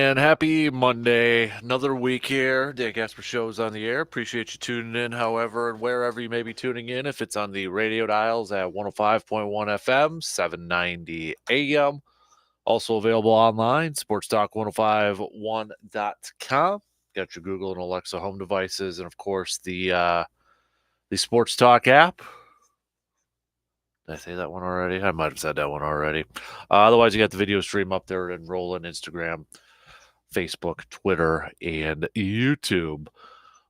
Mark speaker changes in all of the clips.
Speaker 1: And happy Monday. Another week here. Dan Kasper Show is on the air. Appreciate you tuning in, however, and wherever you may be tuning in. If it's on the radio dials at 105.1 FM, 790 AM. Also available online, sportstalk1051.com. Got your Google and Alexa home devices, and of course the Sports Talk app. Did I say that one already? I might have said that one already. Otherwise, you got the video stream up there and rolling Instagram, Facebook, Twitter, and YouTube.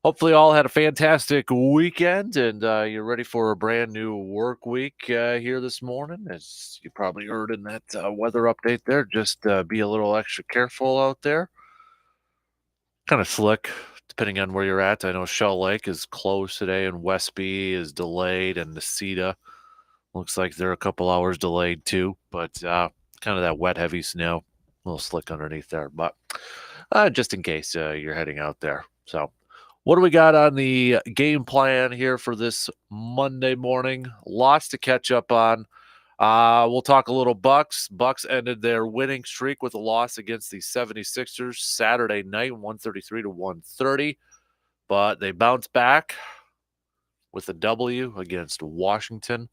Speaker 1: Hopefully, all had a fantastic weekend and you're ready for a brand new work week here this morning. As you probably heard in that weather update there, just be a little extra careful out there. Kind of slick, depending on where you're at. I know Shell Lake is closed today, and Westby is delayed, and Necedah looks like they're a couple hours delayed too. But kind of that wet, heavy snow, a little slick underneath there. But just in case you're heading out there. So, what do we got on the game plan here for this Monday morning? Lots to catch up on. We'll talk a little Bucks. Bucks ended their winning streak with a loss against the 76ers Saturday night, 133 to 130. But they bounced back with a W against Washington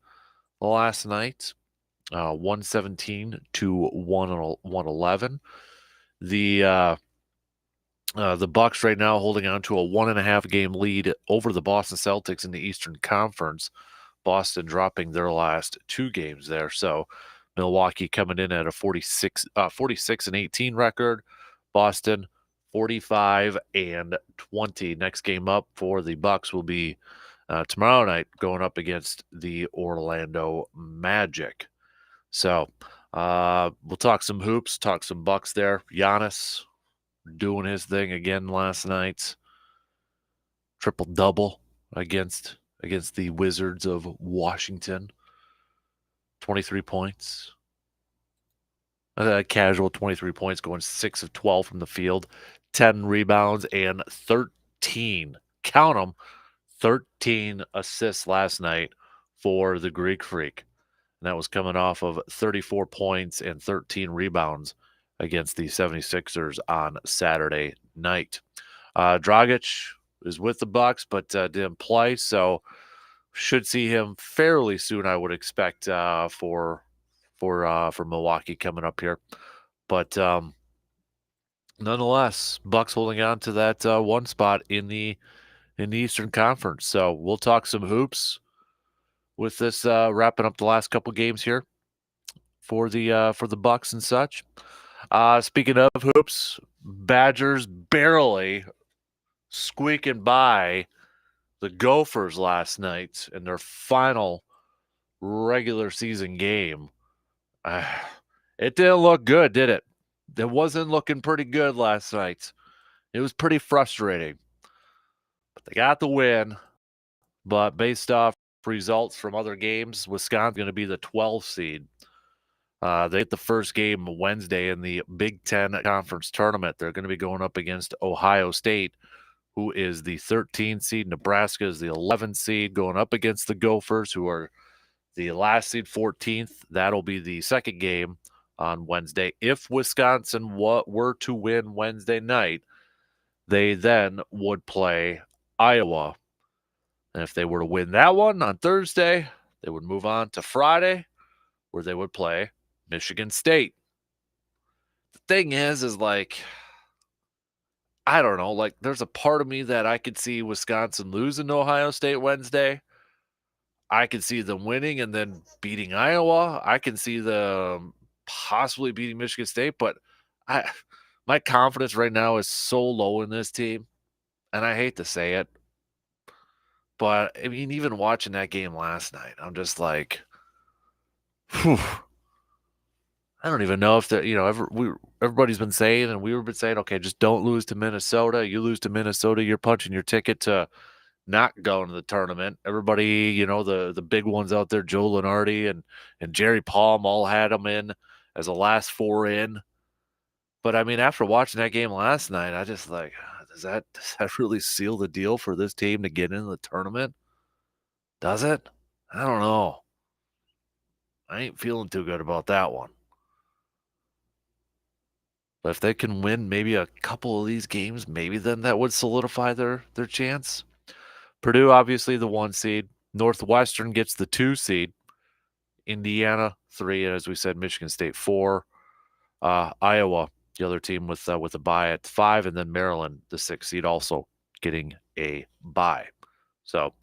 Speaker 1: last night, 117 to 111. The Bucks right now holding on to a 1.5 game lead over the Boston Celtics in the Eastern Conference. Boston dropping their last 2 games there. So Milwaukee coming in at a 46 and 18 record. Boston 45 and 20. Next game up for the Bucks will be tomorrow night, going up against the Orlando Magic. So we'll talk some hoops, talk some Bucks there. Giannis doing his thing again last night. Triple-double against the Wizards of Washington. 23 points. Casual 23 points, going 6 of 12 from the field. 10 rebounds and 13, count them, 13 assists last night for the Greek Freak. And that was coming off of 34 points and 13 rebounds against the 76ers on Saturday night. Dragic is with the Bucks, but didn't play, so should see him fairly soon, I would expect, for Milwaukee coming up here. But nonetheless, Bucks holding on to that one spot in the Eastern Conference. So we'll talk some hoops with this wrapping up the last couple games here for the Bucks and such. Speaking of hoops, Badgers barely squeaking by the Gophers last night in their final regular season game. It didn't look good, did it? It wasn't looking pretty good last night. It was pretty frustrating. But they got the win. But based off results from other games, Wisconsin's going to be the 12th seed. They hit the first game Wednesday in the Big Ten Conference Tournament. They're going to be going up against Ohio State, who is the 13th seed. Nebraska is the 11th seed, going up against the Gophers, who are the last seed, 14th. That'll be the second game on Wednesday. If Wisconsin were to win Wednesday night, they then would play Iowa. And if they were to win that one on Thursday, they would move on to Friday, where they would play Michigan State. The thing is like, I don't know, like there's a part of me that I could see Wisconsin losing to Ohio State Wednesday. I could see them winning and then beating Iowa. I can see them possibly beating Michigan State, but my confidence right now is so low in this team, and I hate to say it, but I mean, even watching that game last night, I'm just like, whew, I don't even know if that, everybody's been saying, and we've been saying, okay, just don't lose to Minnesota. You lose to Minnesota, you're punching your ticket to not going to the tournament. Everybody, the big ones out there, Joe Lenardi and Jerry Palm, all had them in as a last 4 in. But I mean, after watching that game last night, I just like, does that really seal the deal for this team to get into the tournament? Does it? I don't know. I ain't feeling too good about that one. But if they can win maybe a couple of these games, maybe then that would solidify their chance. Purdue, obviously the 1 seed. Northwestern gets the 2 seed. Indiana 3, and as we said, Michigan State 4. Iowa, the other team with a bye at 5, and then Maryland, the 6 seed, also getting a bye. So,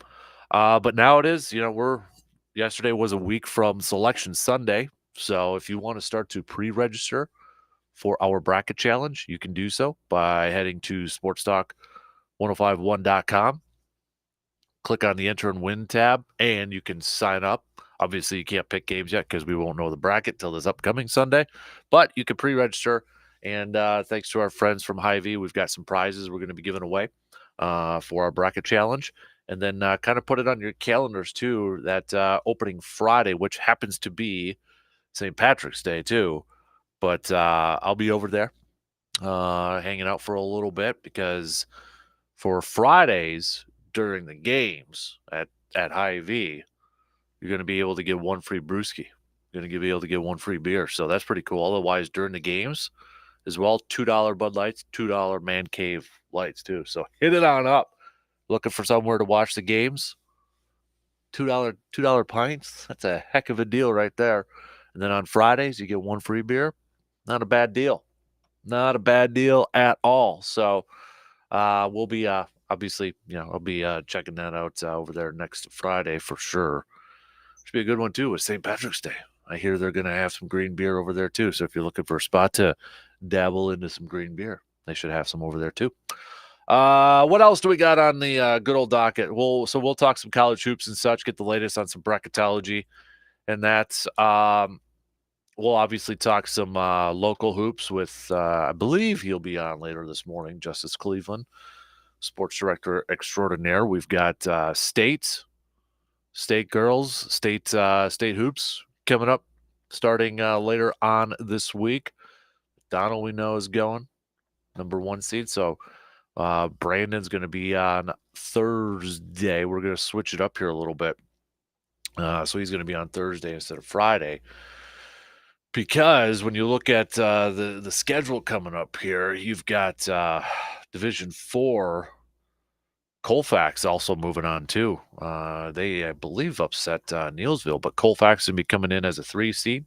Speaker 1: but now it is, yesterday was a week from Selection Sunday. So if you want to start to pre-register for our bracket challenge, you can do so by heading to sportstalk1051.com. Click on the enter and win tab, and you can sign up. Obviously, you can't pick games yet because we won't know the bracket till this upcoming Sunday, but you can pre-register. And thanks to our friends from Hy-Vee, we've got some prizes we're going to be giving away for our bracket challenge. And then kind of put it on your calendars too, that opening Friday, which happens to be St. Patrick's Day too. But I'll be over there hanging out for a little bit, because for Fridays during the games at Hy-Vee, you're going to be able to get one free brewski. You're going to be able to get one free beer. So that's pretty cool. Otherwise, during the games as well, $2 Bud Lights, $2 Man Cave Lights too. So hit it on up. Looking for somewhere to watch the games? $2 pints. That's a heck of a deal right there. And then on Fridays, you get one free beer. Not a bad deal. Not a bad deal at all. So we'll be obviously, I'll be checking that out over there next Friday for sure. Should be a good one too with St. Patrick's Day. I hear they're going to have some green beer over there too. So if you're looking for a spot to dabble into some green beer, they should have some over there too. What else do we got on the good old docket? We'll talk some college hoops and such, get the latest on some bracketology, and that's we'll obviously talk some local hoops with I believe he'll be on later this morning, Justice Cleveland, sports director extraordinaire. We've got state girls, state hoops coming up, starting later on this week. Donald, we know, is going number 1 seed. So Brandon's going to be on Thursday. We're going to switch it up here a little bit. So he's going to be on Thursday instead of Friday. Because when you look at the schedule coming up here, you've got Division 4 Colfax also moving on too. They, I believe, upset Neelsville, but Colfax will be coming in as a 3 seed.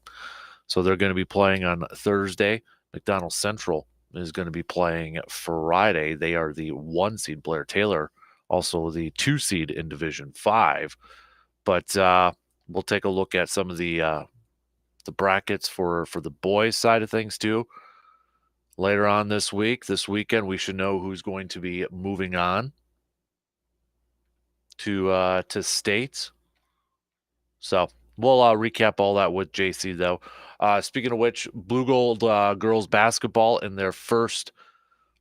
Speaker 1: So they're going to be playing on Thursday. McDonald Central is going to be playing Friday. They are the 1 seed. Blair Taylor, also the 2 seed in Division 5. But we'll take a look at some of the brackets for the boys side of things too. Later on this weekend, we should know who's going to be moving on to states. So we'll recap all that with JC though. Speaking of which, Blue Gold girls basketball in their first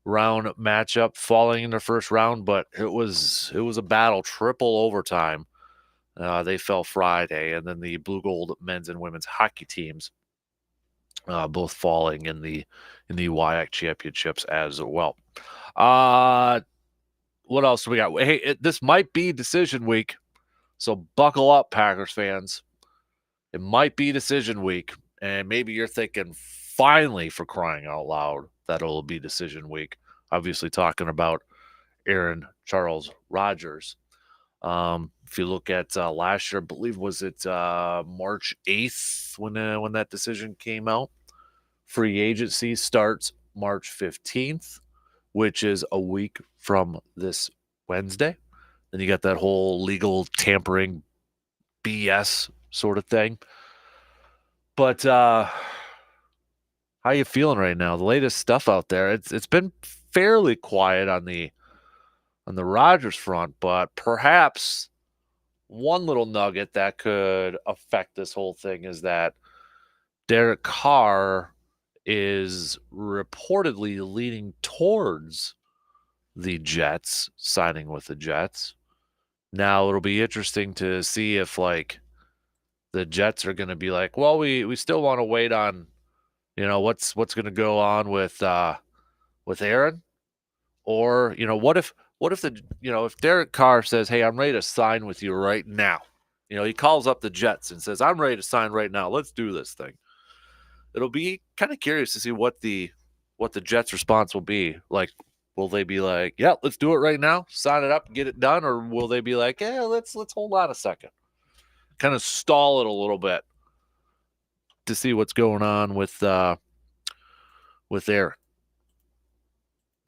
Speaker 1: round matchup, falling in their first round, but it was a battle, triple overtime. They fell Friday, and then the Blue Gold men's and women's hockey teams both falling in the WIAC championships as well. What else do we got? Hey, this might be decision week, so buckle up, Packers fans. It might be decision week, and maybe you're thinking, finally, for crying out loud, that it'll be decision week. Obviously talking about Aaron Charles Rodgers. If you look at last year, I believe, was it March 8th when that decision came out? Free agency starts March 15th, which is a week from this Wednesday. Then you got that whole legal tampering BS sort of thing. But how you feeling right now? The latest stuff out there, it's been fairly quiet on the Rodgers front, but perhaps one little nugget that could affect this whole thing is that Derek Carr is reportedly leaning towards the Jets, signing with the Jets. Now it'll be interesting to see if the Jets are going to be like, well, we still want to wait on, what's going to go on with Aaron, or what if if Derek Carr says, hey, I'm ready to sign with you right now. He calls up the Jets and says, I'm ready to sign right now. Let's do this thing. It'll be kind of curious to see what the what the Jets' response will be. Like, will they be like, "Yeah, let's do it right now, sign it up, get it done," or will they be like, "Yeah, let's hold on a second, kind of stall it a little bit to see what's going on with Aaron?"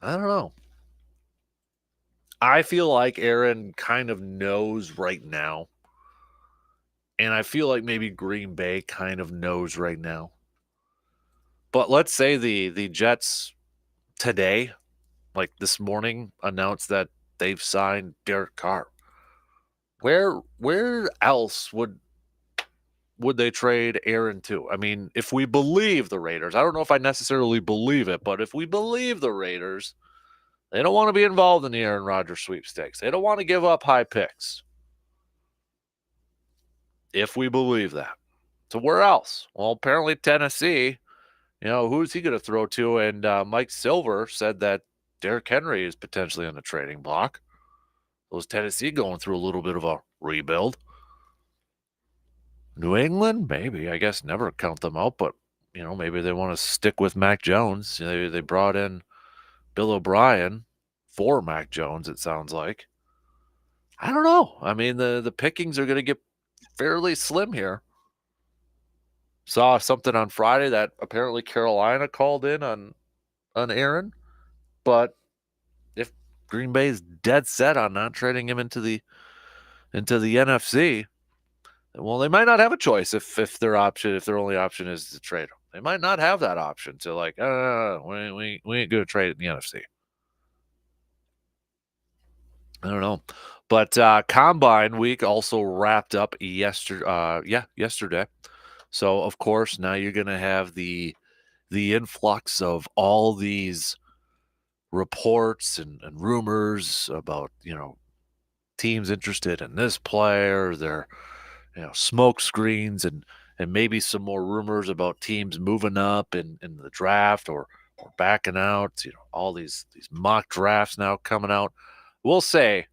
Speaker 1: I don't know. I feel like Aaron kind of knows right now, and I feel like maybe Green Bay kind of knows right now. But let's say the Jets today, like this morning, announced that they've signed Derek Carr. Where else would they trade Aaron to? I mean, if we believe the Raiders, I don't know if I necessarily believe it, but if we believe the Raiders, they don't want to be involved in the Aaron Rodgers sweepstakes. They don't want to give up high picks. If we believe that. So where else? Well, apparently Tennessee. Who's he going to throw to? And Mike Silver said that Derrick Henry is potentially on the trading block. Was Tennessee going through a little bit of a rebuild? New England, maybe. I guess never count them out, but maybe they want to stick with Mac Jones. They brought in Bill O'Brien for Mac Jones, it sounds like. I don't know. I mean, the pickings are going to get fairly slim here. Saw something on Friday that apparently Carolina called in on Aaron, but if Green Bay's dead set on not trading him into the NFC, well, they might not have a choice if their only option is to trade him. They might not have that option to like, we ain't going to trade in the NFC. I don't know. But Combine Week also wrapped up yesterday. So, of course, now you're going to have the influx of all these reports and rumors about, teams interested in this player, their, smoke screens and maybe some more rumors about teams moving up in the draft or backing out, all these mock drafts now coming out. We'll say,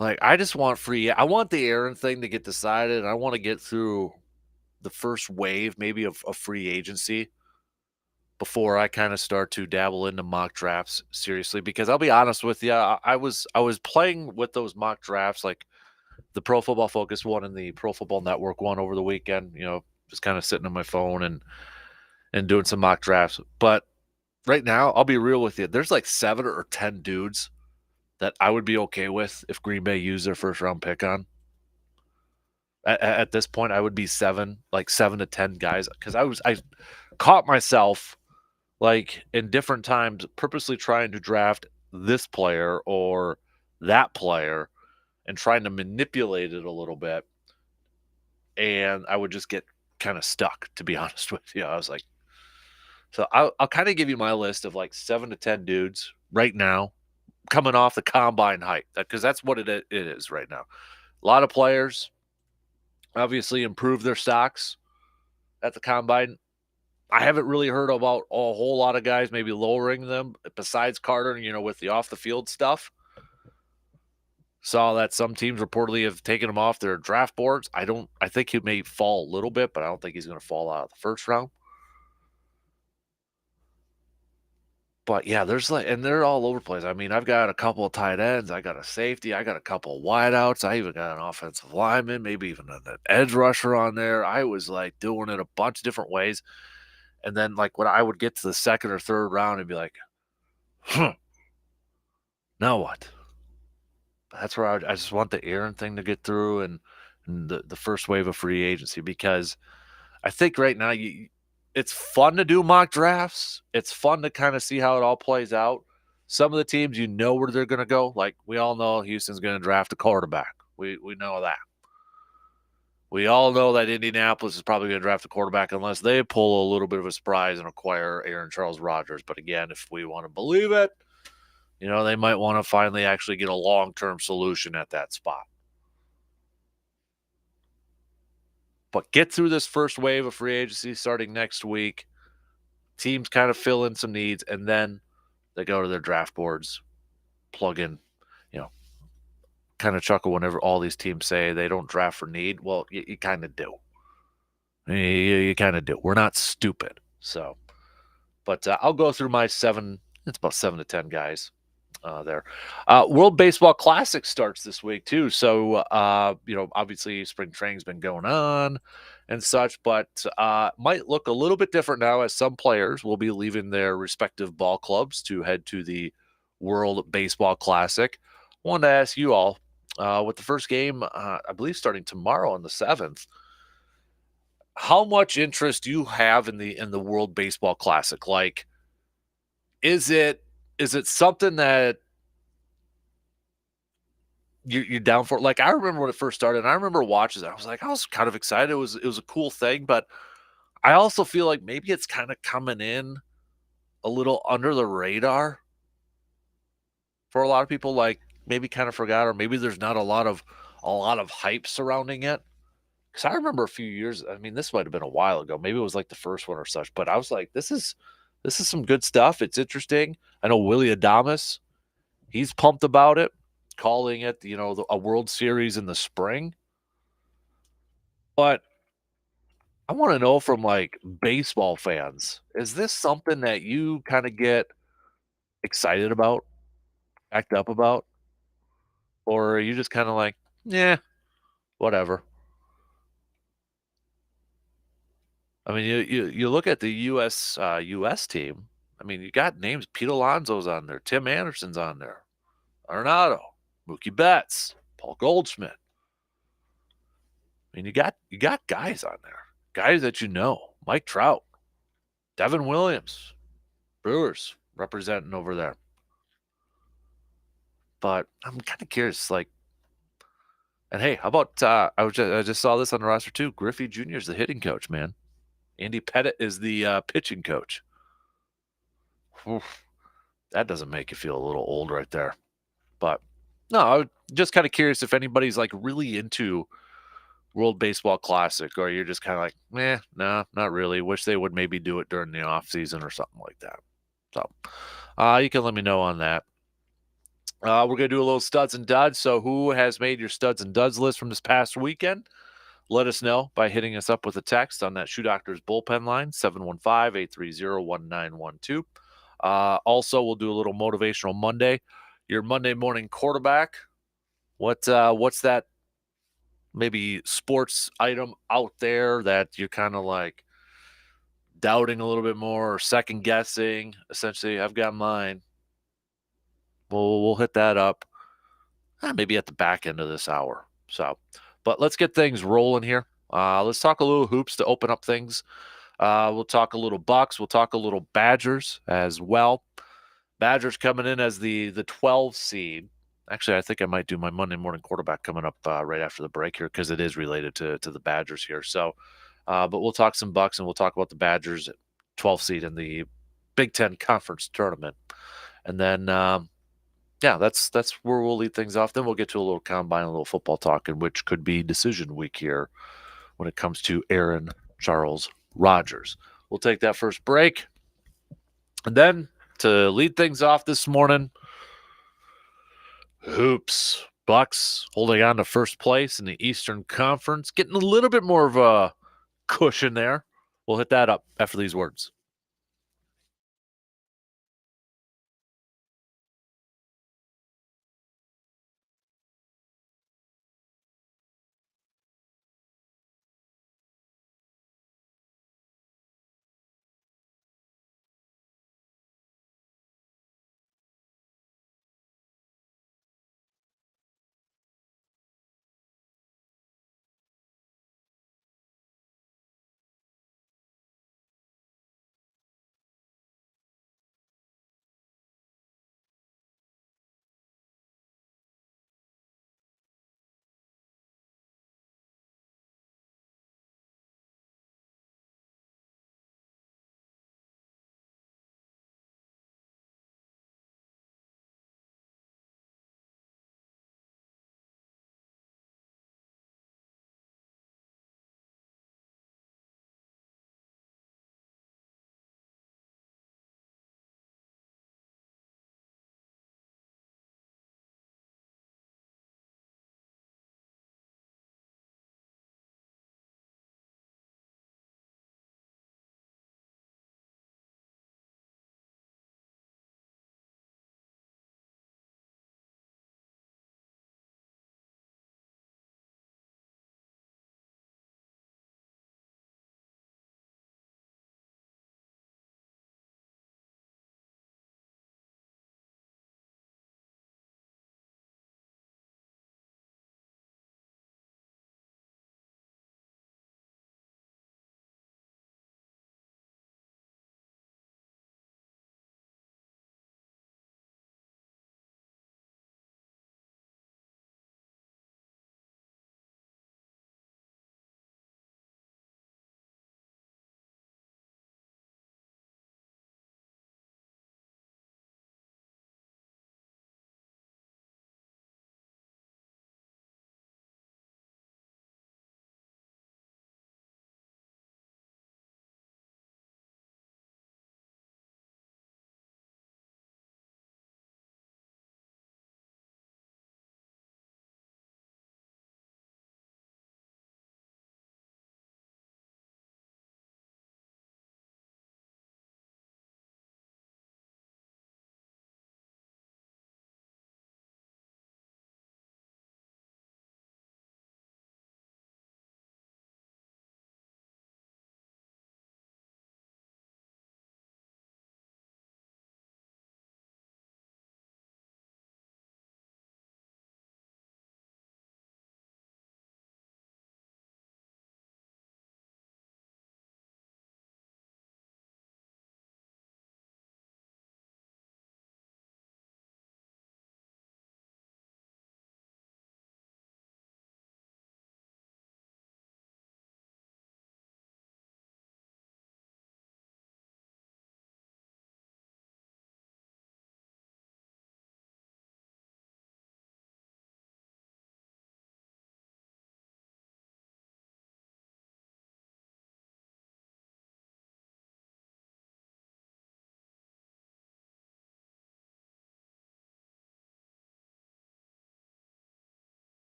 Speaker 1: like, I want the Aaron thing to get decided, and I want to get through the first wave maybe of free agency before I kind of start to dabble into mock drafts seriously. Because I'll be honest with you, I was playing with those mock drafts, like the Pro Football Focus one and the Pro Football Network one over the weekend. Just kind of sitting on my phone and doing some mock drafts. But right now, I'll be real with you. There's like 7 or 10 dudes that I would be okay with if Green Bay used their first round pick on. At this point, I would be 7 to 10 guys, because I caught myself like in different times purposely trying to draft this player or that player and trying to manipulate it a little bit, and I would just get kind of stuck, to be honest with you. I was like, so I'll kind of give you my list of like 7 to 10 dudes right now coming off the combine hype, because that's what it is right now. A lot of players obviously improved their stocks at the combine. I haven't really heard about a whole lot of guys maybe lowering them besides Carter, with the off the field stuff. Saw that some teams reportedly have taken him off their draft boards. I think he may fall a little bit, but I don't think he's going to fall out of the first round. But yeah, and they're all over the place. I mean, I've got a couple of tight ends. I got a safety. I got a couple of wideouts. I even got an offensive lineman, maybe even an edge rusher on there. I was like doing it a bunch of different ways. And then like when I would get to the second or third round and be like, now what? That's where I just want the Aaron thing to get through and the first wave of free agency, because I think right now it's fun to do mock drafts. It's fun to kind of see how it all plays out. Some of the teams, where they're going to go. Like we all know Houston's going to draft a quarterback. We know that. We all know that Indianapolis is probably going to draft a quarterback unless they pull a little bit of a surprise and acquire Aaron Charles Rodgers. But again, if we want to believe it, they might want to finally actually get a long-term solution at that spot. But get through this first wave of free agency starting next week. Teams kind of fill in some needs, and then they go to their draft boards, plug in, kind of chuckle whenever all these teams say they don't draft for need. Well, you kind of do. You kind of do. We're not stupid. So But I'll go through my seven. It's about 7 to 10 guys there. World Baseball Classic starts this week too. So obviously spring training's been going on and such, but might look a little bit different now as some players will be leaving their respective ball clubs to head to the World Baseball Classic. I wanted to ask you all, with the first game, I believe starting tomorrow on the 7th, how much interest do you have in the World Baseball Classic? Like, is it is it something that you're down for? Like, I remember when it first started, and I remember watching it. I was kind of excited. It was a cool thing, but I also feel like maybe it's kind of coming in a little under the radar for a lot of people. Like, maybe kind of forgot, or maybe there's not a lot of hype surrounding it. Because I remember a few years. I mean, this might have been a while ago. Maybe it was like the first one or such. But I was like, this is some good stuff. It's interesting. I know Willie Adamas. He's pumped about it, calling it, a World Series in the spring. But I want to know from like baseball fans, is this something that you kind of get excited about, act up about, or are you just kind of like, yeah, whatever? I mean, you look at the U.S. team. I mean, you got names. Pete Alonso's on there. Tim Anderson's on there. Arenado, Mookie Betts, Paul Goldschmidt. I mean, you got guys on there, guys that you know. Mike Trout, Devin Williams, Brewers representing over there. But I'm kind of curious, like, and hey, how about I just saw this on the roster too. Griffey Jr. is the hitting coach, man. Andy Pettit is the pitching coach. Oof, that doesn't make you feel a little old right there. But no, I'm just kind of curious if anybody's like really into World Baseball Classic, or you're just kind of like, no, not really. Wish they would maybe do it during the off season or something like that. So, you can let me know on that. We're gonna do a little studs and duds. So, who has made your studs and duds list from this past weekend? Let us know by hitting us up with a text on that Shoe Doctors bullpen line, 715-830-1912. Also, we'll do a little motivational Monday. Your Monday morning quarterback. What's that maybe sports item out there that you're kind of like doubting a little bit more or second guessing? Essentially, I've got mine. We'll hit that up maybe at the back end of this hour. So, but let's get things rolling here. Let's talk a little hoops to open up things. We'll talk a little Bucks. We'll talk a little Badgers as well. Badgers coming in as the 12 seed. Actually, I think I might do my Monday morning quarterback coming up right after the break here because it is related to the Badgers here. So, but we'll talk some Bucks and we'll talk about the Badgers 12 seed in the Big Ten Conference tournament, and then yeah, that's where we'll lead things off. Then we'll get to a little combine, a little football talk, and which could be decision week here when it comes to Aaron Charles Rodgers. We'll take that first break. And then to lead things off this morning, hoops. Bucks holding on to first place in the Eastern Conference, getting a little bit more of a cushion there. We'll hit that up after these words.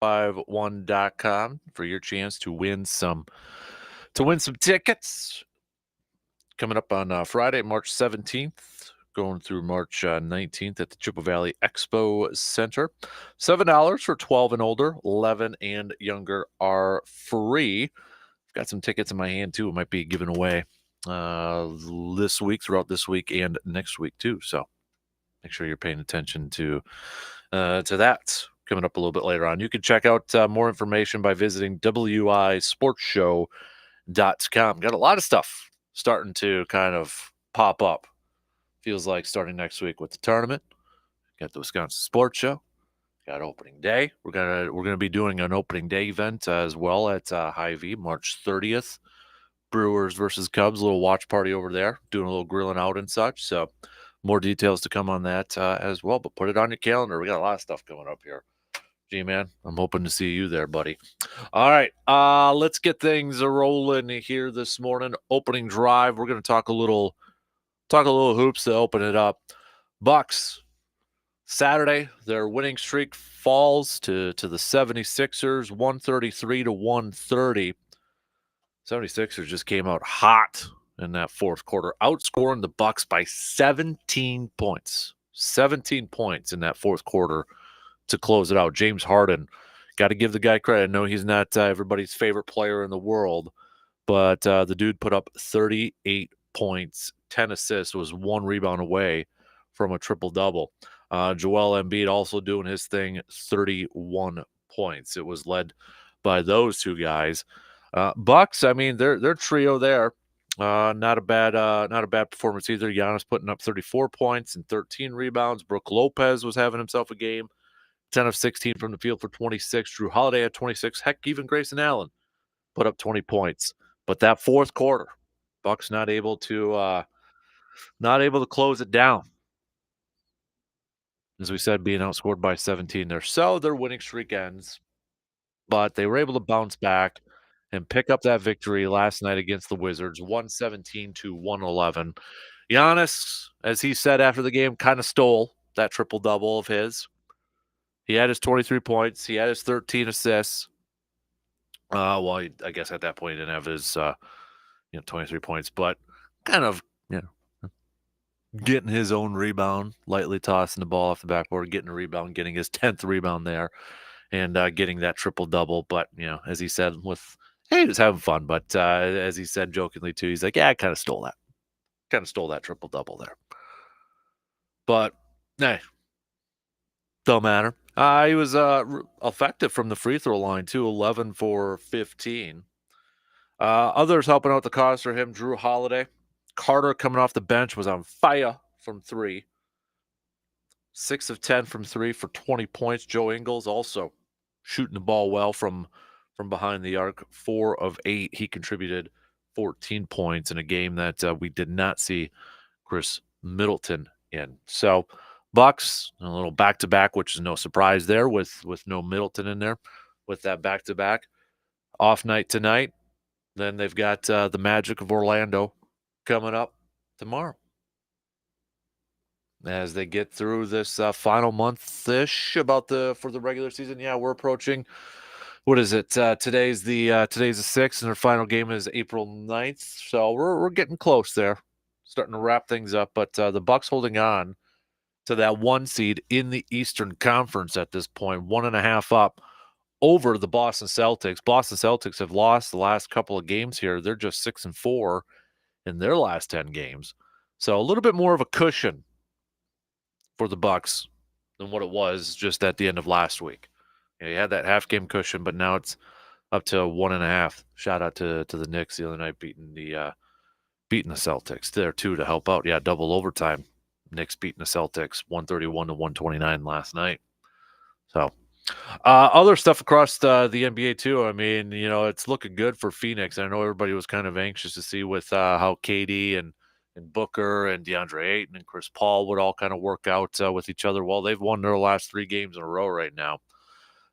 Speaker 1: 1051.com for your chance to win some tickets coming up on Friday, March 17th, going through March 19th at the Chippewa Valley Expo Center. $7 for 12 and older, 11 and younger are free. Got some tickets in my hand too. It might be given away this week, throughout this week and next week too. So make sure you're paying attention to that coming up a little bit later on. You can check out more information by visiting wisportshow.com. Got a lot of stuff starting to kind of pop up. Feels like starting next week with the tournament. Got the Wisconsin Sports Show. Got opening day. We're gonna be doing an opening day event as well at Hy-Vee, March 30th. Brewers versus Cubs, a little watch party over there, doing a little grilling out and such. So more details to come on that as well. But put it on your calendar. We got a lot of stuff coming up here. G-Man, I'm hoping to see you there, buddy. All right, let's get things rolling here this morning. Opening drive. We're going to talk a little hoops to open it up. Bucks, Saturday, their winning streak falls to the 76ers, 133 to 130. 76ers just came out hot in that fourth quarter, outscoring the Bucks by 17 points. 17 points in that fourth quarter to close it out. James Harden, got to give the guy credit. I know he's not everybody's favorite player in the world, but the dude put up 38 points, 10 assists, was one rebound away from a triple-double. Joel Embiid also doing his thing, 31 points. It was led by those two guys. Bucks, I mean, their trio there, not a bad performance either. Giannis putting up 34 points and 13 rebounds. Brook Lopez was having himself a game, 10 of 16 from the field for 26. Drew Holiday at 26. Heck, even Grayson Allen put up 20 points. But that fourth quarter, Bucks not able to close it down. As we said, being outscored by 17 there. So their winning streak ends. But they were able to bounce back and pick up that victory last night against the Wizards, 117 to 111. Giannis, as he said after the game, kind of stole that triple-double of his. He had his 23 points. He had his 13 assists. I guess at that point he didn't have his 23 points, but kind of, getting his own rebound, lightly tossing the ball off the backboard, getting a rebound, getting his 10th rebound there, and getting that triple-double. But, as he said, he was having fun. But as he said jokingly too, he's like, yeah, I kind of stole that. Kind of stole that triple-double there. But, hey, don't matter. He was effective from the free throw line too, 11 for 15. Others helping out the cause for him, Drew Holiday. Carter coming off the bench was on fire from three. 6 of 10 from three for 20 points. Joe Ingles also shooting the ball well from behind the arc. 4 of 8. He contributed 14 points in a game that we did not see Chris Middleton in. So Bucks, a little back-to-back, which is no surprise there with no Middleton in there with that back-to-back. Off night tonight. Then they've got the Magic of Orlando coming up tomorrow as they get through this final month-ish for the regular season. Yeah, we're approaching. What is it? Today's the 6th, and their final game is April 9th. So we're getting close there, starting to wrap things up. But the Bucks holding on to that 1 seed in the Eastern Conference at this point, 1.5 up over the Boston Celtics. Boston Celtics have lost the last couple of games here. They're just 6-4 in their last 10 games. So a little bit more of a cushion for the Bucks than what it was just at the end of last week. You had that half game cushion, but now it's up to 1.5. Shout out to the Knicks the other night beating the Celtics there too to help out. Yeah, double overtime. Knicks beating the Celtics 131 to 129 last night. So other stuff across the NBA too. I mean, it's looking good for Phoenix. I know everybody was kind of anxious to see with how KD and Booker and DeAndre Ayton and Chris Paul would all kind of work out with each other. Well, they've won their last 3 games in a row right now.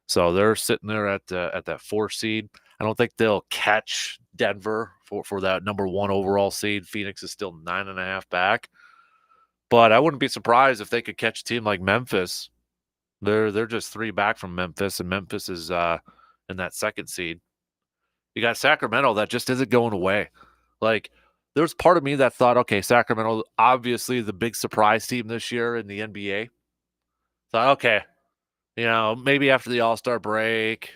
Speaker 1: So they're sitting there at that 4 seed. I don't think they'll catch Denver for that number 1 overall seed. Phoenix is still 9.5 back. But I wouldn't be surprised if they could catch a team like Memphis They're just 3 back from Memphis, and Memphis is in that second seed. You got Sacramento that just isn't going away. Like, there's part of me that thought, okay, Sacramento, obviously the big surprise team this year in the NBA. Thought, okay, maybe after the All-Star break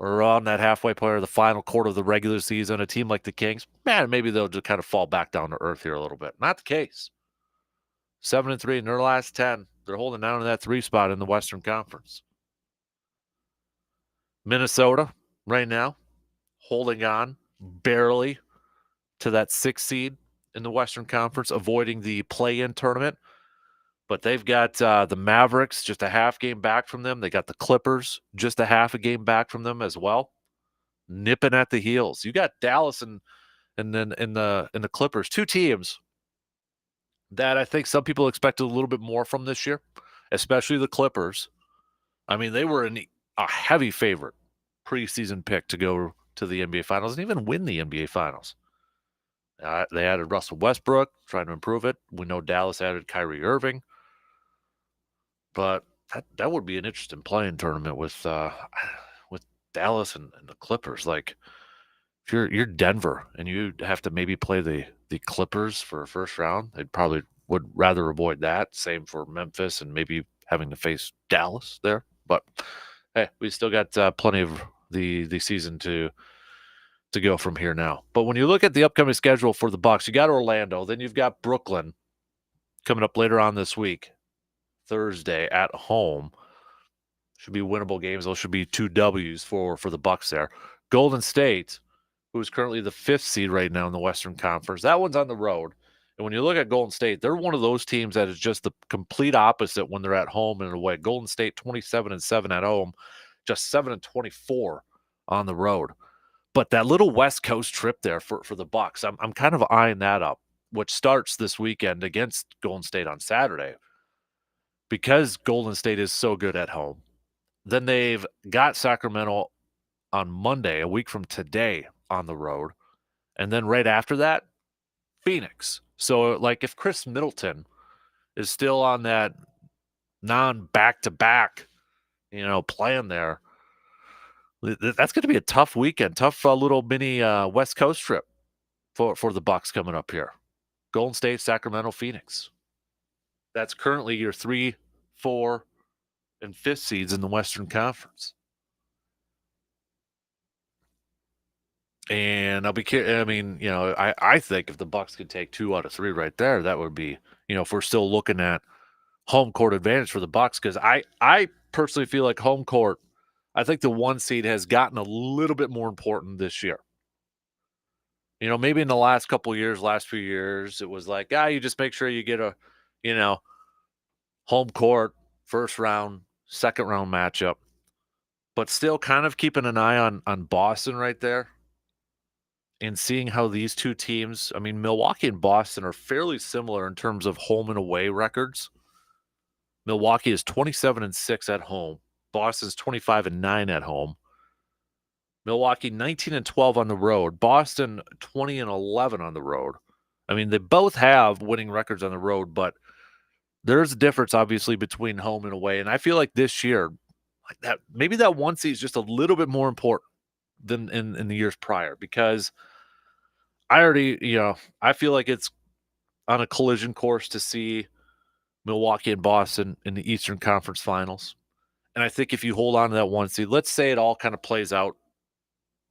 Speaker 1: or on that halfway point or the final quarter of the regular season, a team like the Kings, man, maybe they'll just kind of fall back down to earth here a little bit. Not the case. 7-3 in their last 10. They're holding down in that 3 spot in the Western Conference. Minnesota, right now, holding on barely to that 6th seed in the Western Conference, avoiding the play-in tournament. But they've got the Mavericks just a half game back from them. They got the Clippers just a half a game back from them as well, nipping at the heels. You got Dallas and then in the Clippers, 2 teams that I think some people expected a little bit more from this year, especially the Clippers. I mean, they were a heavy favorite preseason pick to go to the NBA Finals and even win the NBA Finals. They added Russell Westbrook, trying to improve it. We know Dallas added Kyrie Irving. But that would be an interesting playing tournament with Dallas and the Clippers. Like, if you're Denver and you have to maybe play the Clippers for a first round, they probably would rather avoid that. Same for Memphis and maybe having to face Dallas there. But hey, we still got plenty of the season to go from here now. But when you look at the upcoming schedule for the Bucks, you got Orlando, then you've got Brooklyn coming up later on this week. Thursday at home. Should be winnable games. Those should be 2 W's for the Bucks there. Golden State, who's currently the 5th seed right now in the Western Conference, that one's on the road. And when you look at Golden State, they're one of those teams that is just the complete opposite when they're at home and away. Golden State 27-7 at home, just 7-24 on the road. But that little West Coast trip there for the Bucks, I'm kind of eyeing that up, which starts this weekend against Golden State on Saturday. Because Golden State is so good at home, then they've got Sacramento on Monday, a week from today, on the road. And then right after that, Phoenix. So, like, if Chris Middleton is still on that non-back-to-back, plan there, that's going to be a tough weekend, tough little mini West Coast trip for the Bucks coming up here. Golden State, Sacramento, Phoenix. That's currently your 3, 4, and 5th seeds in the Western Conference. And I think if the Bucks could take 2 out of 3 right there, that would be, if we're still looking at home court advantage for the Bucks, because I personally feel like home court, I think the 1 seed has gotten a little bit more important this year. Maybe in the last few years, it was like, you just make sure you get a, home court, first round, second round matchup. But still kind of keeping an eye on Boston right there and seeing how these 2 teams, I mean, Milwaukee and Boston are fairly similar in terms of home and away records. Milwaukee is 27-6 at home. Boston's 25-9 at home. Milwaukee 19-12 on the road. Boston 20-11 on the road. I mean, they both have winning records on the road, but there's a difference, obviously, between home and away. And I feel like this year, maybe that 1 seed is just a little bit more important than in the years prior, because I feel like it's on a collision course to see Milwaukee and Boston in the Eastern Conference Finals. And I think if you hold on to that 1 seed, let's say it all kind of plays out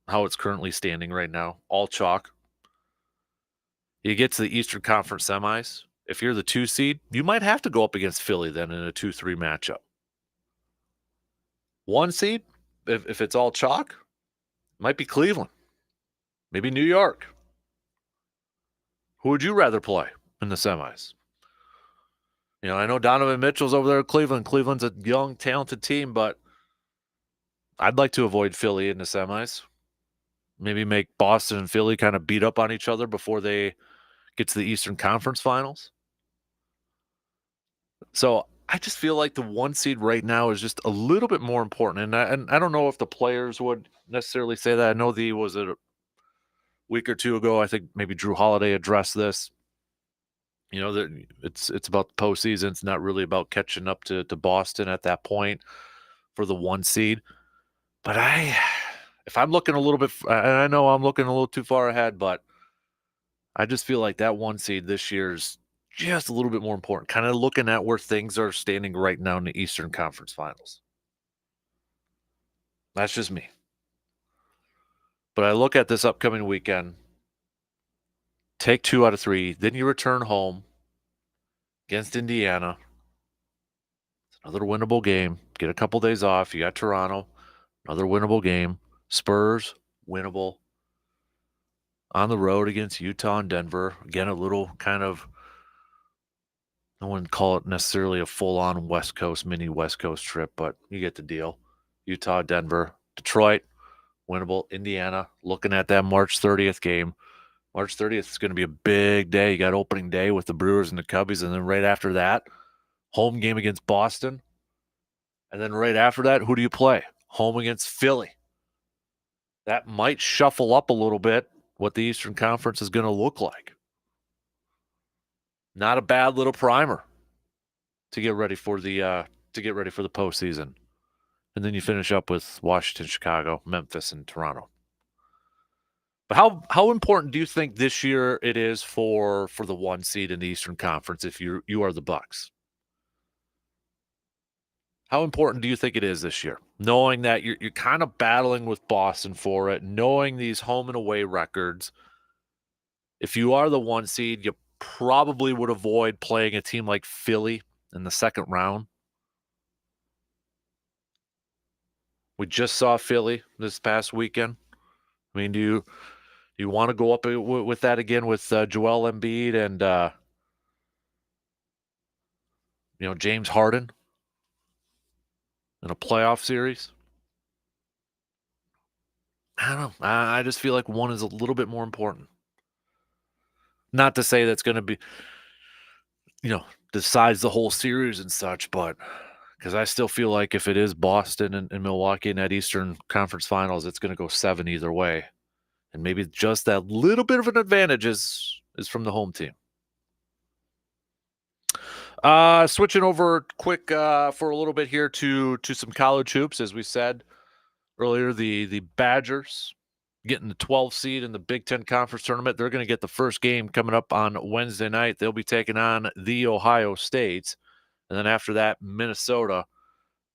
Speaker 1: how it's currently standing right now, all chalk. You get to the Eastern Conference semis. If you're the 2 seed, you might have to go up against Philly then in a 2-3 matchup. 1 seed, if it's all chalk, might be Cleveland, maybe New York. Who would you rather play in the semis? I know Donovan Mitchell's over there at Cleveland. Cleveland's a young, talented team, but I'd like to avoid Philly in the semis. Maybe make Boston and Philly kind of beat up on each other before they get to the Eastern Conference Finals. So I just feel like the 1 seed right now is just a little bit more important. And I don't know if the players would necessarily say that. I know was it a week or 2 ago, I think maybe Drew Holiday addressed this. It's about the postseason. It's not really about catching up to Boston at that point for the 1 seed. But if I'm looking a little bit, and I know I'm looking a little too far ahead, but I just feel like that 1 seed this year is just a little bit more important. Kind of looking at where things are standing right now in the Eastern Conference Finals. That's just me. But I look at this upcoming weekend, take 2 out of 3, then you return home against Indiana. It's another winnable game. Get a couple days off. You got Toronto, another winnable game. Spurs, winnable. On the road against Utah and Denver. Again, a little kind of, I wouldn't call it necessarily a full-on West Coast, mini West Coast trip, but you get the deal. Utah, Denver, Detroit, winnable. Indiana, looking at that March 30th game. March 30th is going to be a big day. You got opening day with the Brewers and the Cubbies, and then right after that, home game against Boston. And then right after that, who do you play? Home against Philly. That might shuffle up a little bit what the Eastern Conference is going to look like. Not a bad little primer to get ready for the postseason. And then you finish up with Washington, Chicago, Memphis, and Toronto. But how important do you think this year it is for the 1 seed in the Eastern Conference if you are the Bucks? How important do you think it is this year? Knowing that you're kind of battling with Boston for it, knowing these home and away records. If you are the 1 seed, you probably would avoid playing a team like Philly in the second round. We just saw Philly this past weekend. I mean, do you want to go up with that again with Joel Embiid and James Harden in a playoff series? I don't know. I just feel like one is a little bit more important. Not to say that's going to be, decides the whole series and such, but because I still feel like if it is Boston and Milwaukee in that Eastern Conference Finals, it's going to go 7 either way. And maybe just that little bit of an advantage is from the home team. Switching over quick for a little bit here to some college hoops. As we said earlier, the Badgers getting the 12th seed in the Big Ten Conference Tournament. They're going to get the first game coming up on Wednesday night. They'll be taking on the Ohio State. And then after that, Minnesota,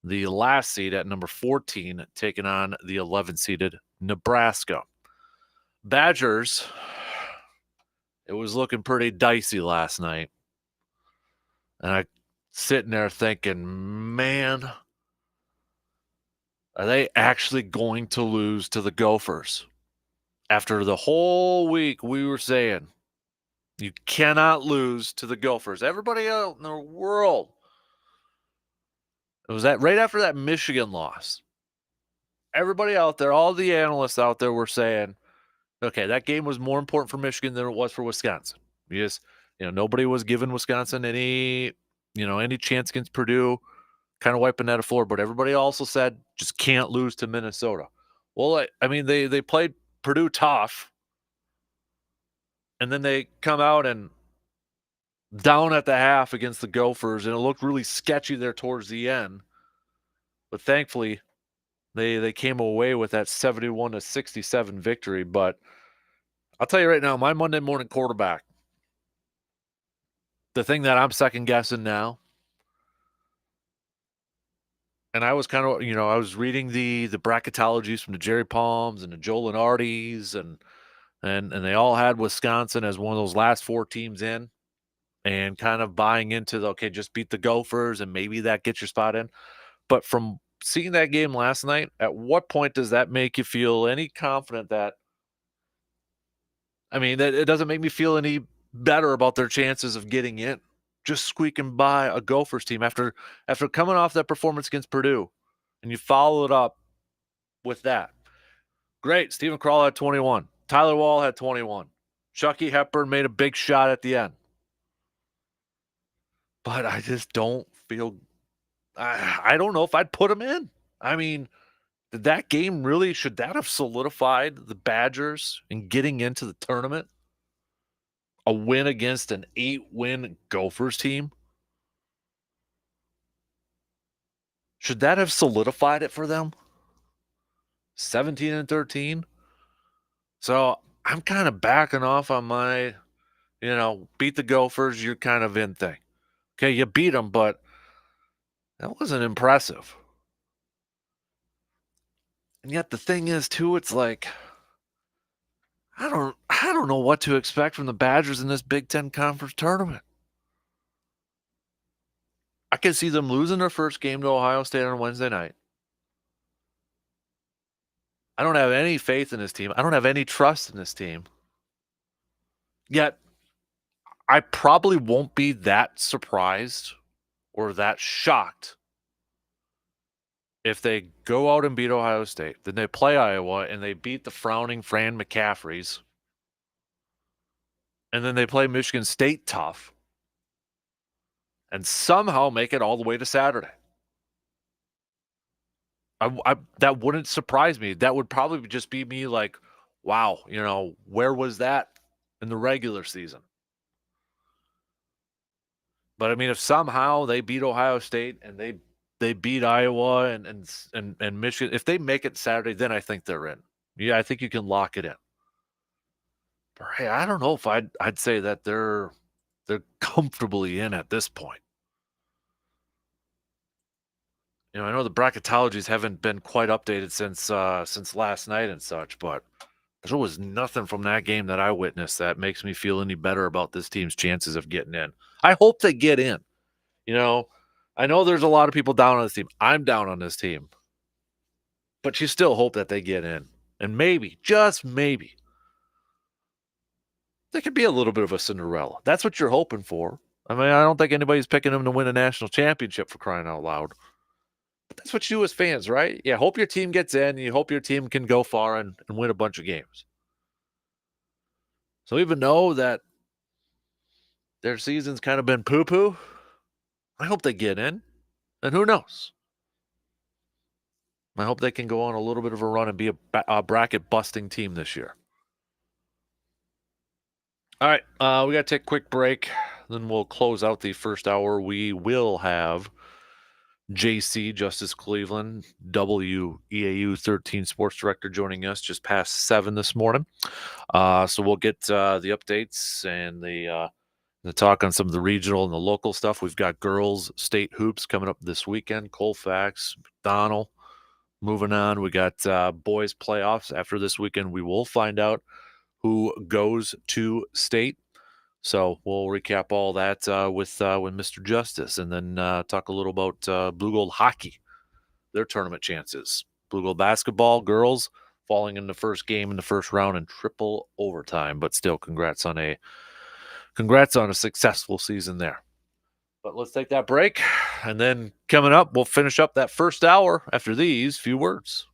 Speaker 1: the last seed at number 14, taking on the 11th-seeded Nebraska. Badgers, it was looking pretty dicey last night. And I sitting there thinking, man, are they actually going to lose to the Gophers? After the whole week we were saying, you cannot lose to the Gophers. Everybody out in the world. It was that right after that Michigan loss. Everybody out there, all the analysts out there were saying, okay, that game was more important for Michigan than it was for Wisconsin. Nobody was giving Wisconsin any chance against Purdue, kind of wiping that floor. But everybody also said just can't lose to Minnesota. Well, I mean, they played Purdue tough, and then they come out and down at the half against the Gophers, and it looked really sketchy there towards the end. But thankfully, they came away with that 71-67 victory. But I'll tell you right now, my Monday morning quarterback, the thing that I'm second guessing now, and I was kind of, I was reading the bracketologies from the Jerry Palms and the Joe Lenardis, and they all had Wisconsin as one of those last 4 teams in, and kind of buying into just beat the Gophers and maybe that gets your spot in. But from seeing that game last night, at what point does that make you feel any confident that, that it doesn't make me feel any better about their chances of getting in? Just squeaking by a Gophers team after coming off that performance against Purdue, and you follow it up with that. Great. Stephen Crawl had 21. Tyler Wall had 21. Chucky Hepburn made a big shot at the end. But I just don't feel – I don't know if I'd put him in. I mean, did that game really – should that have solidified the Badgers in getting into the tournament? a win against an 8-win Gophers team. Should that have solidified it for them? 17-13. So I'm kind of backing off on my, beat the Gophers, you're kind of in thing. Okay, you beat them, but that wasn't impressive. And yet the thing is, too, it's like I don't know what to expect from the Badgers in this Big Ten Conference tournament. I can see them losing their first game to Ohio State on Wednesday night. I don't have any faith in this team. I don't have any trust in this team. Yet I probably won't be that surprised or that shocked if they go out and beat Ohio State. Then they play Iowa and they beat the frowning Fran McCaffreys. And then they play Michigan State tough and somehow make it all the way to Saturday. That wouldn't surprise me. That would probably just be me like, wow, where was that in the regular season? But I mean, if somehow they beat Ohio State and they beat Iowa and Michigan, if they make it Saturday, then I think they're in. Yeah, I think you can lock it in. But hey, I don't know if I'd say that they're comfortably in at this point. I know the bracketologies haven't been quite updated since last night and such, but there was nothing from that game that I witnessed that makes me feel any better about this team's chances of getting in. I hope they get in. I know there's a lot of people down on this team. I'm down on this team. But you still hope that they get in. And maybe, just maybe, they could be a little bit of a Cinderella. That's what you're hoping for. I mean, I don't think anybody's picking them to win a national championship for crying out loud. But that's what you do as fans, right? Yeah, hope your team gets in. You hope your team can go far and win a bunch of games. So even though that their season's kind of been poo-poo, I hope they get in. And who knows? I hope they can go on a little bit of a run and be a bracket-busting team this year. All right, we got to take a quick break. Then we'll close out the first hour. We will have JC, Justice Cleveland, WEAU 13 sports director, joining us just past 7 this morning. So we'll get the updates and the talk on some of the regional and the local stuff. We've got girls state hoops coming up this weekend. Colfax, McDonald. Moving on, we got boys playoffs after this weekend. We will find out who goes to state. So we'll recap all that with Mr. Justice, and then talk a little about Blue Gold hockey, their tournament chances. Blue Gold basketball, girls falling in the first game in the first round in triple overtime, but still, congrats on a successful season there. But let's take that break, and then coming up, we'll finish up that first hour after these few words.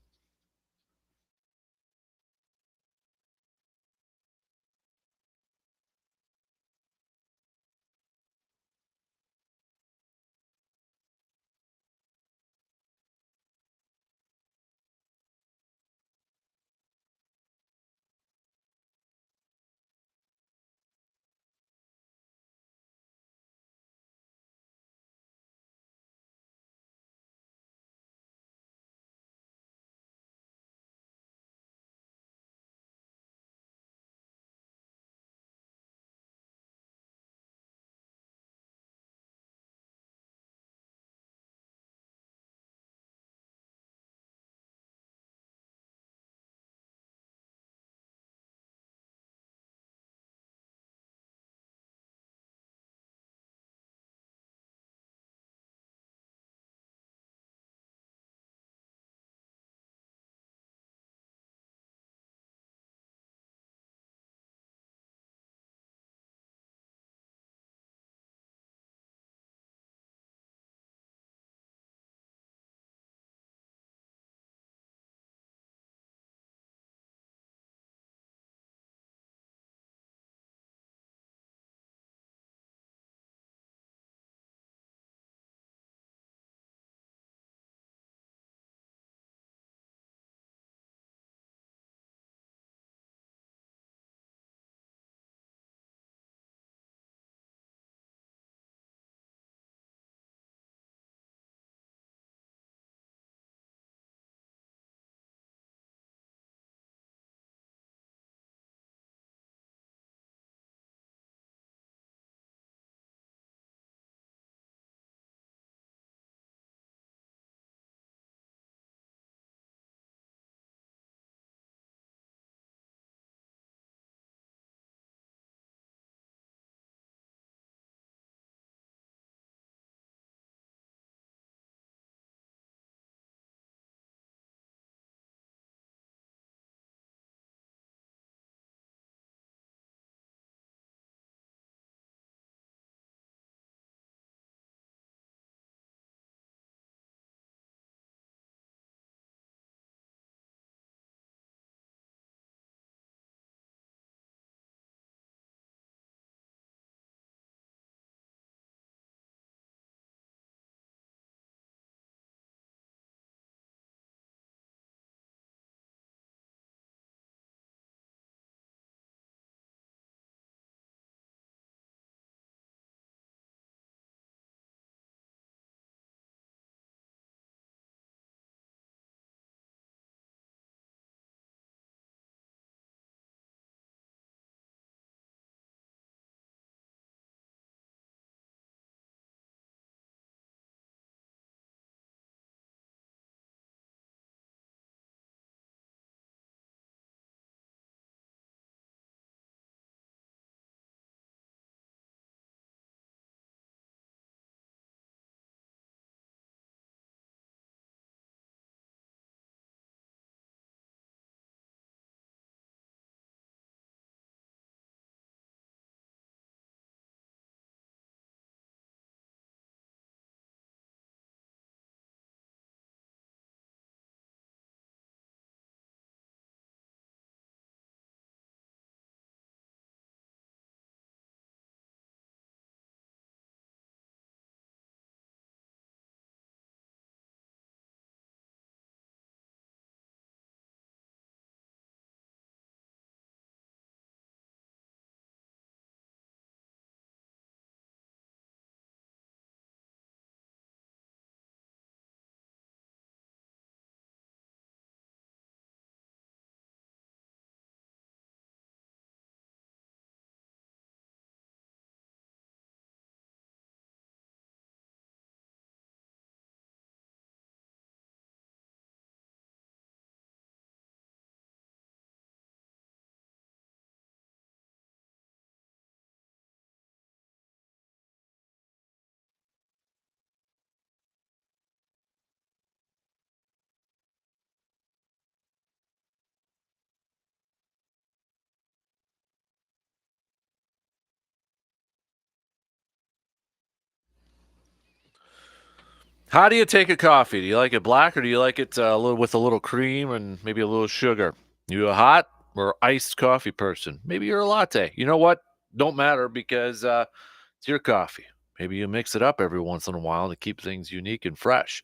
Speaker 1: How do you take a coffee? Do you like it black or do you like it with a little cream and maybe a little sugar? You a hot or iced coffee person? Maybe you're a latte. You know what? Don't matter because it's your coffee. Maybe you mix it up every once in a while to keep things unique and fresh.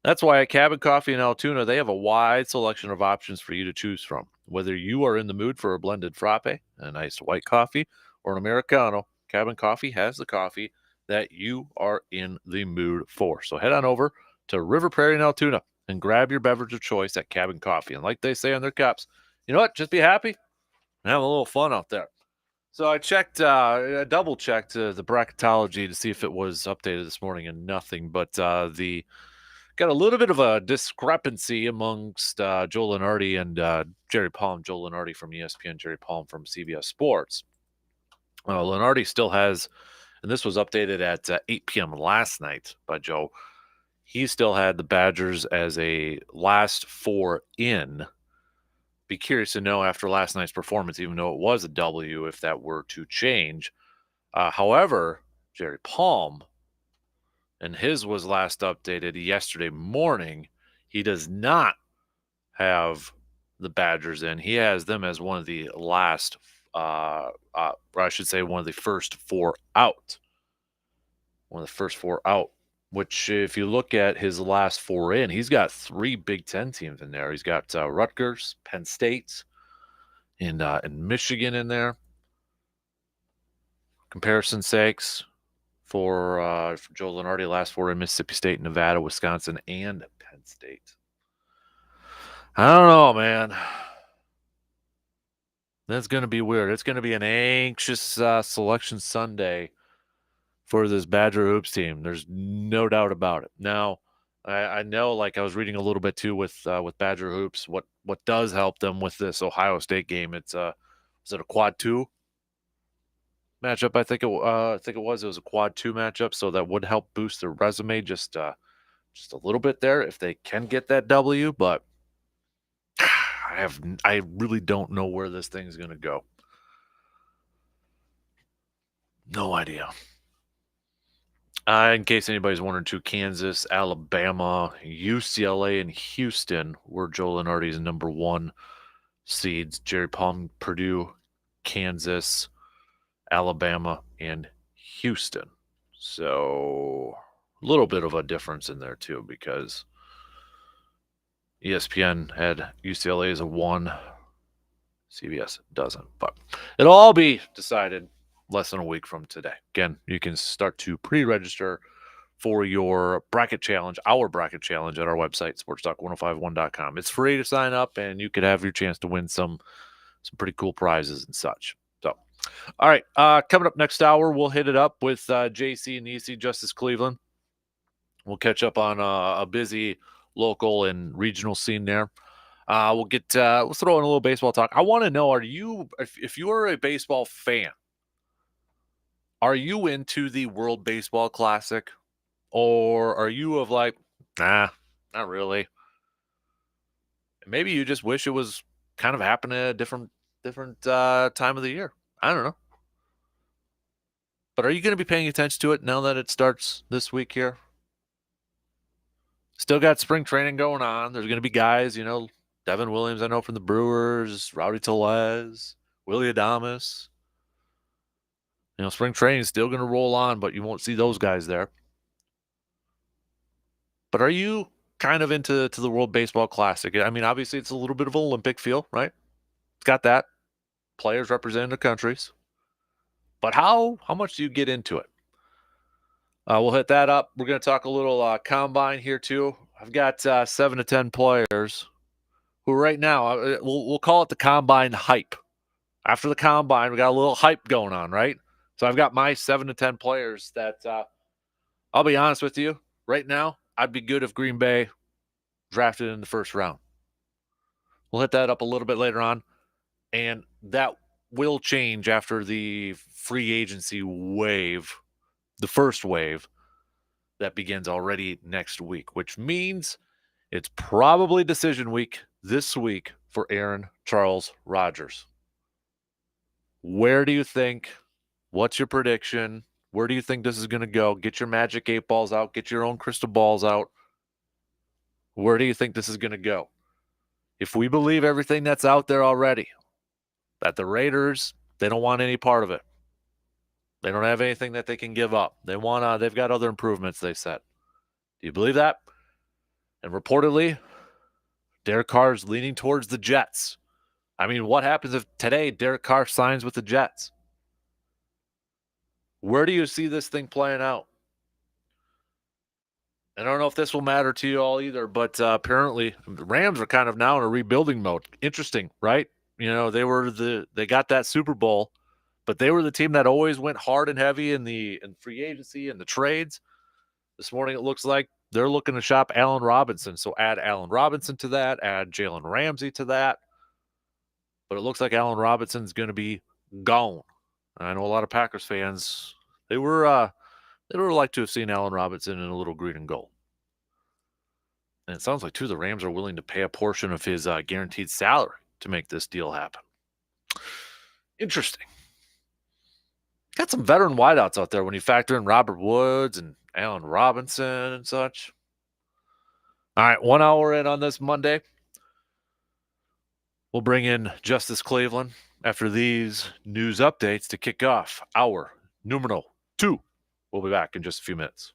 Speaker 1: That's why at Cabin Coffee in Altoona, they have a wide selection of options for you to choose from. Whether you are in the mood for a blended frappe, a nice white coffee, or an Americano, Cabin Coffee has the coffee that you are in the mood for. So head on over to River Prairie in Altoona and grab your beverage of choice at Cabin Coffee. And like they say on their cups, you know what? Just be happy and have a little fun out there. So I checked, I double checked the bracketology to see if it was updated this morning, and nothing. But the got a little bit of a discrepancy amongst Joe Lenardi and Jerry Palm. Joe Lenardi from ESPN, Jerry Palm from CBS Sports. Lenardi still has, and this was updated at 8 p.m. last night by Joe. He still had the Badgers as a last four in. Be curious to know after last night's performance, even though it was a W, if that were to change. However, Jerry Palm, and his was last updated yesterday morning. He does not have the Badgers in. He has them as one of the last, or I should say, one of the first four out. One of the first four out. Which, if you look at his last four in, he's got three Big Ten teams in there. He's got Rutgers, Penn State, and Michigan in there. Comparison sakes, for Joe Lenardi, last four in Mississippi State, Nevada, Wisconsin, and Penn State. I don't know, man. That's going to be weird. It's going to be an anxious selection Sunday for this Badger Hoops team. There's no doubt about it. Now, I know, like I was reading a little bit too with Badger Hoops, what does help them with this Ohio State game? It's is it a quad two matchup? I think it was. It was a quad two matchup, so that would help boost their resume just a little bit there if they can get that W. But I really don't know where this thing's going to go. No idea. In case anybody's wondering, too, Kansas, Alabama, UCLA, and Houston were Joe Lenardi's number one seeds. Jerry Palm, Purdue, Kansas, Alabama, and Houston. So a little bit of a difference in there, too, because ESPN had UCLA as a 1. CBS doesn't. But it'll all be decided less than a week from today. Again, you can start to pre-register for your bracket challenge, our bracket challenge, at our website, sportstalk1051.com. It's free to sign up, and you could have your chance to win some pretty cool prizes and such. So, all right, coming up next hour, we'll hit it up with JC and EC, Justice Cleveland. We'll catch up on a busy local and regional scene there. We'll throw in a little baseball talk. I want to know, if you are a baseball fan, are you into the World Baseball Classic? Or are you of like, nah, not really? Maybe you just wish it was kind of happening at a different time of the year. I don't know. But are you going to be paying attention to it now that it starts this week here? Still got spring training going on. There's going to be guys, Devin Williams, I know, from the Brewers, Rowdy Tellez, Willie Adames. Spring training is still going to roll on, but you won't see those guys there. But are you kind of into the World Baseball Classic? I mean, obviously, it's a little bit of an Olympic feel, right? It's got that. Players representing their countries. But how much do you get into it? We'll hit that up. We're going to talk a little combine here, too. I've got 7 to 10 players who right now, we'll call it the combine hype. After the combine, we got a little hype going on, right? So I've got my 7 to 10 players that, I'll be honest with you, right now, I'd be good if Green Bay drafted in the first round. We'll hit that up a little bit later on, and that will change after the free agency wave, the first wave that begins already next week, which means it's probably decision week this week for Aaron Charles Rodgers. Where do you think? What's your prediction? Where do you think this is going to go? Get your magic 8 balls out. Get your own crystal balls out. Where do you think this is going to go? If we believe everything that's out there already, that the Raiders, they don't want any part of it. They don't have anything that they can give up. They've got other improvements, they said. Do you believe that? And reportedly, Derek Carr's leaning towards the Jets. I mean, what happens if today Derek Carr signs with the Jets? Where do you see this thing playing out? I don't know if this will matter to you all either, but apparently the Rams are kind of now in a rebuilding mode. Interesting, right? They got that Super Bowl, but they were the team that always went hard and heavy in free agency and the trades. This morning it looks like they're looking to shop Allen Robinson. So add Allen Robinson to that, add Jalen Ramsey to that. But it looks like Allen Robinson's going to be gone. I know a lot of Packers fans, they would like to have seen Allen Robinson in a little green and gold. And it sounds like, too, the Rams are willing to pay a portion of his guaranteed salary to make this deal happen. Interesting. Got some veteran wideouts out there when you factor in Robert Woods and Allen Robinson and such. All right, 1 hour in on this Monday. We'll bring in Justice Cleveland after these news updates to kick off hour numero 2. We'll be back in just a few minutes.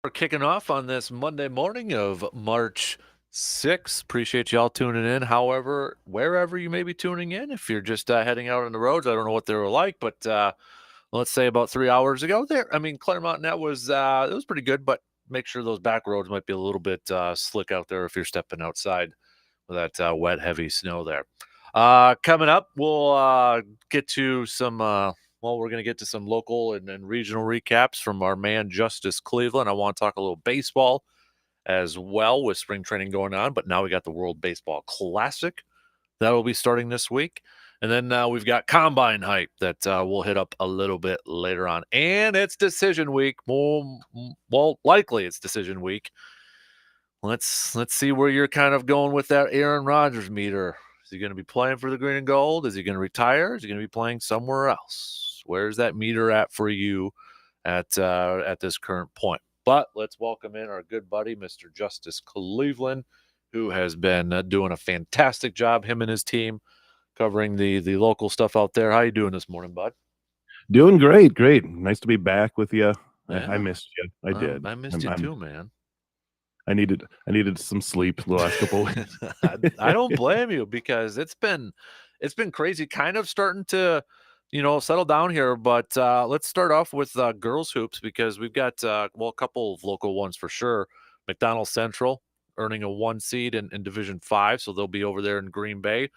Speaker 1: We're kicking off on this Monday morning of March 6th. Appreciate y'all tuning in. However, wherever you may be tuning in, if you're just heading out on the roads, I don't know what they were like, but let's say about 3 hours ago there. I mean, Claremont Net was it was pretty good, but make sure those back roads might be a little bit slick out there if you're stepping outside with that wet, heavy snow there. Coming up, we'll get to some we're going to get to some local and regional recaps from our man Justice Cleveland. I want to talk a little baseball as well with spring training going on, but now we got the World Baseball Classic that will be starting this week. And then we've got combine hype that we'll hit up a little bit later on. And it's decision week. Well, likely it's decision week. Let's see where you're kind of going with that Aaron Rodgers meter. Is he going to be playing for the green and gold? Is he going to retire? Is he going to be playing somewhere else? Where's that meter at for you at this current point? But let's welcome in our good buddy, Mr. Justice Cleveland, who has been doing a fantastic job, him and his team, covering the local stuff out there. How you doing this morning, bud?
Speaker 2: Doing great. Nice to be back with you.
Speaker 1: Yeah.
Speaker 2: I missed you. I did.
Speaker 1: I missed you too, man.
Speaker 2: I needed some sleep the last couple of weeks.
Speaker 1: I don't blame you because it's been crazy, kind of starting to, settle down here. But let's start off with girls hoops because we've got a couple of local ones for sure. McDonald Central earning a 1 seed in Division 5, so they'll be over there in Green Bay.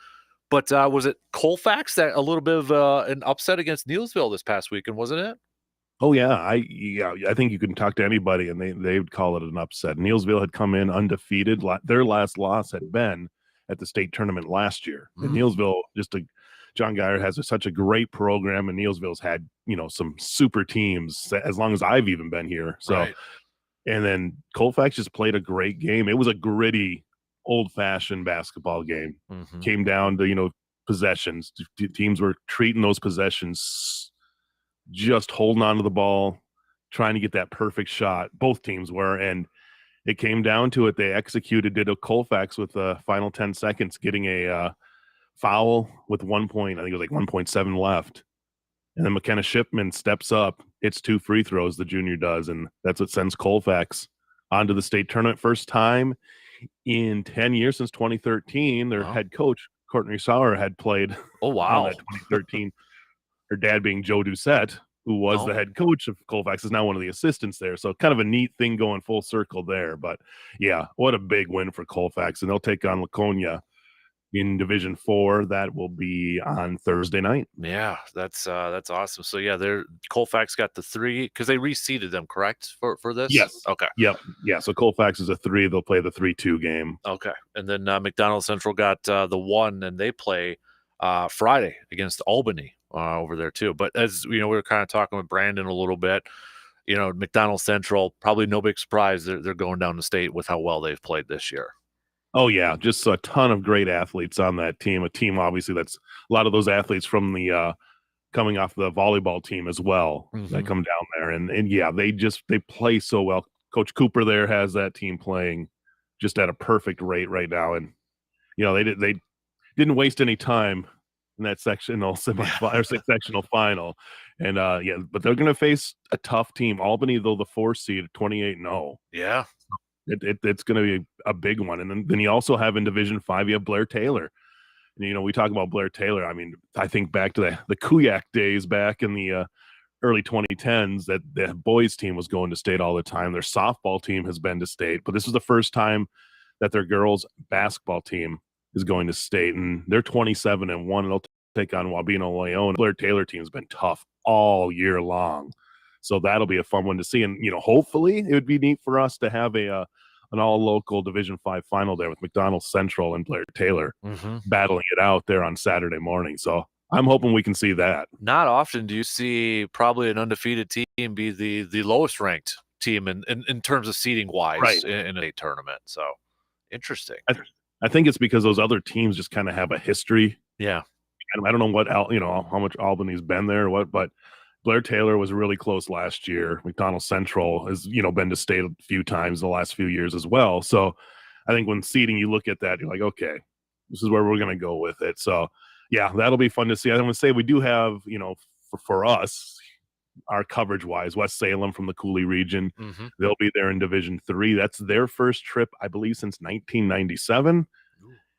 Speaker 1: But was it Colfax that a little bit of an upset against Neillsville this past weekend, wasn't it?
Speaker 2: Oh yeah, I think you can talk to anybody and they would call it an upset. Neillsville had come in undefeated. Their last loss had been at the state tournament last year. And Neillsville, John Geyer has such a great program, and Neillsville's had some super teams as long as I've even been here. So, right. And then Colfax just played a great game. It was a gritty, old-fashioned basketball game. Came down to possessions. Teams were treating those possessions, just holding on to the ball, trying to get that perfect shot. Both teams were, and it came down to it. They did a Colfax with the final 10 seconds, getting a foul with 1 point. I think it was like 1.7 left. And then McKenna Shipman steps up. It's 2 free throws, the junior does, and that's what sends Colfax onto the state tournament. First time in 10 years since 2013. Their head coach, Courtney Sauer, had played on that 2013. Her dad being Joe Doucette, who was the head coach of Colfax, is now one of the assistants there. So kind of a neat thing going full circle there. But yeah, what a big win for Colfax. And they'll take on Laconia in Division 4. That will be on Thursday night.
Speaker 1: Yeah, that's awesome. So yeah, Colfax got the 3 because they reseeded them, correct, for this?
Speaker 2: Yes.
Speaker 1: Okay.
Speaker 2: Yep. Yeah. So Colfax is a 3. They'll play the 3-2 game.
Speaker 1: Okay. And then McDonald Central got the 1, and they play Friday against Albany over there too. But as we were kind of talking with Brandon a little bit, McDonald Central, probably no big surprise they're going down the state with how well they've played this year.
Speaker 2: Oh yeah, just a ton of great athletes on that team. A team obviously that's a lot of those athletes from the coming off the volleyball team as well that come down there, and yeah, they play so well. Coach Cooper there has that team playing just at a perfect rate right now, and they didn't waste any time in that sectional or sectional final, and but they're going to face a tough team. Albany, though, the 4 seed, 28-0.
Speaker 1: Yeah.
Speaker 2: It's going to be a big one. And then you also have in Division 5, you have Blair Taylor. And, we talk about Blair Taylor. I mean, I think back to the Kuyak days back in the early 2010s that the boys team was going to state all the time. Their softball team has been to state, but this is the first time that their girls basketball team is going to state. And they're 27-1, and they'll take on Wabeno Leon. Blair Taylor team has been tough all year long. So that'll be a fun one to see. And, hopefully it would be neat for us to have an all-local Division 5 final there with McDonald Central and Blair Taylor battling it out there on Saturday morning. So I'm hoping we can see that.
Speaker 1: Not often do you see probably an undefeated team be the lowest ranked team in terms of seeding-wise in a tournament. So interesting.
Speaker 2: I think it's because those other teams just kind of have a history.
Speaker 1: Yeah.
Speaker 2: I don't know how much Albany's been there or what, but Blair Taylor was really close last year. McDonald Central has, been to state a few times the last few years as well. So I think when seeding, you look at that, you're like, okay, this is where we're going to go with it. So yeah, that'll be fun to see. I'm going to say we do have, for us, our coverage wise. West Salem from the Cooley region,
Speaker 1: Mm-hmm.
Speaker 2: they'll be there in Division 3. That's their first trip, I believe, since 1997.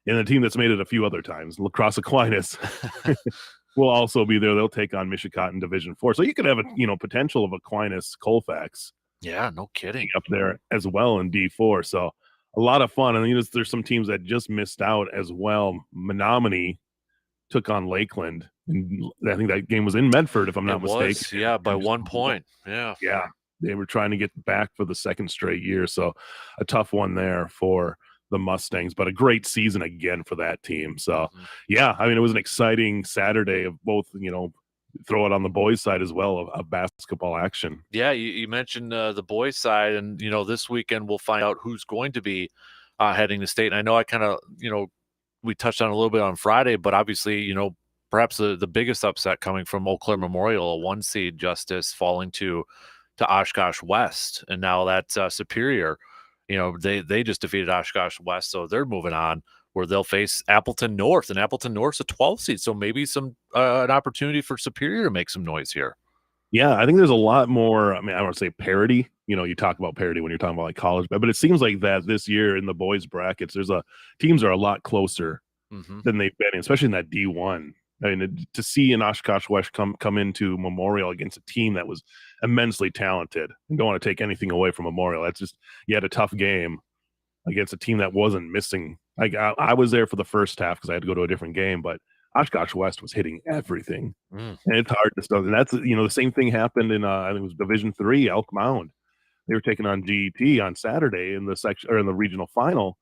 Speaker 2: And the team that's made it a few other times, La Crosse Aquinas, will also be there. They'll take on Michigan in Division 4. So you could have a potential of Aquinas Colfax.
Speaker 1: Yeah, no kidding.
Speaker 2: Up there as well in D4. So a lot of fun. And there's some teams that just missed out as well. Menominee took on Lakeland, and I think that game was in Medford, if I'm not mistaken.
Speaker 1: Yeah, by 1 point. Yeah.
Speaker 2: They were trying to get back for the second straight year. So a tough one there for the Mustangs, but a great season again for that team. So yeah, I mean, it was an exciting Saturday of both, throw it on the boys' side as well of basketball action.
Speaker 1: Yeah, you mentioned the boys' side, and this weekend we'll find out who's going to be heading to state. And I know I kind of we touched on a little bit on Friday, but obviously perhaps the biggest upset coming from Eau Claire Memorial, a 1 seed Justice falling to Oshkosh West, and now that Superior, they just defeated Oshkosh West, so they're moving on, where they'll face Appleton North, and Appleton North's a 12 seed, so maybe some an opportunity for Superior to make some noise here.
Speaker 2: Yeah, I think there's a lot more. I mean, I don't want to say parity. You talk about parity when you're talking about like college, but it seems like that this year in the boys brackets, teams are a lot closer than they've been, especially in that D1. I mean, to see an Oshkosh West come into Memorial against a team that was immensely talented, and don't want to take anything away from Memorial. That's just, you had a tough game against a team that wasn't missing. Like I was there for the first half because I had to go to a different game, but Oshkosh West was hitting everything, and it's hard to stop. And that's the same thing happened in I think it was Division 3, Elk Mound. They were taking on GET on Saturday in the section or in the regional final,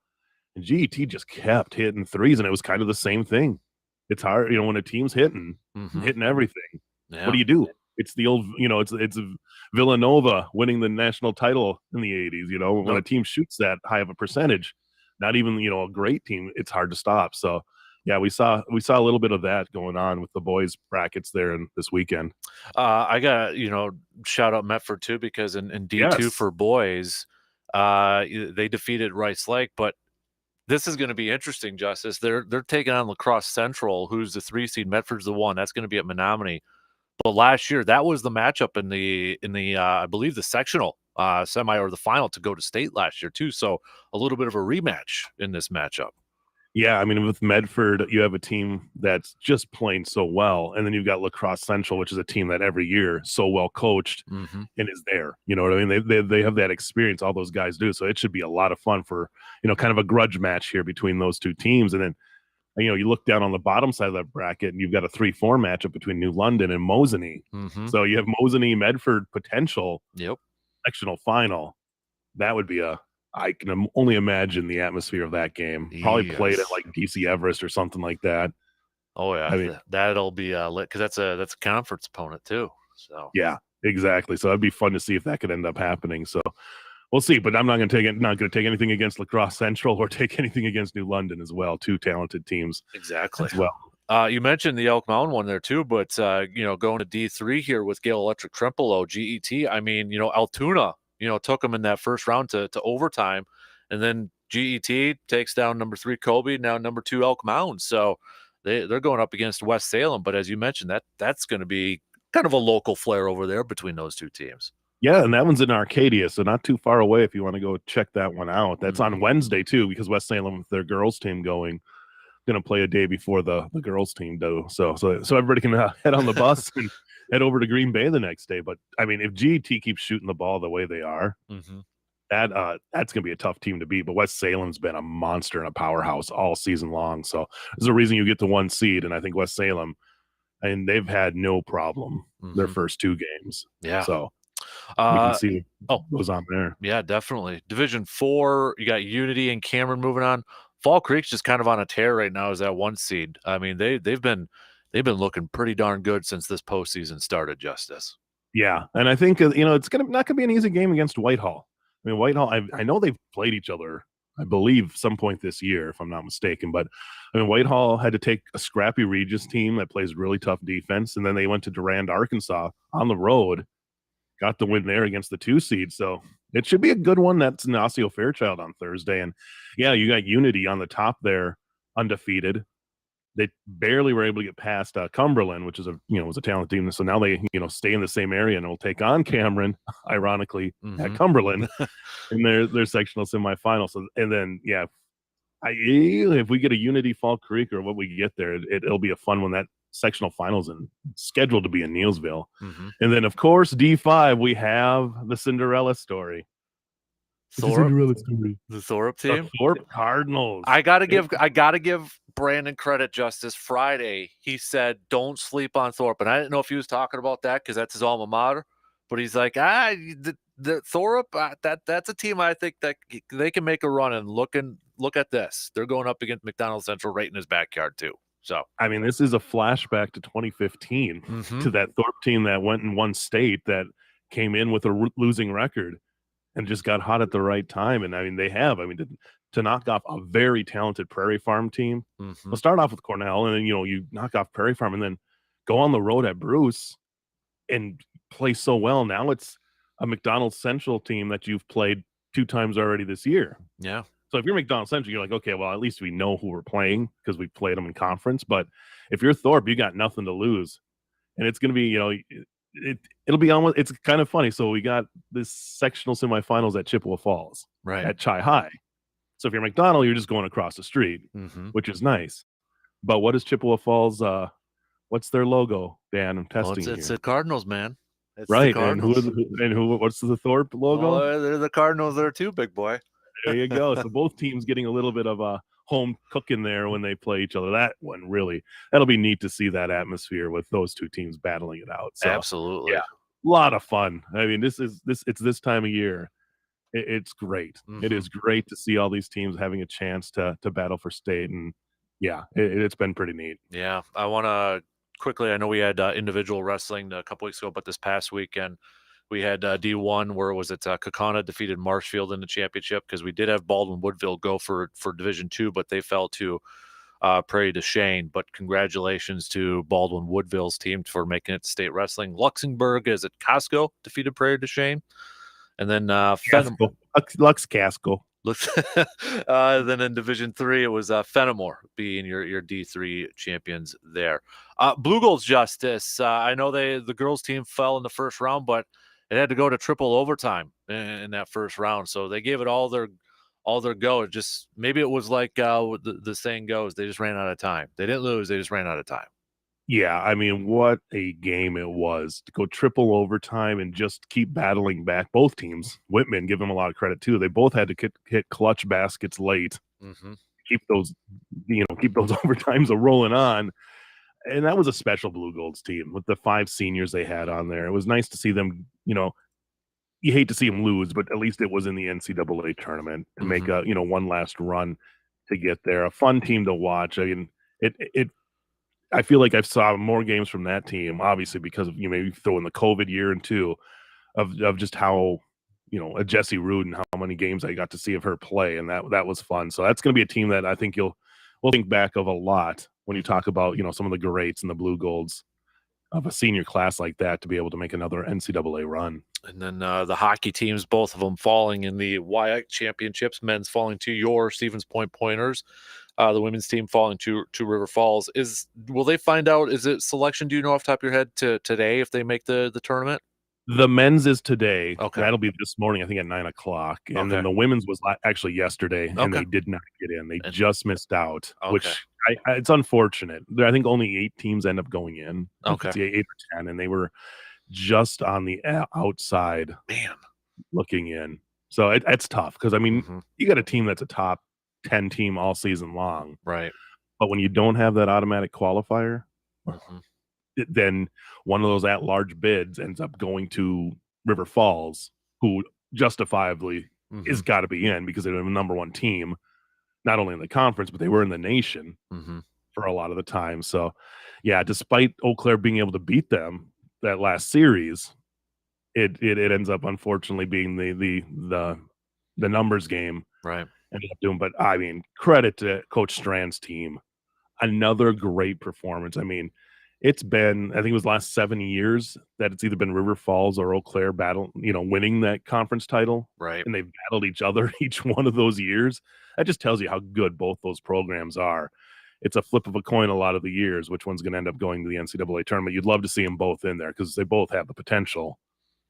Speaker 2: and GET just kept hitting threes, and it was kind of the same thing. It's hard, when a team's hitting everything.
Speaker 1: Yeah.
Speaker 2: What do you do? It's the old, it's Villanova winning the national title in the 80s. When a team shoots that high of a percentage, not even a great team, it's hard to stop. So yeah, we saw a little bit of that going on with the boys brackets there in this weekend.
Speaker 1: I got shout out Medford too, because in D2 for boys, they defeated Rice Lake, but this is going to be interesting, Justice. They're taking on La Crosse Central, who's the 3 seed. Medford's the 1. That's going to be at Menominee. But last year, that was the matchup in the I believe the sectional semi or the final to go to state last year too. So a little bit of a rematch in this matchup.
Speaker 2: Yeah, I mean, with Medford, you have a team that's just playing so well, and then you've got La Crosse Central, which is a team that every year so well coached and is there. You know what I mean? They have that experience. All those guys do. So it should be a lot of fun for kind of a grudge match here between those two teams. And then you look down on the bottom side of that bracket, and you've got a 3-4 matchup between New London and Mosinee. So you have Mosinee Medford potential sectional final. That would be I can only imagine the atmosphere of that game. Probably played at like DC Everest or something like that.
Speaker 1: Oh yeah, I mean, that'll be lit, because that's a conference opponent too. So
Speaker 2: yeah, exactly. So it'd be fun to see if that could end up happening. So we'll see. But I'm not going to take anything against La Crosse Central or take anything against New London as well. Two talented teams.
Speaker 1: Exactly.
Speaker 2: As well.
Speaker 1: You mentioned the Elk Mound one there too, but going to D3 here with Gale Electric Trempealeau, GET. I mean, Altoona, took them in that first round to overtime, and then GET takes down number 3 Kobe, now number 2 Elk Mound. So they're going up against West Salem, but as you mentioned, that's going to be kind of a local flair over there between those two teams.
Speaker 2: Yeah, and that one's in Arcadia, so not too far away if you want to go check that one out. That's on Wednesday too, because West Salem, with their girls team going to play a day before the girls team do. So everybody can head on the bus and head over to Green Bay the next day. But I mean, if GET keeps shooting the ball the way they are, that's going to be a tough team to beat. But West Salem's been a monster and a powerhouse all season long. So there's a reason you get the 1 seed, and I think West Salem, and they've had no problem their first 2 games.
Speaker 1: Yeah.
Speaker 2: So we can see what goes on there.
Speaker 1: Yeah, definitely. Division 4, you got Unity and Cameron moving on. Fall Creek's just kind of on a tear right now as that 1 seed. I mean, they've been looking pretty darn good since this postseason started, Justice.
Speaker 2: Yeah, and I think it's not gonna be an easy game against Whitehall. I mean, Whitehall, I know they've played each other, I believe, some point this year, if I'm not mistaken. But I mean, Whitehall had to take a scrappy Regis team that plays really tough defense, and then they went to Durand, Arkansas on the road, got the win there against the 2 seed. So it should be a good one. That's in Osseo Fairchild on Thursday. And yeah, you got Unity on the top there, undefeated. they barely were able to get past Cumberland, which is was a talented team. So now they stay in the same area and will take on Cameron, ironically, at Cumberland in their sectional semifinal. So and then if we get a Unity Fall Creek or what we get there, it'll be a fun one. That sectional finals and scheduled to be in Neilsville. And then of course D5 we have the Cinderella story.
Speaker 1: The Thorup team,
Speaker 2: the Thorpe Cardinals.
Speaker 1: I gotta give Brandon credit. Just this Friday, he said, "Don't sleep on Thorpe," and I didn't know if he was talking about that because that's his alma mater. But he's like, the Thorup, that's a team I think that they can make a run. And look at this, they're going up against McDonald Central right in his backyard too. So
Speaker 2: I mean, this is a flashback to 2015 to that Thorpe team that went in one state that came in with a losing record and just got hot at the right time. And I mean, to knock off a very talented Prairie Farm team. We'll start off with Cornell, and then you knock off Prairie Farm, and then go on the road at Bruce and play so well. Now it's a McDonald Central team that you've played 2 times already this year.
Speaker 1: Yeah.
Speaker 2: So if you're McDonald Central, you're like, okay, well, at least we know who we're playing because we played them in conference. But if you're Thorpe, you got nothing to lose, and it's going to be, it'll be almost. It's kind of funny. So we got this sectional semifinals at Chippewa Falls,
Speaker 1: right,
Speaker 2: at Chi High. So if you're McDonald, you're just going across the street, which is nice. But what is Chippewa Falls? What's their logo, Dan? I'm testing here.
Speaker 1: It's the Cardinals, man. It's
Speaker 2: right, and what's the Thorpe logo?
Speaker 1: Well, they're the Cardinals there too, big boy.
Speaker 2: There you go. So both teams getting a little bit of a home cooking there when they play each other. That'll be neat to see that atmosphere with those two teams battling it out. So,
Speaker 1: absolutely,
Speaker 2: yeah, a lot of fun. I mean, it's this time of year. It's great. It is great to see all these teams having a chance to battle for state, and it's been pretty neat.
Speaker 1: Yeah, I want to quickly. I know we had individual wrestling a couple weeks ago, but this past weekend we had D1 where Kaukauna defeated Marshfield in the championship, because we did have Baldwin Woodville go for Division II, but they fell to Prairie du Chien. But congratulations to Baldwin Woodville's team for making it to state wrestling. Luxembourg Casco defeated Prairie du Chien, and then
Speaker 2: Lux Casco.
Speaker 1: Then in Division III, it was Fenimore being your D3 champions there. Blue Gold's Justice. I know the girls team fell in the first round, but it had to go to triple overtime in that first round. So they gave it all their go. It just, maybe it was like the saying goes, they just ran out of time. They didn't lose, they just ran out of time.
Speaker 2: Yeah, I mean, what a game it was to go triple overtime and just keep battling back. Both teams, Whitman, give them a lot of credit too. They both had to hit clutch baskets late, keep those overtimes rolling on. And that was a special Blue Golds team with the 5 seniors they had on there. It was nice to see them. You hate to see them lose, but at least it was in the NCAA tournament to make a one last run to get there. A fun team to watch. I mean, I feel like I've saw more games from that team, obviously, because of maybe throw in the COVID year and two of just how a Jessie Rudin, how many games I got to see of her play, and that was fun. So that's going to be a team that I think we'll think back of a lot when you talk about some of the greats and the Blue Golds of a senior class like that to be able to make another NCAA run.
Speaker 1: And then the hockey teams, both of them falling in the WIAC championships. Men's falling to your Stevens Point Pointers. The women's team falling to River Falls. Will they find out? Is it selection? Do you know off the top of your head today if they make the tournament?
Speaker 2: The men's is today.
Speaker 1: Okay,
Speaker 2: that'll be this morning, I think, at 9:00, and then the women's was actually yesterday, and they did not get in. They just missed out, which it's unfortunate. I think only 8 teams end up going in.
Speaker 1: Okay,
Speaker 2: 8 or 10, and they were just on the outside, looking in. So it's tough because I mean, you got a team that's a top 10 team all season long,
Speaker 1: right?
Speaker 2: But when you don't have that automatic qualifier, then one of those at-large bids ends up going to River Falls, who justifiably is got to be in because they're the number 1 team, not only in the conference, but they were in the nation for a lot of the time. So, yeah, despite Eau Claire being able to beat them that last series, it ends up unfortunately being the numbers game,
Speaker 1: right?
Speaker 2: Ended up doing, but I mean, credit to Coach Strand's team. Another great performance. I mean, it's been, I think it was the last 7 years that it's either been River Falls or Eau Claire winning that conference title.
Speaker 1: Right.
Speaker 2: And they've battled each other each one of those years. That just tells you how good both those programs are. it's a flip of a coin a lot of the years, which one's going to end up going to the NCAA tournament. You'd love to see them both in there because they both have the potential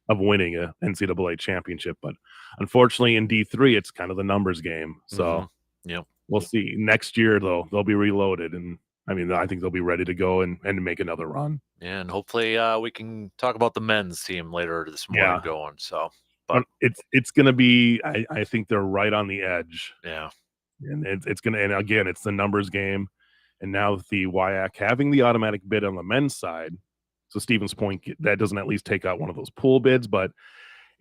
Speaker 2: of winning a NCAA championship. But unfortunately, in D3, it's kind of the numbers game. So
Speaker 1: Yep.
Speaker 2: we'll see. Next year, though, they'll be reloaded. And I mean, I think they'll be ready to go and make another run.
Speaker 1: Yeah, and hopefully we can talk about the men's team later this morning
Speaker 2: Yeah.
Speaker 1: going. So,
Speaker 2: But
Speaker 1: but
Speaker 2: it's going to be, I think they're right on the edge.
Speaker 1: yeah,
Speaker 2: And it's going to, and again, it's the numbers game. And now with the WIAC having the automatic bid on the men's side, so Stevens Point, that doesn't at least take out one of those pool bids, but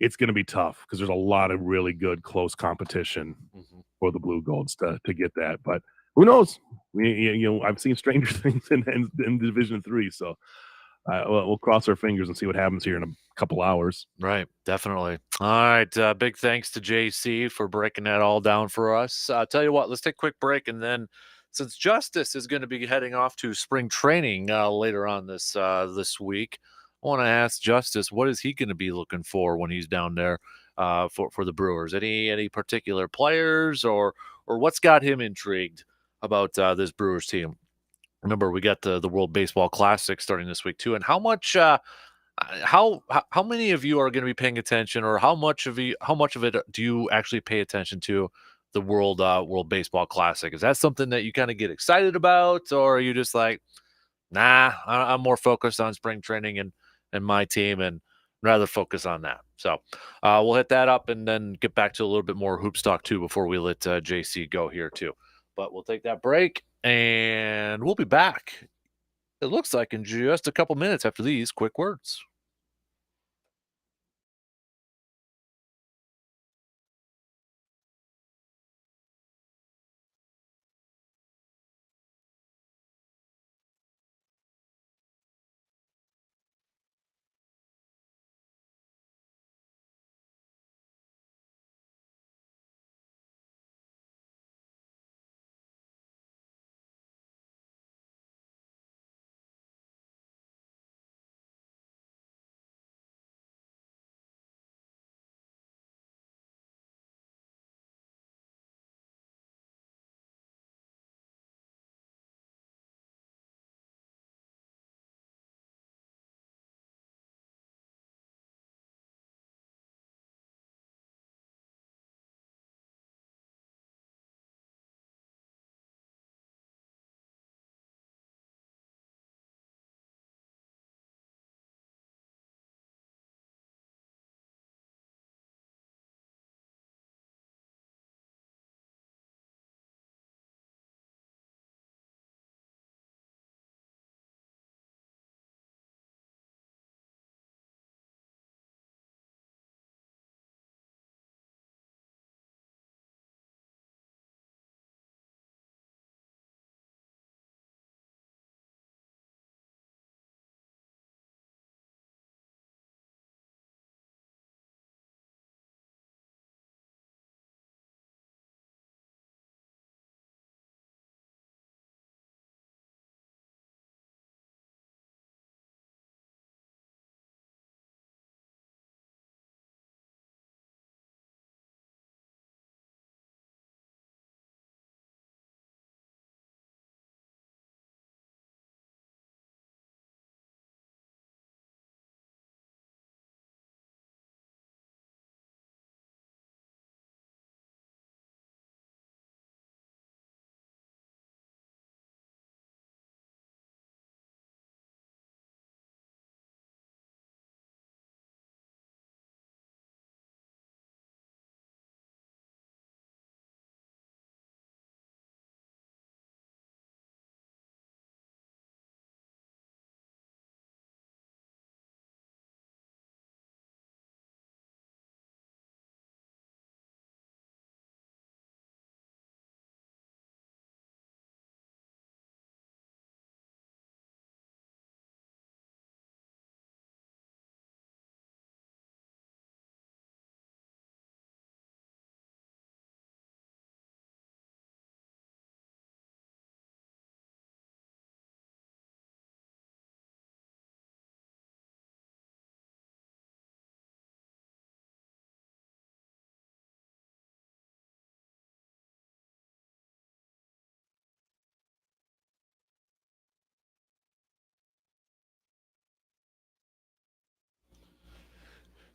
Speaker 2: it's going to be tough because there's a lot of really good close competition for the Blue Golds to get that. But who knows? I've seen stranger things in Division 3, so we'll cross our fingers and see what happens here in a couple hours.
Speaker 1: right, definitely. All right, big thanks to JC for breaking that all down for us. Tell you what, let's take a quick break, and then since Justice is going to be heading off to spring training later on this week, I want to ask Justice, what is he going to be looking for when he's down there for the Brewers? Any particular players or what's got him intrigued about this Brewers team? Remember, we got the World Baseball Classic starting this week too, and how much how many of you are going to be paying attention, or how much of it do you actually pay attention to the World Baseball Classic? Is that something that you kind of get excited about, or are you just like, nah, I'm more focused on spring training and my team, and rather focus on that. So we'll hit that up and then get back to a little bit more hoop stock too before we let JC go here too. But we'll take that break and we'll be back. It looks like in just a couple minutes after these quick words.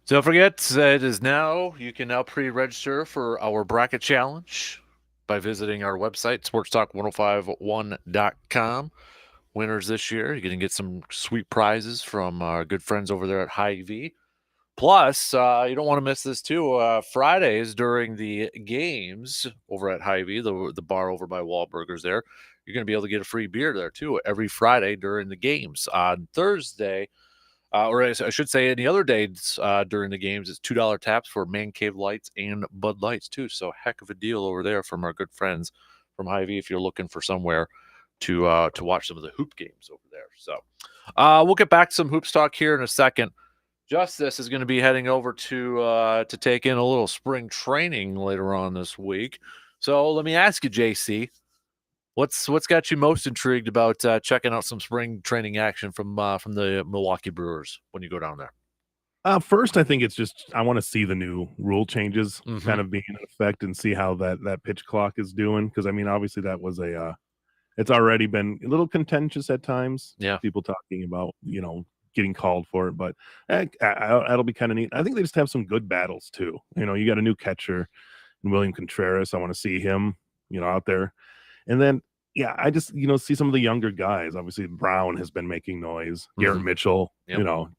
Speaker 1: So don't forget, you can now pre-register for our bracket challenge by visiting our website, sportstalk1051.com. Winners this year, you're going to get some sweet prizes from our good friends over there at Hy-Vee. Plus, you don't want to miss this too. Fridays during the games over at Hy-Vee, the bar over by Wahlburgers there, you're going to be able to get a free beer there too every Friday during the games. On Thursday, or I should say any other days during the games, it's $2 taps for Man Cave Lights and Bud Lights too. So heck of a deal over there from our good friends from Hy-Vee if you're looking for somewhere to watch some of the hoop games over there. So we'll get back to some hoops talk here in a second. Justice is going to be heading over to take in a little spring training later on this week. So let me ask you, JC, what's got you most intrigued about checking out some spring training action from the Milwaukee Brewers when you go down there?
Speaker 2: First, I think it's just I want to see the new rule changes kind of being in effect and see how that pitch clock is doing. Because I mean, obviously that was it's already been a little contentious at times.
Speaker 1: Yeah.
Speaker 2: People talking about getting called for it, but that'll be kind of neat. I think they just have some good battles too. You got a new catcher, William Contreras. I want to see him, out there, and then yeah, I just see some of the younger guys. Obviously, Brown has been making noise. Garrett Mitchell,
Speaker 1: Yep.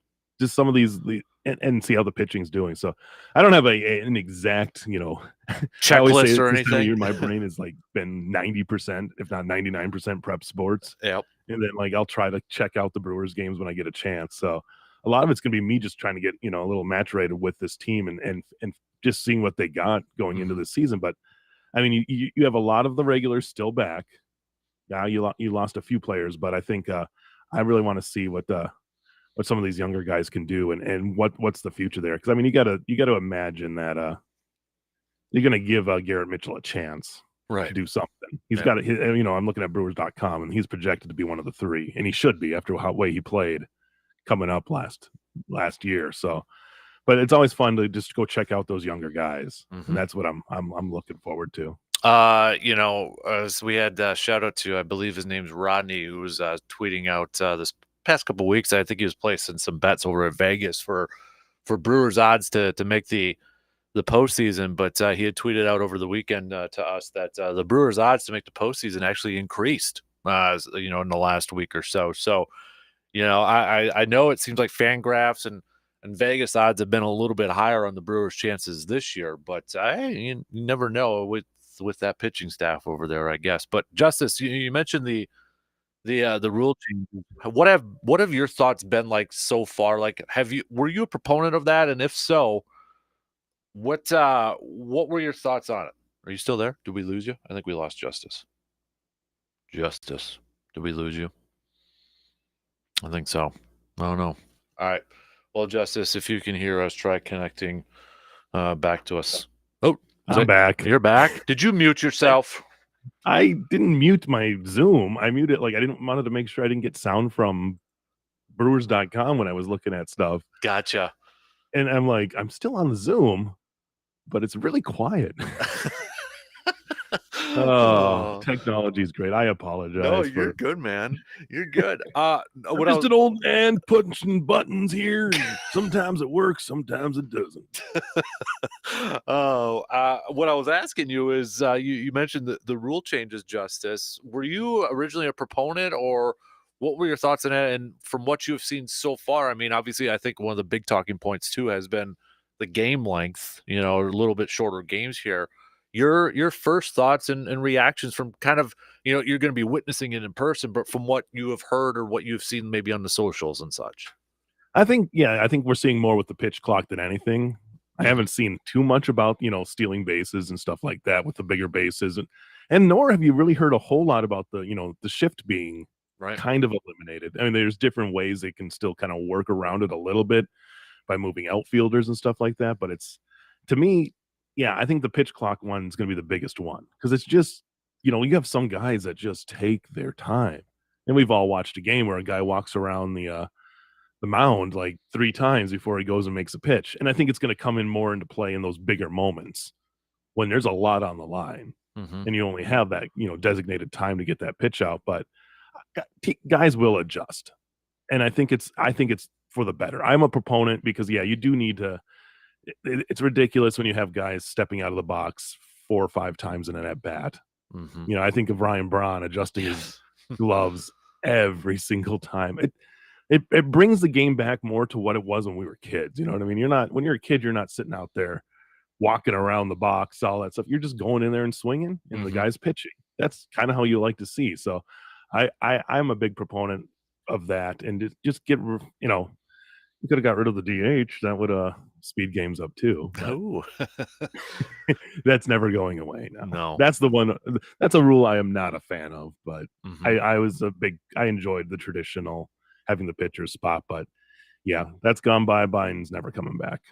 Speaker 2: just some of these and see how the pitching's doing. So I don't have an exact, I always say
Speaker 1: Checklist or
Speaker 2: this time of
Speaker 1: anything?
Speaker 2: year, my brain has like been 90%, if not 99% prep sports.
Speaker 1: Yep.
Speaker 2: And then like I'll try to check out the Brewers games when I get a chance. So a lot of it's gonna be me just trying to get, a little maturated with this team and just seeing what they got going into the season. But I mean, you have a lot of the regulars still back. Yeah, you lost a few players, but I think I really want to see what some of these younger guys can do and what's the future there. Because I mean, you gotta imagine that you're gonna give Garrett Mitchell a chance to do something. He's got it. I'm looking at Brewers.com and he's projected to be one of the three, and he should be after how way he played coming up last year. So, but it's always fun to just go check out those younger guys, and that's what I'm looking forward to.
Speaker 1: So we had shout out to, I believe his name's Rodney, who was tweeting out this past couple weeks. I think he was placing some bets over at Vegas for Brewers odds to make the postseason. But he had tweeted out over the weekend to us that the Brewers odds to make the postseason actually increased, in the last week or so. So, I know it seems like Fangraphs and Vegas odds have been a little bit higher on the Brewers' chances this year, but you never know with that pitching staff over there, I guess. But Justice, you mentioned the rule changes. What have your thoughts been like so far? Like, were you a proponent of that? And if so, what were your thoughts on it? Are you still there? Did we lose you? I think we lost Justice. Justice, did we lose you? I think so. I don't know. All right. Well, Justice, if you can hear us, try connecting back to us. Oh,
Speaker 2: I'm back.
Speaker 1: You're back. Did you mute yourself?
Speaker 2: I didn't mute my Zoom. I muted I wanted to make sure I didn't get sound from Brewers.com when I was looking at stuff.
Speaker 1: Gotcha.
Speaker 2: And I'm like, I'm still on the Zoom, but it's really quiet. Oh, technology is great. I apologize.
Speaker 1: No, you're good, man. You're good.
Speaker 2: I'm just an old man pushing buttons here. And sometimes it works, sometimes it doesn't.
Speaker 1: What I was asking you is, you mentioned the rule changes, Justice. Were you originally a proponent, or what were your thoughts on it? And from what you've seen so far, I mean, obviously, I think one of the big talking points too has been the game length. A little bit shorter games here. Your first thoughts and reactions from kind of, you're going to be witnessing it in person, but from what you have heard or what you've seen maybe on the socials and such.
Speaker 2: I think we're seeing more with the pitch clock than anything. I haven't seen too much about, stealing bases and stuff like that with the bigger bases. And nor have you really heard a whole lot about the shift being kind of eliminated. I mean, there's different ways they can still kind of work around it a little bit by moving outfielders and stuff like that. But it's, to me, yeah, I think the pitch clock one is going to be the biggest one because it's just, you have some guys that just take their time. And we've all watched a game where a guy walks around the mound like 3 times before he goes and makes a pitch. And I think it's going to come in more into play in those bigger moments when there's a lot on the line and you only have that, designated time to get that pitch out. But guys will adjust. And I think it's for the better. I'm a proponent because, yeah, you do need to it's ridiculous when you have guys stepping out of the box 4 or 5 times in an at bat.
Speaker 1: Mm-hmm.
Speaker 2: I think of Ryan Braun adjusting his
Speaker 1: Yes.
Speaker 2: gloves every single time. It brings the game back more to what it was when we were kids. You know what I mean? When you're a kid, you're not sitting out there walking around the box, all that stuff. You're just going in there and swinging, and the
Speaker 1: Mm-hmm.
Speaker 2: guy's pitching. That's kind of how you like to see. So, I'm a big proponent of that, and just get you could have got rid of the DH. That would speed games up too, but
Speaker 1: Oh,
Speaker 2: that's never going away now.
Speaker 1: no.
Speaker 2: That's the one. That's a rule I am not a fan of, but
Speaker 1: Mm-hmm.
Speaker 2: I enjoyed the traditional having the pitcher's spot, but yeah, that's gone bye. Biden's never coming back.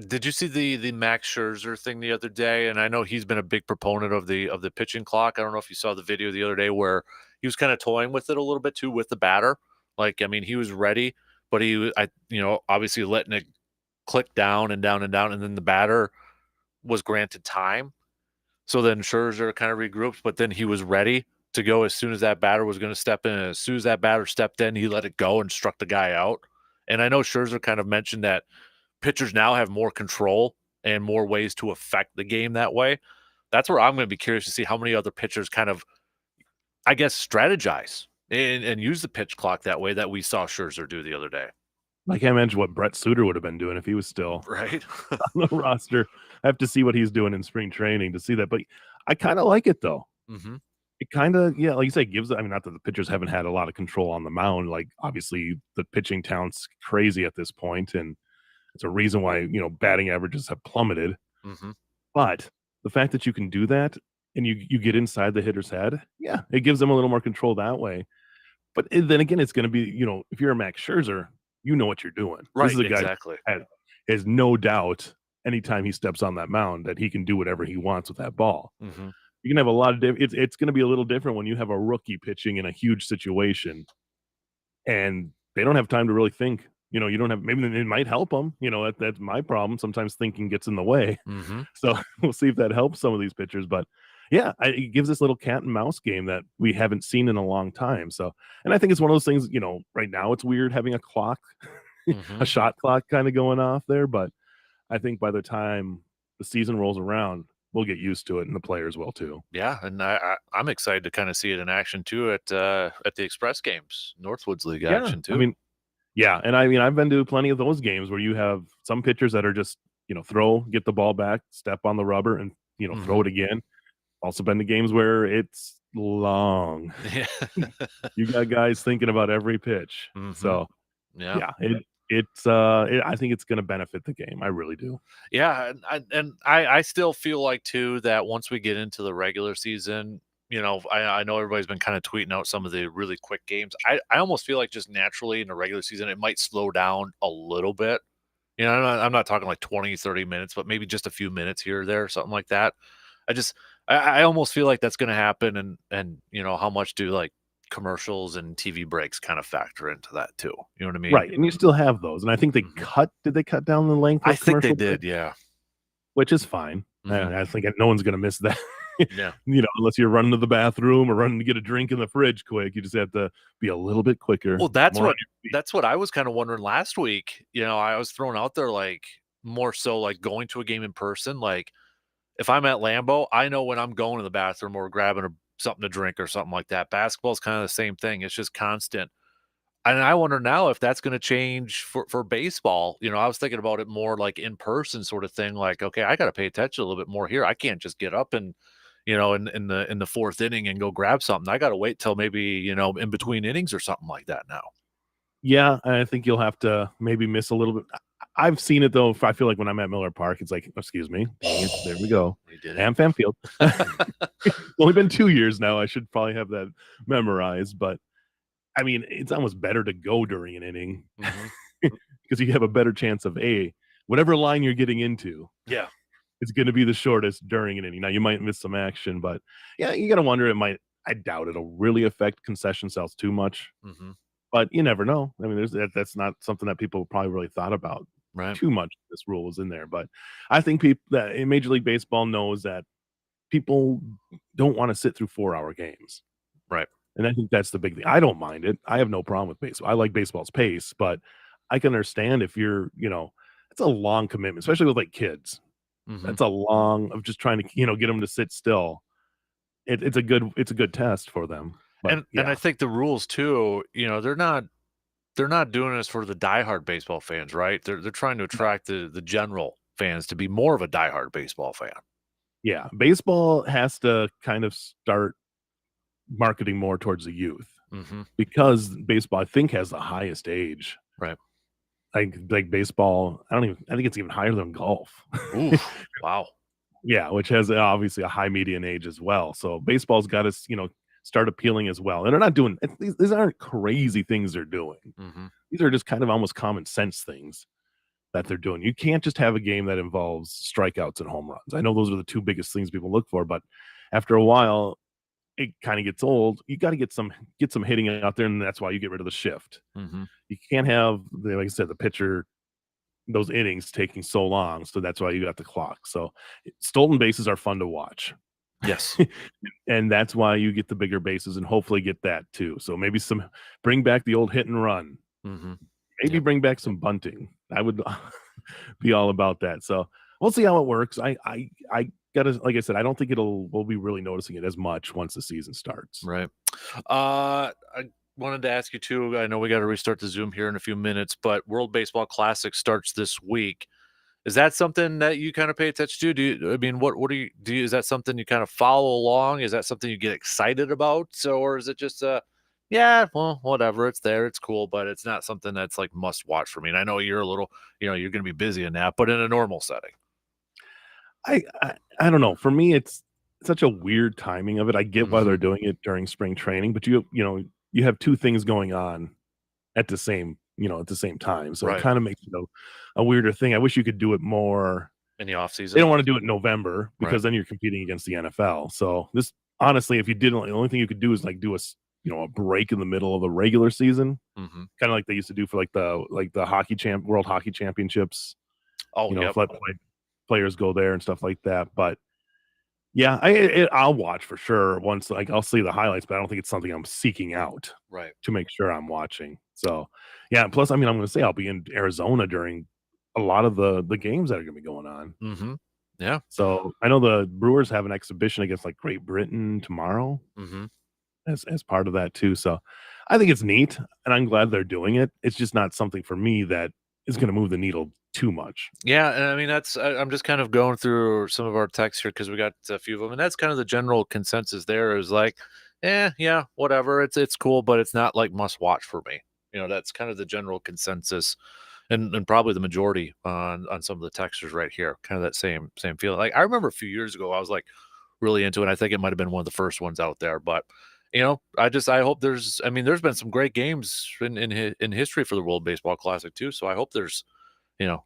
Speaker 1: Did you see the Max Scherzer thing the other day? And I know he's been a big proponent of the pitching clock. I don't know if you saw the video the other day where he was kind of toying with it a little bit too with the batter. Like, I mean, he was ready, but obviously letting it click down and down and down, and then the batter was granted time. So then Scherzer kind of regrouped, but then he was ready to go as soon as that batter was going to step in. And as soon as that batter stepped in, he let it go and struck the guy out. And I know Scherzer kind of mentioned that pitchers now have more control and more ways to affect the game that way. That's where I'm going to be curious to see how many other pitchers kind of, I guess, strategize and use the pitch clock that way that we saw Scherzer do the other day.
Speaker 2: I can't imagine what Brett Suter would have been doing if he was still
Speaker 1: Right?
Speaker 2: on the roster. I have to see what he's doing in spring training to see that, but I kind of like it though.
Speaker 1: Mm-hmm.
Speaker 2: It kind of, yeah, like you say, gives. I mean, not that the pitchers haven't had a lot of control on the mound. Like obviously, the pitching talent's crazy at this point, and it's a reason why batting averages have plummeted.
Speaker 1: Mm-hmm.
Speaker 2: But the fact that you can do that and you get inside the hitter's head, yeah, it gives them a little more control that way. But then again, it's going to be, if you're a Max Scherzer, you know what you're doing. This
Speaker 1: Right,
Speaker 2: is a guy
Speaker 1: exactly.
Speaker 2: that has no doubt anytime he steps on that mound that he can do whatever he wants with that ball.
Speaker 1: Mm-hmm.
Speaker 2: You can have a lot of it's going to be a little different when you have a rookie pitching in a huge situation and they don't have time to really think. You don't have, maybe it might help them. That's my problem. Sometimes thinking gets in the way.
Speaker 1: Mm-hmm.
Speaker 2: So we'll see if that helps some of these pitchers. But yeah, it gives this little cat and mouse game that we haven't seen in a long time. So, and I think it's one of those things, right now it's weird having a clock,
Speaker 1: Mm-hmm.
Speaker 2: a shot clock kind of going off there. But I think by the time the season rolls around, we'll get used to it, and the players will too.
Speaker 1: Yeah, and I'm excited to kind of see it in action too at the Express games, Northwoods League
Speaker 2: Yeah.
Speaker 1: action
Speaker 2: I
Speaker 1: too.
Speaker 2: mean, yeah. And I mean, I've been to plenty of those games where you have some pitchers that are just, throw, get the ball back, step on the rubber, and, throw it again. Also been to games where it's long.
Speaker 1: Yeah.
Speaker 2: You got guys thinking about every pitch.
Speaker 1: Mm-hmm.
Speaker 2: So
Speaker 1: Yeah.
Speaker 2: I think it's going to benefit the game. I really do.
Speaker 1: Yeah, and I still feel like too that once we get into the regular season, I know everybody's been kind of tweeting out some of the really quick games. I almost feel like just naturally in the regular season it might slow down a little bit. I'm not talking like 20, 30 minutes, but maybe just a few minutes here or there, something like that. I almost feel like that's going to happen, and how much do like commercials and TV breaks kind of factor into that too? You know what I mean?
Speaker 2: Right. And you still have those. And I think did they cut down the length of
Speaker 1: I think they
Speaker 2: commercial
Speaker 1: did,
Speaker 2: breaks?
Speaker 1: yeah.
Speaker 2: Which is fine. I think no one's going to miss that.
Speaker 1: Yeah.
Speaker 2: Unless you're running to the bathroom or running to get a drink in the fridge quick, you just have to be a little bit quicker.
Speaker 1: Well, that's what I was kind of wondering last week. I was thrown out there like more so like going to a game in person. Like if I'm at Lambeau, I know when I'm going to the bathroom or grabbing something to drink or something like that. Basketball is kind of the same thing. It's just constant. And I wonder now if that's going to change for baseball. I was thinking about it more like in person sort of thing. Like, okay, I got to pay attention a little bit more here. I can't just get up and in the fourth inning and go grab something. I got to wait till maybe in between innings or something like that now.
Speaker 2: Yeah, I think you'll have to maybe miss a little bit. I've seen it though. I feel like when I'm at Miller Park, it's like, excuse me, dang it, there we go.
Speaker 1: We did it.
Speaker 2: And Fanfield. It's only been 2 years now. I should probably have that memorized, but I mean, it's almost better to go during an inning because you have a better chance of whatever line you're getting into.
Speaker 1: Yeah.
Speaker 2: It's going to be the shortest during an inning. Now you might miss some action, but yeah, you got to wonder. I doubt it'll really affect concession sales too much, but you never know. I mean, that's not something that people probably really thought about too much. This rule was in there, but I think people that in Major League Baseball knows that people don't want to sit through 4-hour games.
Speaker 1: Right.
Speaker 2: And I think that's the big thing. I don't mind it. I have no problem with baseball. I like baseball's pace, but I can understand if you're, it's a long commitment, especially with like kids.
Speaker 1: Mm-hmm.
Speaker 2: That's a long of just trying to get them to sit still. It's a good test for them. But
Speaker 1: And I
Speaker 2: yeah,
Speaker 1: think the rules too, they're not doing this for the diehard baseball fans, right? They're trying to attract the general fans to be more of a diehard baseball fan.
Speaker 2: yeah, baseball has to kind of start marketing more towards the youth
Speaker 1: Mm-hmm.
Speaker 2: because baseball, I think, has the highest age.
Speaker 1: Right.
Speaker 2: Like baseball, I think it's even higher than golf.
Speaker 1: Oof. Wow.
Speaker 2: Yeah, which has obviously a high median age as well. So baseball's got to, start appealing as well. And they're not doing these aren't crazy things they're doing.
Speaker 1: Mm-hmm.
Speaker 2: These are just kind of almost common sense things that they're doing. You can't just have a game that involves strikeouts and home runs. I know those are the two biggest things people look for, but after a while, it kind of gets old. You got to get some hitting out there, and that's why you get rid of the shift.
Speaker 1: Mm-hmm.
Speaker 2: You can't have, like I said, the pitcher those innings taking so long, so that's why you got the clock. So stolen bases are fun to watch.
Speaker 1: Yes.
Speaker 2: And that's why you get the bigger bases and hopefully get that too. So maybe bring back the old hit and run.
Speaker 1: Mm-hmm.
Speaker 2: Maybe
Speaker 1: Yep.
Speaker 2: bring back some bunting. I would be all about that. So we'll see how it works. I gotta, like I said, I don't think we'll be really noticing it as much once the season starts.
Speaker 1: Right. I wanted to ask you too. I know we got to restart the Zoom here in a few minutes, but World Baseball Classic starts this week. Is that something that you kind of pay attention to? I mean, what is that something you kind of follow along? Is that something you get excited about? So, or is it just yeah, well, whatever, it's there, it's cool, but it's not something that's like must watch for me. And I know you're a little, you're going to be busy in that, but in a normal setting.
Speaker 2: I don't know. For me, it's such a weird timing of it. I get why they're
Speaker 1: Mm-hmm.
Speaker 2: doing it during spring training, but you have two things going on at the same time. So it
Speaker 1: Right.
Speaker 2: kind of makes it a weirder thing. I wish you could do it more.
Speaker 1: In the off
Speaker 2: They
Speaker 1: season.
Speaker 2: don't want to do it in November
Speaker 1: Right.
Speaker 2: because then you're competing against the NFL. So this honestly, if you didn't, the only thing you could do is like do a break in the middle of the regular season,
Speaker 1: Mm-hmm.
Speaker 2: kind of like they used to do for like the World Hockey Championships.
Speaker 1: Oh, yep.
Speaker 2: Let players go there and stuff like that. But yeah, I'll watch for sure once. Like I'll see the highlights, but I don't think it's something I'm seeking out
Speaker 1: Right.
Speaker 2: to make sure I'm watching. So yeah. Plus, I mean, I'm going to say I'll be in Arizona during a lot of the games that are going to be going on.
Speaker 1: Mm-hmm. Yeah.
Speaker 2: So I know the Brewers have an exhibition against like Great Britain tomorrow
Speaker 1: Mm-hmm.
Speaker 2: as part of that too. So I think it's neat, and I'm glad they're doing it. It's just not something for me that is going to move the needle too much.
Speaker 1: Yeah, and I mean I'm just kind of going through some of our texts here because we got a few of them, and that's kind of the general consensus. There is like, yeah, whatever. It's cool, but it's not like must watch for me. That's kind of the general consensus, and probably the majority on some of the texters right here. Kind of that same feeling. Like I remember a few years ago, I was like really into it. I think it might have been one of the first ones out there, but I hope there's been some great games in history for the World Baseball Classic too. So I hope there's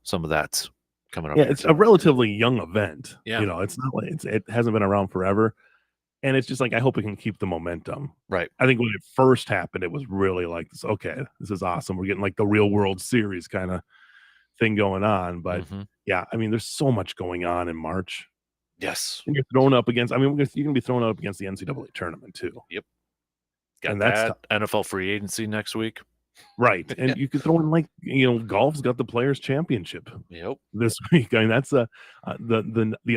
Speaker 1: some of that's coming up
Speaker 2: Yeah,
Speaker 1: here
Speaker 2: it's a
Speaker 1: too.
Speaker 2: relatively young event.
Speaker 1: Yeah.
Speaker 2: It's not like it hasn't been around forever, and it's just like I hope it can keep the momentum.
Speaker 1: Right.
Speaker 2: I think when it first happened, it was really like this. Okay, this is awesome. We're getting like the real World Series kind of thing going on. But
Speaker 1: Mhm.
Speaker 2: yeah, I mean, there's so much going on in March,
Speaker 1: Yes.
Speaker 2: and you're thrown up against. I mean, you can be thrown up against the NCAA tournament too,
Speaker 1: Yep. Got
Speaker 2: and that's
Speaker 1: that
Speaker 2: tough.
Speaker 1: NFL free agency next week.
Speaker 2: Right. And you could throw in like golf's got the Players Championship
Speaker 1: Yep.
Speaker 2: this week. I mean, that's the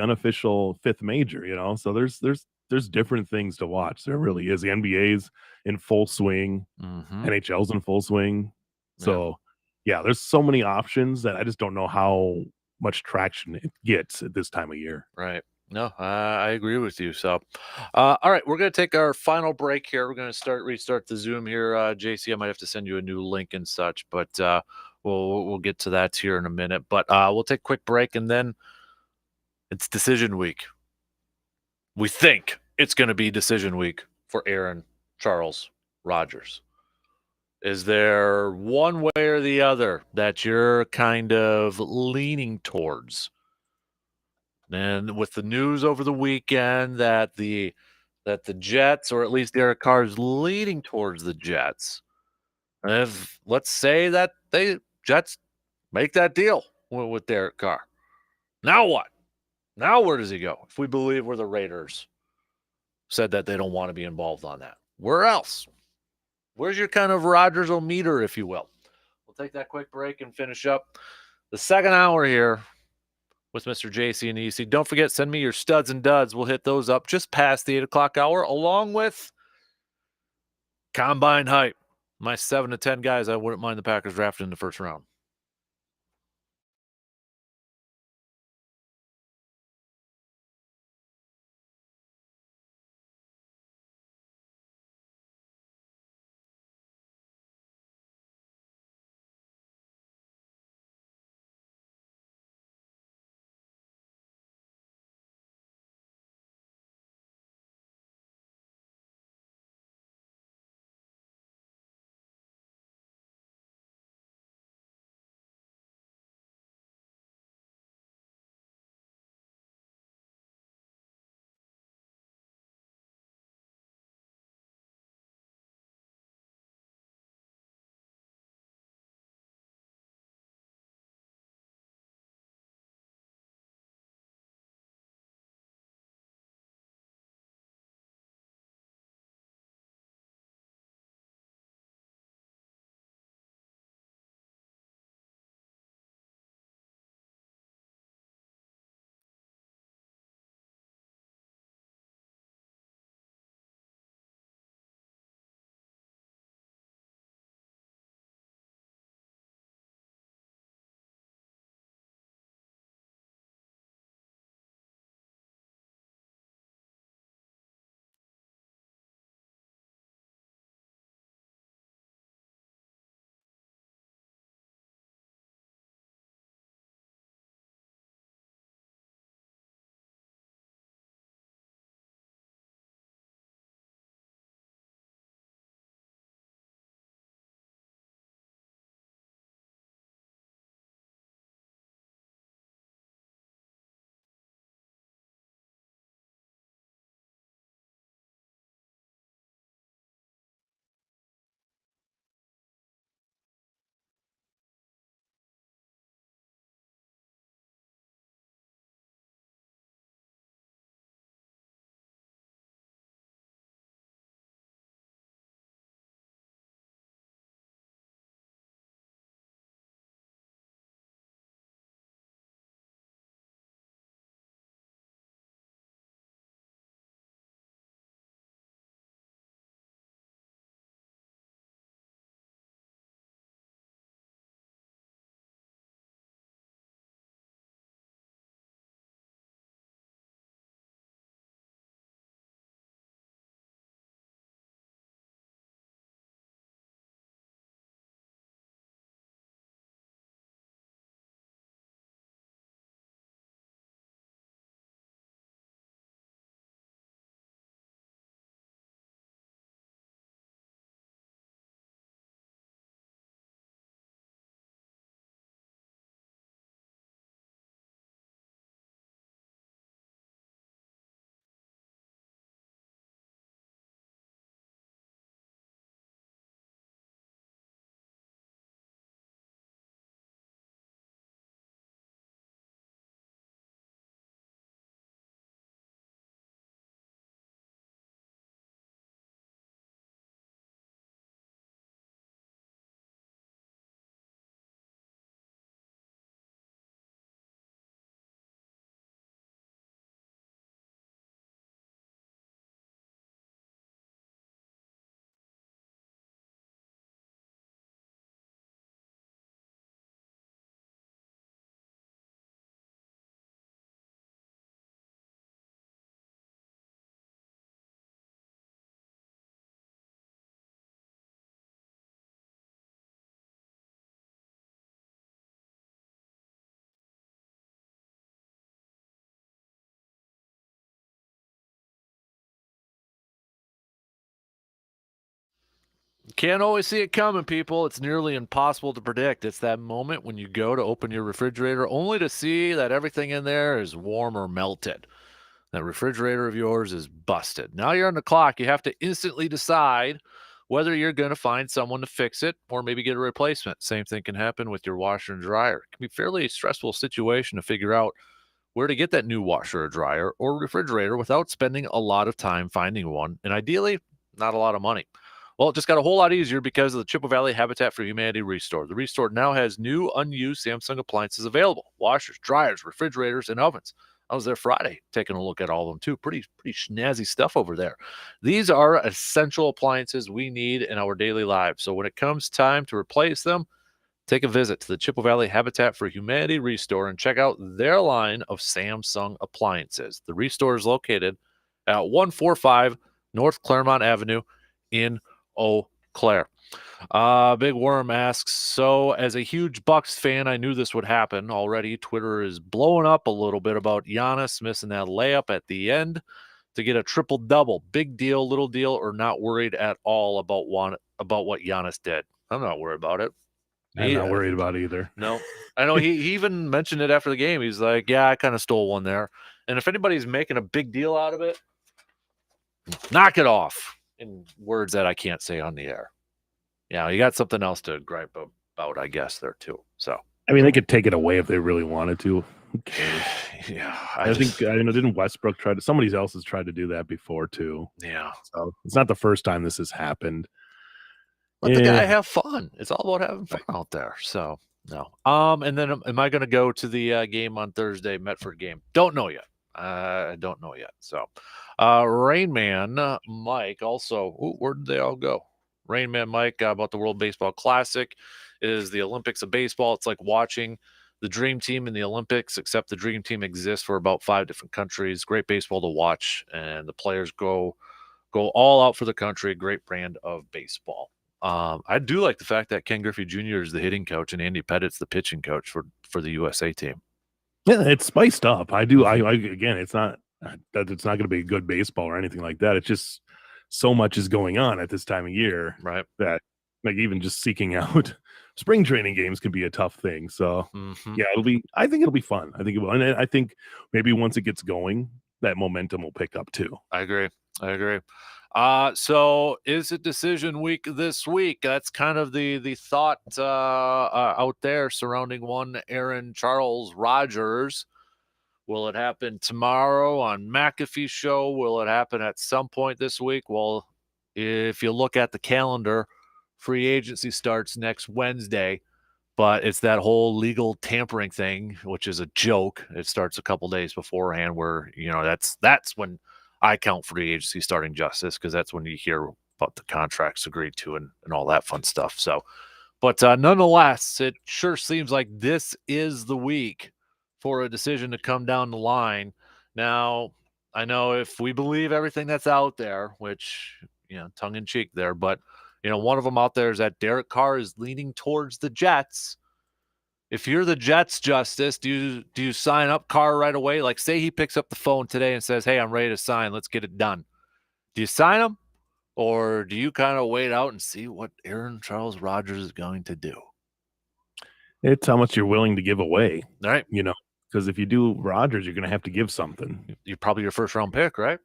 Speaker 2: unofficial fifth major. So there's different things to watch. There really is. The NBA's in full swing,
Speaker 1: Mhm.
Speaker 2: NHL's in full swing.
Speaker 1: Yeah.
Speaker 2: So yeah, there's so many options that I just don't know how much traction it gets at this time of year.
Speaker 1: Right. No, I agree with you. So, all right, we're going to take our final break here. We're going to restart the Zoom here. JC, I might have to send you a new link and such, but we'll get to that here in a minute. But we'll take a quick break, and then it's decision week. We think it's going to be decision week for Aaron Charles Rodgers. Is there one way or the other that you're kind of leaning towards? And with the news over the weekend that the Jets, or at least Derek Carr, is leaning towards the Jets, if let's say that they Jets make that deal with Derek Carr, now what? Now where does he go? If we believe where the Raiders said that they don't want to be involved on that, where else? Where's your kind of Rodgers-o-meter, if you will? We'll take that quick break and finish up The second hour here with Mr. JC and EC. Don't forget, send me your studs and duds. We'll hit those up just past the 8 o'clock hour, along with combine hype. My 7 to 10 guys I wouldn't mind the Packers drafting in the first round. You can't always see it coming, people. It's nearly impossible to predict. It's that moment when you go to open your refrigerator only to see that everything in there is warm or melted. That refrigerator of yours is busted. Now you're on the clock. You have to instantly decide whether you're going to find someone to fix it or maybe get a replacement. Same thing can happen with your washer and dryer. It can be a fairly stressful situation to figure out where to get that new washer or dryer or refrigerator without spending a lot of time finding one, and ideally, not a lot of money. Well, it just got a whole lot easier because of the Chippewa Valley Habitat for Humanity Restore. The Restore now has new unused Samsung appliances available: washers, dryers, refrigerators, and ovens. I was there Friday taking a look at all of them too. Pretty snazzy stuff over there. These are essential appliances we need in our daily lives. So when it comes time to replace them, take a visit to the Chippewa Valley Habitat for Humanity Restore and check out their line of Samsung appliances. The Restore is located at 145 North Claremont Avenue in Eau Claire. Big Worm asks, so as a huge Bucks fan, I knew this would happen already. Twitter is blowing up a little bit about Giannis missing that layup at the end to get a triple-double. Big deal, little deal, or not worried at all about what Giannis did? I'm not worried about it.
Speaker 2: I'm not worried about it either.
Speaker 1: No. I know he even mentioned it after the game. He's like, yeah, I kind of stole one there. And if anybody's making a big deal out of it, knock it off, in words that I can't say on the air. Yeah, you got something else to gripe about, I guess, there too. So,
Speaker 2: I mean, they could take it away if they really wanted to. Who cares?
Speaker 1: Yeah,
Speaker 2: I think didn't Westbrook try to? Somebody else has tried to do that before too.
Speaker 1: Yeah,
Speaker 2: so it's not the first time this has happened.
Speaker 1: Let the guy have fun. It's all about having fun out there. So no. And then am I going to go to the game on Thursday, Medford game? Don't know yet. I don't know yet. So, Rain Man Mike also. Where did they all go? Rain Man Mike about the World Baseball Classic is the Olympics of baseball. It's like watching the Dream Team in the Olympics, except the Dream Team exists for about 5 different countries. Great baseball to watch, and the players go all out for the country. Great brand of baseball. I do like the fact that Ken Griffey Jr. is the hitting coach and Andy Pettit's the pitching coach for the USA team.
Speaker 2: Yeah, it's spiced up. I do. I again, it's not that it's not going to be good baseball or anything like that. It's just so much is going on at this time of year,
Speaker 1: right?
Speaker 2: That like even just seeking out spring training games can be a tough thing. So yeah, I think it'll be fun. I think it will, and I think maybe once it gets going, that momentum will pick up too.
Speaker 1: I agree. So is it decision week this week? That's kind of the thought out there surrounding one Aaron Charles Rodgers. Will it happen tomorrow on McAfee Show? Will it happen at some point this week? Well, if you look at the calendar, free agency starts next Wednesday, but it's that whole legal tampering thing, which is a joke. It starts a couple days beforehand where, that's when I count free agency starting justice, because that's when you hear about the contracts agreed to and all that fun stuff. So, but nonetheless, it sure seems like this is the week for a decision to come down the line. Now, I know if we believe everything that's out there, which, tongue in cheek there, but, one of them out there is that Derek Carr is leaning towards the Jets. If you're the Jets, Justice, do you sign up Carr right away? Like, say he picks up the phone today and says, hey, I'm ready to sign. Let's get it done. Do you sign him? Or do you kind of wait out and see what Aaron Charles Rodgers is going to do?
Speaker 2: It's how much you're willing to give away.
Speaker 1: Right.
Speaker 2: Because if you do Rodgers, you're going to have to give something.
Speaker 1: You're probably your first round pick, right?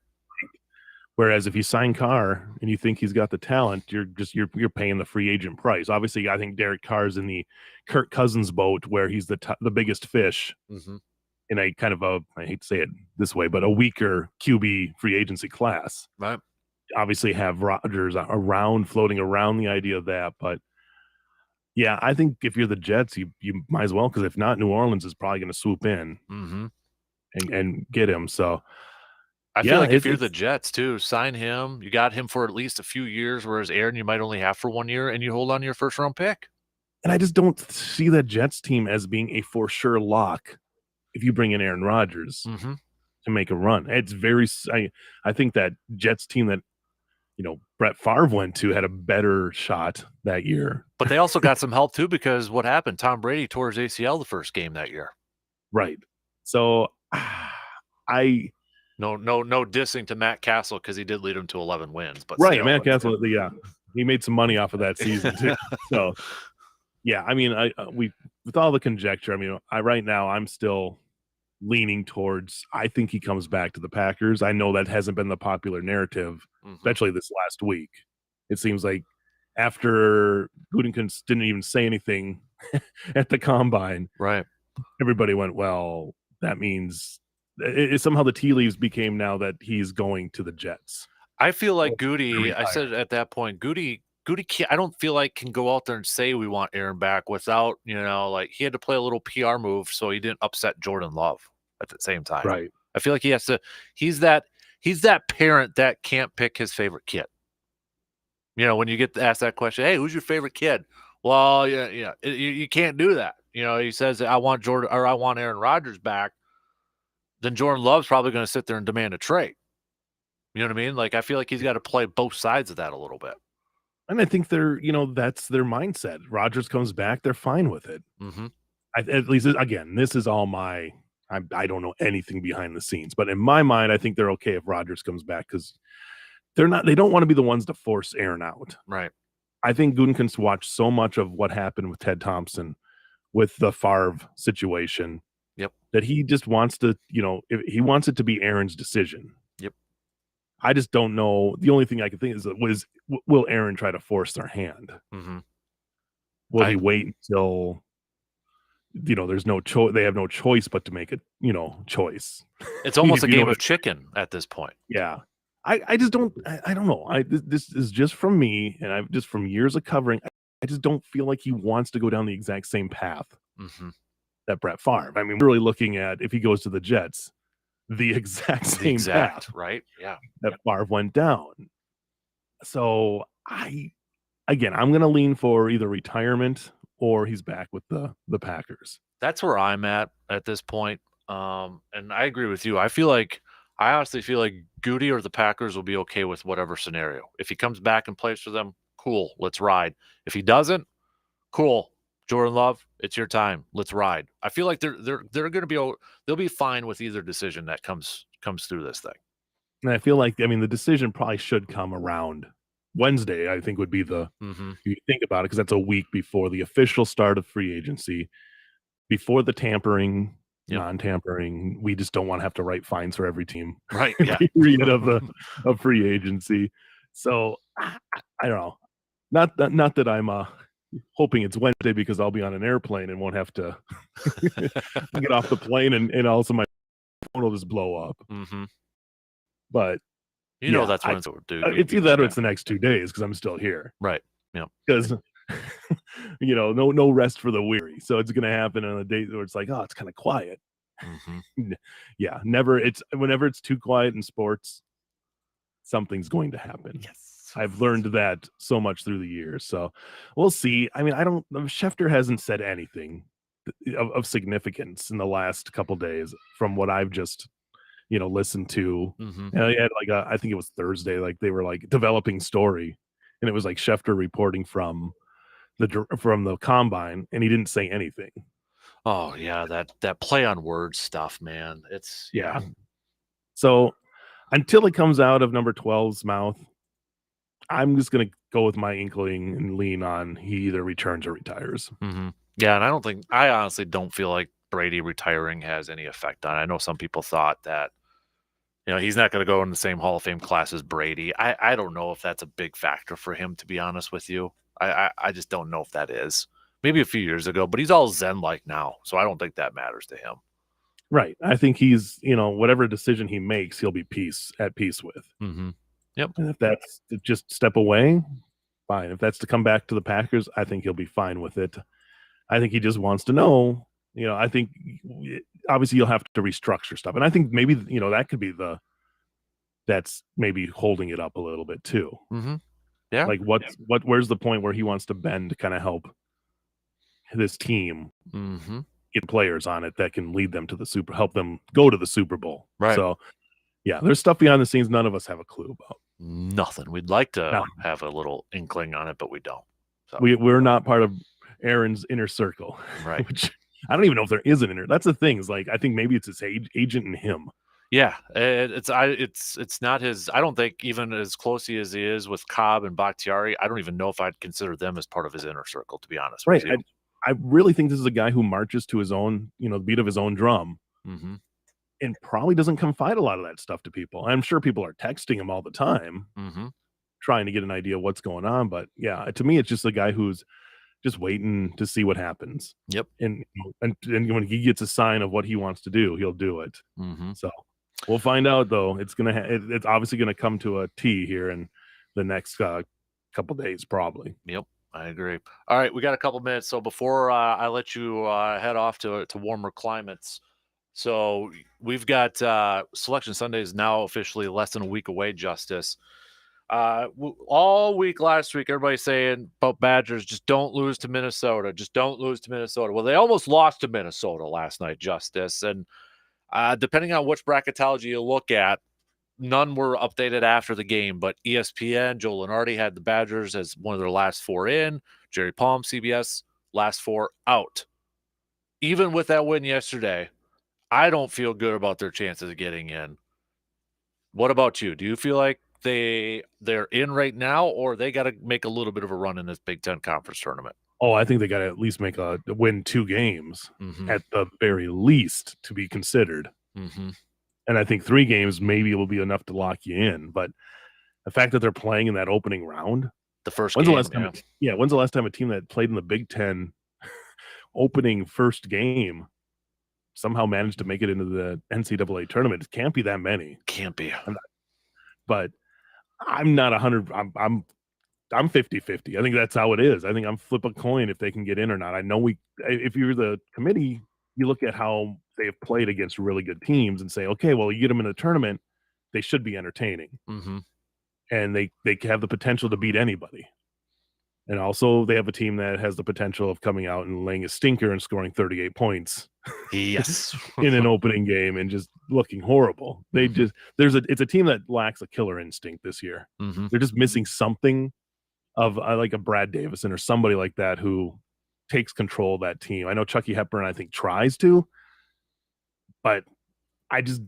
Speaker 2: Whereas if you sign Carr and you think he's got the talent, you're paying the free agent price. Obviously, I think Derek Carr's in the Kirk Cousins boat where he's the biggest fish in a kind of I hate to say it this way, but a weaker QB free agency class.
Speaker 1: Right.
Speaker 2: Obviously, have Rodgers floating around the idea of that, but yeah, I think if you're the Jets, you might as well, because if not, New Orleans is probably going to swoop in and get him. So.
Speaker 1: I feel like if you're the Jets too, sign him. You got him for at least a few years, whereas Aaron you might only have for 1 year, and you hold on to your first round pick.
Speaker 2: And I just don't see that Jets team as being a for sure lock if you bring in Aaron Rodgers to make a run. It's I think that Jets team that Brett Favre went to had a better shot that year.
Speaker 1: But they also got some help too, because what happened? Tom Brady tore his ACL the first game that year.
Speaker 2: Right. So
Speaker 1: No dissing to Matt Castle, because he did lead him to 11 wins. But
Speaker 2: right, Matt Castle, he made some money off of that season too. So, yeah, I mean, with all the conjecture, I mean, right now I'm still leaning towards. I think he comes back to the Packers. I know that hasn't been the popular narrative, especially this last week. It seems like after Gutekunst didn't even say anything at the combine,
Speaker 1: right?
Speaker 2: Everybody went, well, that means. Somehow the tea leaves became now that he's going to the Jets.
Speaker 1: I feel like Goody, I said at that point, Goody Goody I don't feel like can go out there and say we want Aaron back without, like he had to play a little PR move so he didn't upset Jordan Love at the same time.
Speaker 2: Right.
Speaker 1: I feel like he has to. He's that parent that can't pick his favorite kid. When you get to ask that question, hey, who's your favorite kid? Well, you can't do that. He says I want Jordan or I want Aaron Rodgers back. Then Jordan Love's probably going to sit there and demand a trade. You know what I mean? Like I feel like he's got to play both sides of that a little bit.
Speaker 2: And I think they're, that's their mindset. Rodgers comes back, they're fine with it.
Speaker 1: Mm-hmm.
Speaker 2: At least, again, this is all I don't know anything behind the scenes, but in my mind, I think they're okay if Rodgers comes back because they don't want to be the ones to force Aaron out.
Speaker 1: Right.
Speaker 2: I think Gutekunst watched so much of what happened with Ted Thompson with the Favre situation.
Speaker 1: Yep.
Speaker 2: That he just wants to, he wants it to be Aaron's decision.
Speaker 1: Yep.
Speaker 2: I just don't know. The only thing I can think is will Aaron try to force their hand?
Speaker 1: Mm-hmm.
Speaker 2: Will he wait until there's no choice? They have no choice but to make a choice.
Speaker 1: It's almost a game of chicken at this point.
Speaker 2: Yeah, I just don't. I don't know. This is just from me, and I've just from years of covering. I just don't feel like he wants to go down the exact same path that Brett Favre. I mean, we're really looking at if he goes to the Jets, the exact same path,
Speaker 1: right? Yeah,
Speaker 2: that Favre went down. So I'm going to lean for either retirement or he's back with the Packers.
Speaker 1: That's where I'm at this point. And I agree with you. I honestly feel like Goody or the Packers will be okay with whatever scenario. If he comes back and plays for them, cool, let's ride. If he doesn't, cool, Jordan Love, it's your time, let's ride. I feel like they're going to be they'll be fine with either decision that comes through this thing.
Speaker 2: And I feel like the decision probably should come around Wednesday. I think would be the you think about it because that's a week before the official start of free agency, before the tampering. Yep. Non-tampering. We just don't want to have to write fines for every team,
Speaker 1: right? Yeah,
Speaker 2: period of free agency. So I don't know. Not that I'm hoping it's Wednesday because I'll be on an airplane and won't have to get off the plane and also my phone will just blow up.
Speaker 1: Mm-hmm.
Speaker 2: But
Speaker 1: that's when
Speaker 2: it's either that or it's the next 2 days because I'm still here,
Speaker 1: right? Yeah,
Speaker 2: because. No rest for the weary. So it's going to happen on a day where it's like, oh, it's kind of quiet. Yeah, whenever it's too quiet in sports, something's going to happen.
Speaker 1: Yes,
Speaker 2: I've learned that so much through the years. So we'll see. I mean, Schefter hasn't said anything of significance in the last couple days from what I've just listened to. And I had I think it was Thursday, like they were like developing story, and it was like Schefter reporting from the combine, and he didn't say anything.
Speaker 1: Oh yeah, that play on words stuff, man. It's
Speaker 2: yeah. So until it comes out of number 12's mouth, I'm just gonna go with my inkling and lean on he either returns or retires.
Speaker 1: Yeah, and I honestly don't feel like Brady retiring has any effect on it. I know some people thought that he's not going to go in the same Hall of Fame class as Brady. I don't know if that's a big factor for him, to be honest with you. I just don't know if that is. Maybe a few years ago, but he's all Zen-like now, so I don't think that matters to him.
Speaker 2: Right. I think he's, whatever decision he makes, he'll be at peace with.
Speaker 1: Yep.
Speaker 2: And if that's to just step away, fine. If that's to come back to the Packers, I think he'll be fine with it. I think he just wants to know, I think obviously you'll have to restructure stuff. And I think maybe, that could be that's maybe holding it up a little bit too.
Speaker 1: Yeah.
Speaker 2: Like where's the point where he wants to bend to kind of help this team get players on it that can lead them to help them go to the Super Bowl.
Speaker 1: Right.
Speaker 2: So yeah, there's stuff behind the scenes none of us have a clue about.
Speaker 1: Nothing. We'd like to have a little inkling on it, but we don't. So.
Speaker 2: We're not part of Aaron's inner circle.
Speaker 1: Right.
Speaker 2: Which I don't even know if there is an inner. That's the thing. Is like I think maybe it's his agent and him.
Speaker 1: Yeah, it's not his. I don't think even as closely as he is with Cobb and Bakhtiari, I don't even know if I'd consider them as part of his inner circle, to be honest.
Speaker 2: Right.
Speaker 1: With you.
Speaker 2: I really think this is a guy who marches to his own, the beat of his own drum, and probably doesn't confide a lot of that stuff to people. I'm sure people are texting him all the time, trying to get an idea of what's going on. But yeah, to me, it's just a guy who's just waiting to see what happens.
Speaker 1: Yep.
Speaker 2: And when he gets a sign of what he wants to do, he'll do it. So. We'll find out, though. It's obviously gonna come to a T here in the next couple days, probably.
Speaker 1: Yep, I agree. All right, we got a couple minutes, so before I let you head off to warmer climates, so we've got Selection Sunday is now officially less than a week away. Justice. All week last week, everybody's saying about Badgers, just don't lose to Minnesota. Just don't lose to Minnesota. Well, they almost lost to Minnesota last night, Justice. And depending on which bracketology you look at, none were updated after the game. But ESPN, Joe Lenardi had the Badgers as one of their last four in. Jerry Palm, CBS, last four out. Even with that win yesterday, I don't feel good about their chances of getting in. What about you? Do you feel like they're in right now, or they got to make a little bit of a run in this Big Ten conference tournament?
Speaker 2: Oh, I think they got to at least make a win 2 games
Speaker 1: Mm-hmm.
Speaker 2: at the very least to be considered.
Speaker 1: Mm-hmm.
Speaker 2: And I think 3 games maybe will be enough to lock you in. But the fact that they're playing in that opening round,
Speaker 1: The first
Speaker 2: when's
Speaker 1: game,
Speaker 2: the last time? Yeah, when's the last time a team that played in the Big Ten opening first game somehow managed to make it into the NCAA tournament? It can't be that many.
Speaker 1: Can't be.
Speaker 2: But I'm not 100. I'm 50-50. I think that's how it is. I think I'm flip a coin if they can get in or not. I know if you're the committee, you look at how they have played against really good teams and say, okay, well, you get them in the tournament, they should be entertaining.
Speaker 1: Mm-hmm.
Speaker 2: And they have the potential to beat anybody. And also they have a team that has the potential of coming out and laying a stinker and scoring 38 points.
Speaker 1: Yes.
Speaker 2: In an opening game and just looking horrible. They just it's a team that lacks a killer instinct this year.
Speaker 1: Mm-hmm.
Speaker 2: They're just missing something of like a Brad Davison or somebody like that who takes control of that team. I know Chucky Hepburn, I think, tries to, but I just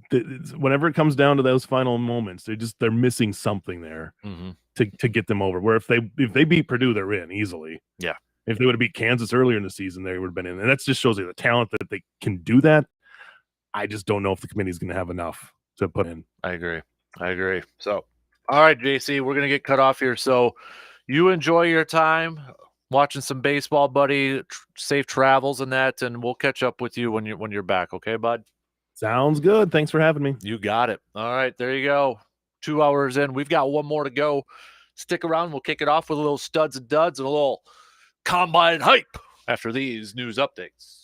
Speaker 2: whenever it comes down to those final moments, they're missing something there
Speaker 1: Mm-hmm.
Speaker 2: to get them over. Where if they beat Purdue, they're in easily.
Speaker 1: Yeah.
Speaker 2: If they would have beat Kansas earlier in the season, they would have been in. And that just shows you the talent that they can do that. I just don't know if the committee is going to have enough to put in.
Speaker 1: I agree. So, all right, JC, we're going to get cut off here. So you enjoy your time watching some baseball, buddy. Safe travels and that, and we'll catch up with you when you're back. Okay, bud?
Speaker 2: Sounds good. Thanks for having me.
Speaker 1: You got it. All right, there you go. 2 hours in. We've got one more to go. Stick around. We'll kick it off with a little studs and duds and a little combine hype after these news updates.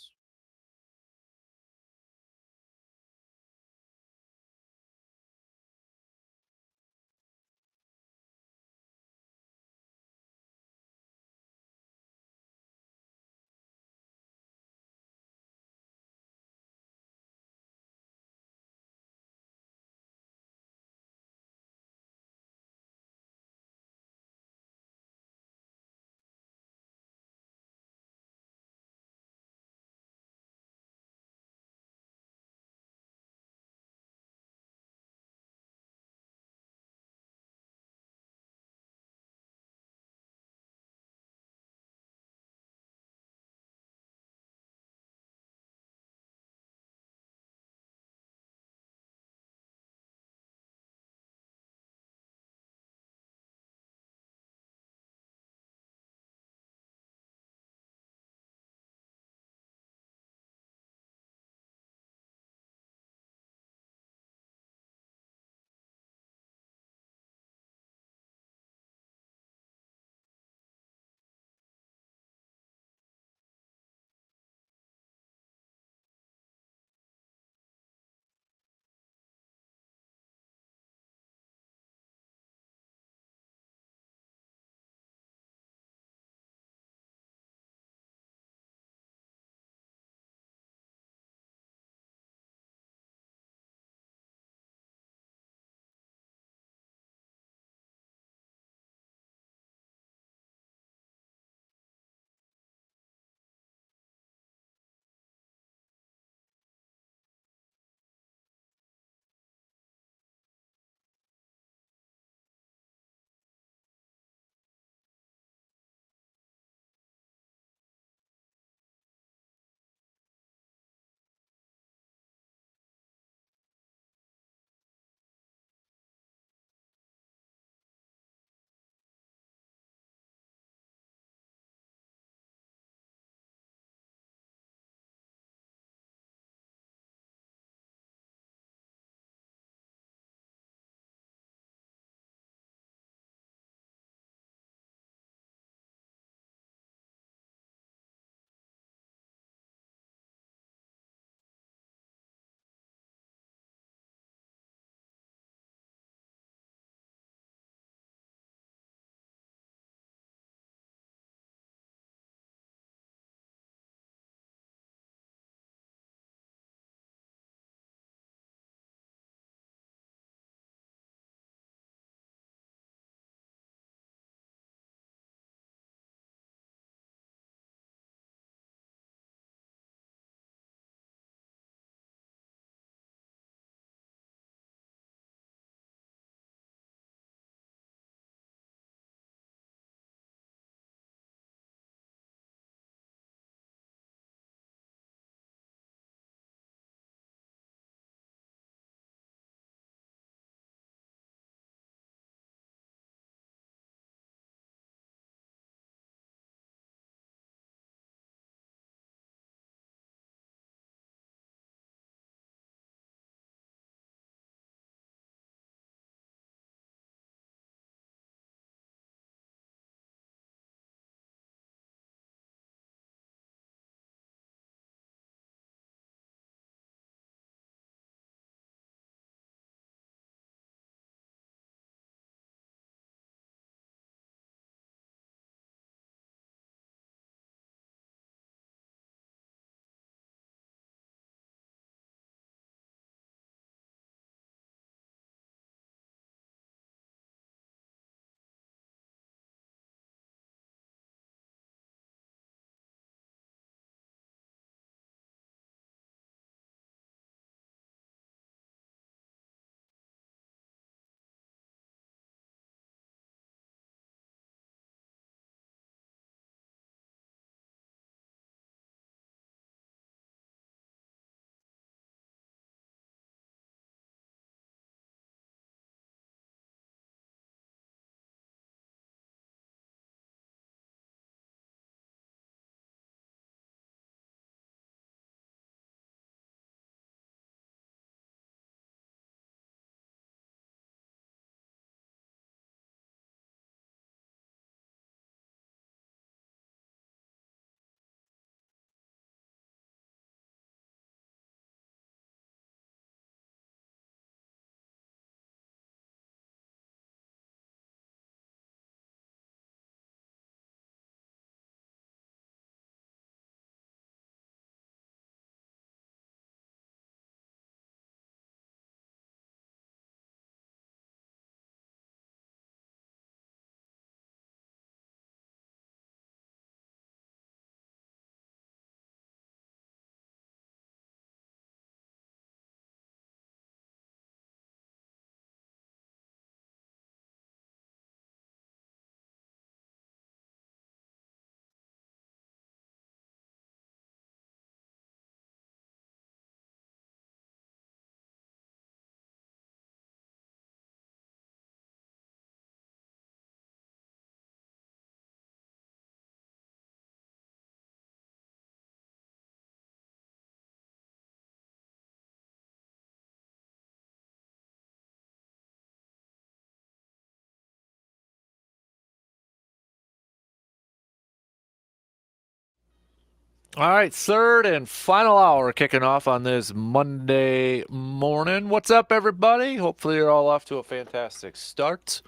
Speaker 1: All right, third and final hour kicking off on this Monday morning. What's up, everybody? Hopefully, you're all off to a fantastic start.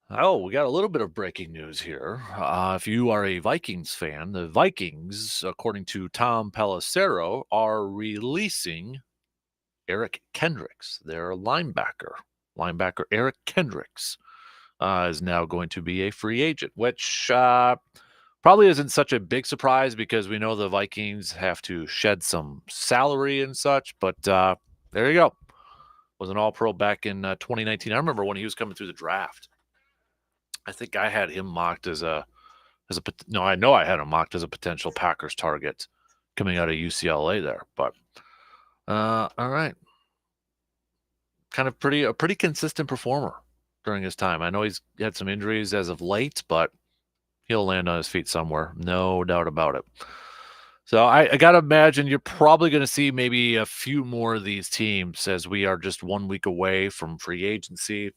Speaker 1: Oh, we got a little bit of breaking news here. If you are a Vikings fan, the Vikings, according to Tom Pelissero, are releasing Eric Kendricks, their linebacker. Linebacker Eric Kendricks is now going to be a free agent, which probably isn't such a big surprise because we know the Vikings have to shed some salary and such. But there you go. Was an All-Pro back in 2019. I remember when he was coming through the draft. I think I had him mocked I know I had him mocked as a potential Packers target coming out of UCLA there. But all right, kind of a pretty consistent performer during his time. I know he's had some injuries as of late, but he'll land on his feet somewhere, no doubt about it. So I got to imagine you're probably going to see maybe a few more of these teams as we are just 1 week away from free agency.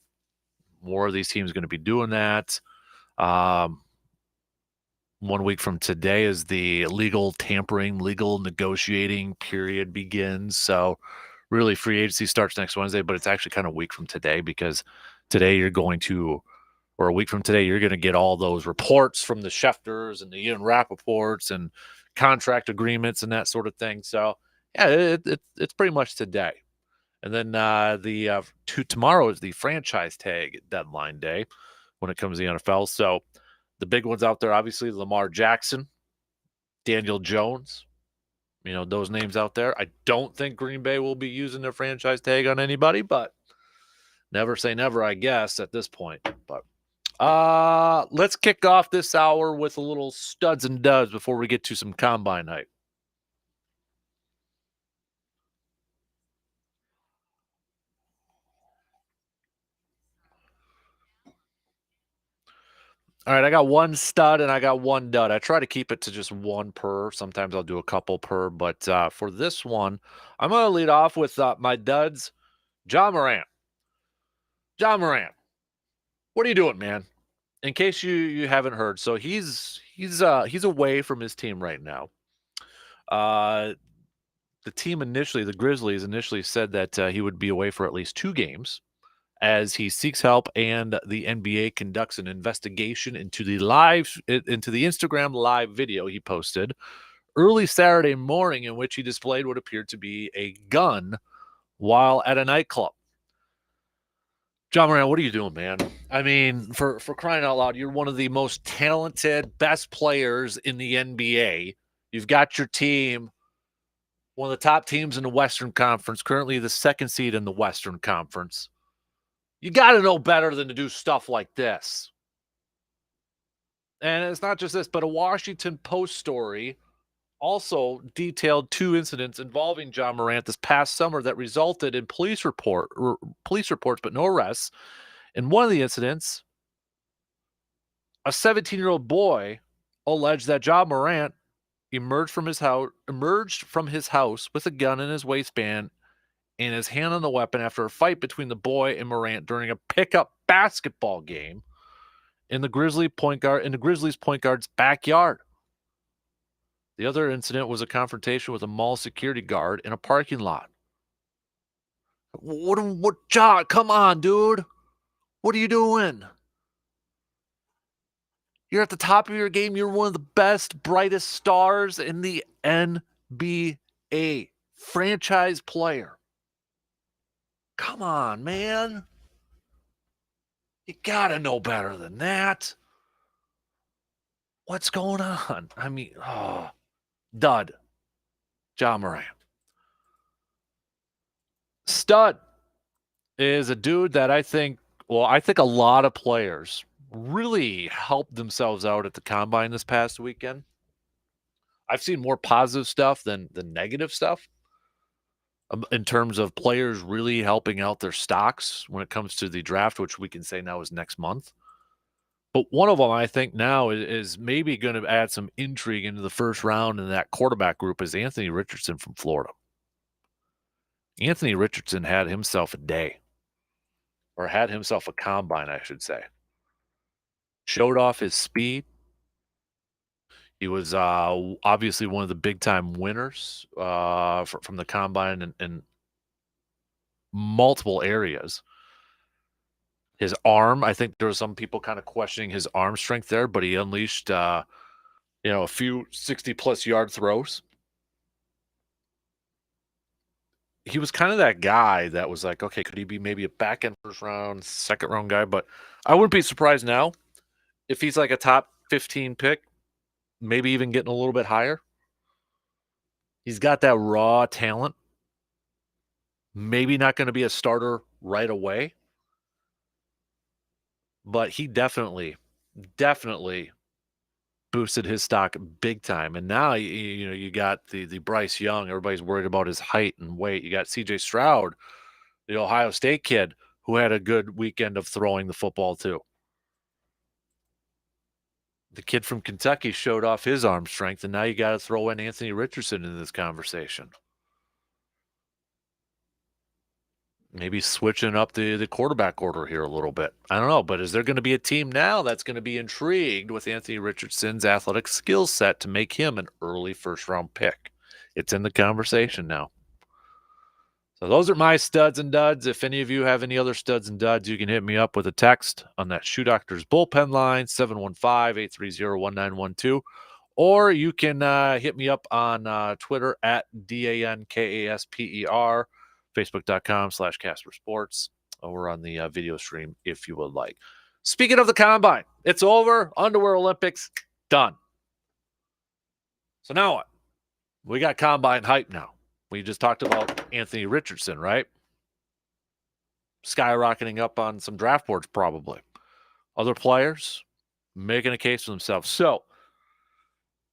Speaker 1: More of these teams are going to be doing that. 1 week from today is the legal tampering, legal negotiating period begins. So really free agency starts next Wednesday, but it's actually kind of a week from today because today you're going to, or a week from today, you're going to get all those reports from the Schefters and the Ian Rappaports and contract agreements and that sort of thing. So yeah, it's pretty much today. And then tomorrow is the franchise tag deadline day when it comes to the NFL. So the big ones out there, obviously, Lamar Jackson, Daniel Jones, those names out there. I don't think Green Bay will be using their franchise tag on anybody, but never say never, I guess, at this point. But let's kick off this hour with a little studs and duds before we get to some combine hype. All right, I got one stud and I got one dud. I try to keep it to just one per. Sometimes I'll do a couple per, but for this one, I'm going to lead off with my duds. Ja Morant. Ja Morant, what are you doing, man? In case you haven't heard, so he's away from his team right now. The team initially, the Grizzlies initially said that he would be away for at least 2 games as he seeks help and the NBA conducts an investigation into the Instagram live video he posted early Saturday morning in which he displayed what appeared to be a gun while at a nightclub. Ja Morant, what are you doing, man? I mean, for crying out loud, you're one of the most talented, best players in the NBA. You've got your team, one of the top teams in the Western Conference, currently the 2nd seed in the Western Conference. You got to know better than to do stuff like this. And it's not just this, but a Washington Post story also detailed 2 incidents involving Ja Morant this past summer that resulted in police reports, but no arrests. In one of the incidents, a 17-year-old boy alleged that Ja Morant emerged from his house with a gun in his waistband and his hand on the weapon after a fight between the boy and Morant during a pickup basketball game in the Grizzlies point guard's backyard. The other incident was a confrontation with a mall security guard in a parking lot. What, Ja? Come on, dude. What are you doing? You're at the top of your game. You're one of the best, brightest stars in the NBA. Franchise player. Come on, man. You gotta know better than that. What's going on? I mean, dud. Ja Morant. Stud is a dude that I think a lot of players really helped themselves out at the combine this past weekend. I've seen more positive stuff than negative stuff in terms of players really helping out their stocks when it comes to the draft, which we can say now is next month. But one of them I think now is maybe going to add some intrigue into the first round in that quarterback group is Anthony Richardson from Florida. Anthony Richardson had himself a day, or had himself a combine, I should say. Showed off his speed. He was obviously one of the big-time winners from the combine in multiple areas. His arm, I think there were some people kind of questioning his arm strength there, but he unleashed, a few 60-plus yard throws. He was kind of that guy that was like, okay, could he be maybe a back end first round, second round guy? But I wouldn't be surprised now if he's like a top 15 pick, maybe even getting a little bit higher. He's got that raw talent. Maybe not going to be a starter right away, but he definitely boosted his stock big time. And now you got the Bryce Young. Everybody's worried about his height and weight. You got C.J. Stroud, the Ohio State kid, who had a good weekend of throwing the football too. The kid from Kentucky showed off his arm strength, and now you got to throw in Anthony Richardson in this conversation. Maybe switching up the quarterback order here a little bit. I don't know, but is there going to be a team now that's going to be intrigued with Anthony Richardson's athletic skill set to make him an early first-round pick? It's in the conversation now. So those are my studs and duds. If any of you have any other studs and duds, you can hit me up with a text on that Shoe Doctors bullpen line, 715-830-1912. Or you can hit me up on Twitter at DANKASPER, Facebook.com/Kasper Sports, over on the video stream if you would like. Speaking of the combine, it's over. Underwear Olympics, done. So now what? We got combine hype now. We just talked about Anthony Richardson, right? Skyrocketing up on some draft boards probably. Other players making a case for themselves. So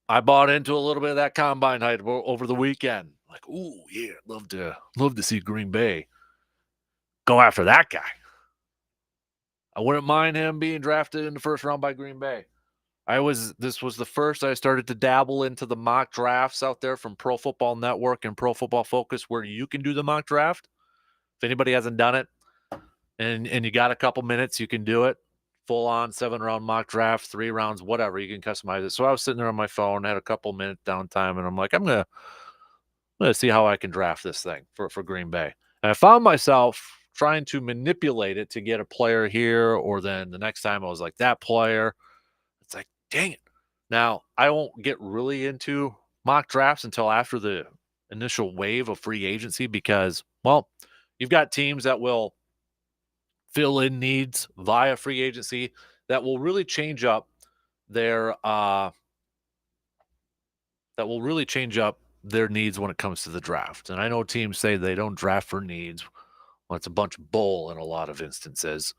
Speaker 1: I bought into a little bit of that combine hype over the weekend. Like, ooh, yeah, love to see Green Bay go after that guy. I wouldn't mind him being drafted in the first round by Green Bay. This was the first I started to dabble into the mock drafts out there from Pro Football Network and Pro Football Focus, where you can do the mock draft. If anybody hasn't done it and you got a couple minutes, you can do it. Full on 7-round mock draft, 3 rounds, whatever. You can customize it. So I was sitting there on my phone, had a couple minutes downtime, and I'm like, I'm gonna see how I can draft this thing for Green Bay. And I found myself trying to manipulate it to get a player here, or then the next time I was like, that player. It's like, dang it. Now, I won't get really into mock drafts until after the initial wave of free agency because, well, you've got teams that will fill in needs via free agency that will really change up their needs when it comes to the draft. And I know teams say they don't draft for needs. Well, it's a bunch of bull in a lot of instances.